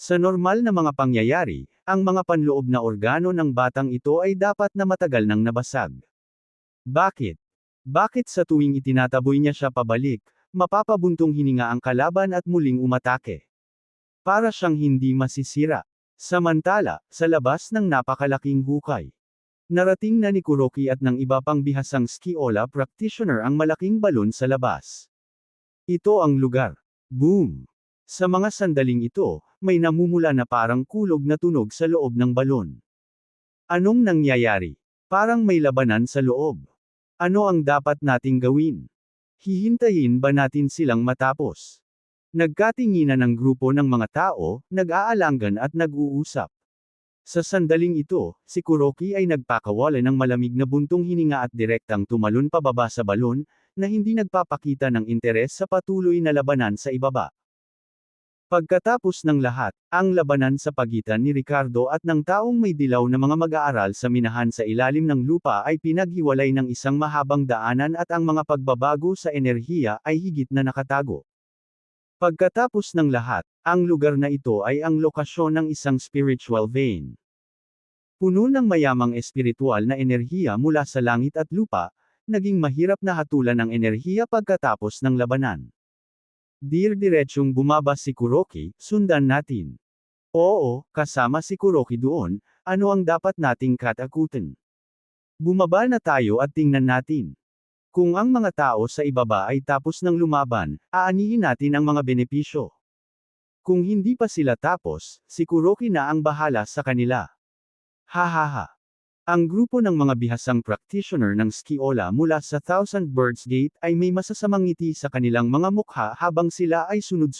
Sa normal na mga pangyayari, ang mga panloob na organo ng batang ito ay dapat na matagal nang nabasag. Bakit? Bakit sa tuwing itinataboy niya siya pabalik, mapapabuntong hininga ang kalaban at muling umatake? Para siyang hindi masisira. Samantala, sa labas ng napakalaking hukay. Narating na ni Kuroki at ng iba pang bihasang skiola practitioner ang malaking balon sa labas. Ito ang lugar. Boom! Sa mga sandaling ito, may namumula na parang kulog na tunog sa loob ng balon. Anong nangyayari? Parang may labanan sa loob. Ano ang dapat nating gawin? Hihintayin ba natin silang matapos? Nagkatinginan ng grupo ng mga tao, nag-aalangan at nag-uusap. Sa sandaling ito, si Kuroki ay nagpakawala ng malamig na buntong hininga at direktang tumalon pababa sa balon, na hindi nagpapakita ng interes sa patuloy na labanan sa ibaba. Pagkatapos ng lahat, ang labanan sa pagitan ni Ricardo at ng taong may dilaw na mga mag-aaral sa minahan sa ilalim ng lupa ay pinaghiwalay ng isang mahabang daanan at ang mga pagbabago sa enerhiya ay higit na nakatago. Pagkatapos ng lahat, ang lugar na ito ay ang lokasyon ng isang spiritual vein. Puno ng mayamang espiritual na enerhiya mula sa langit at lupa, naging mahirap na hatulan ng enerhiya pagkatapos ng labanan. Diretsyong bumaba si Kuroki, sundan natin. Oo, kasama si Kuroki doon, ano ang dapat nating katakutan? Bumaba na tayo at tingnan natin. Kung ang mga tao sa ibaba ay tapos ng lumaban, aanihin natin ang mga benepisyo. Kung hindi pa sila tapos, si Kuroki na ang bahala sa kanila. Hahaha. Ang grupo ng mga bihasang practitioner ng skiola mula sa Thousand Birds Gate ay may masasamang ngiti sa kanilang mga mukha habang sila ay sunod-sunod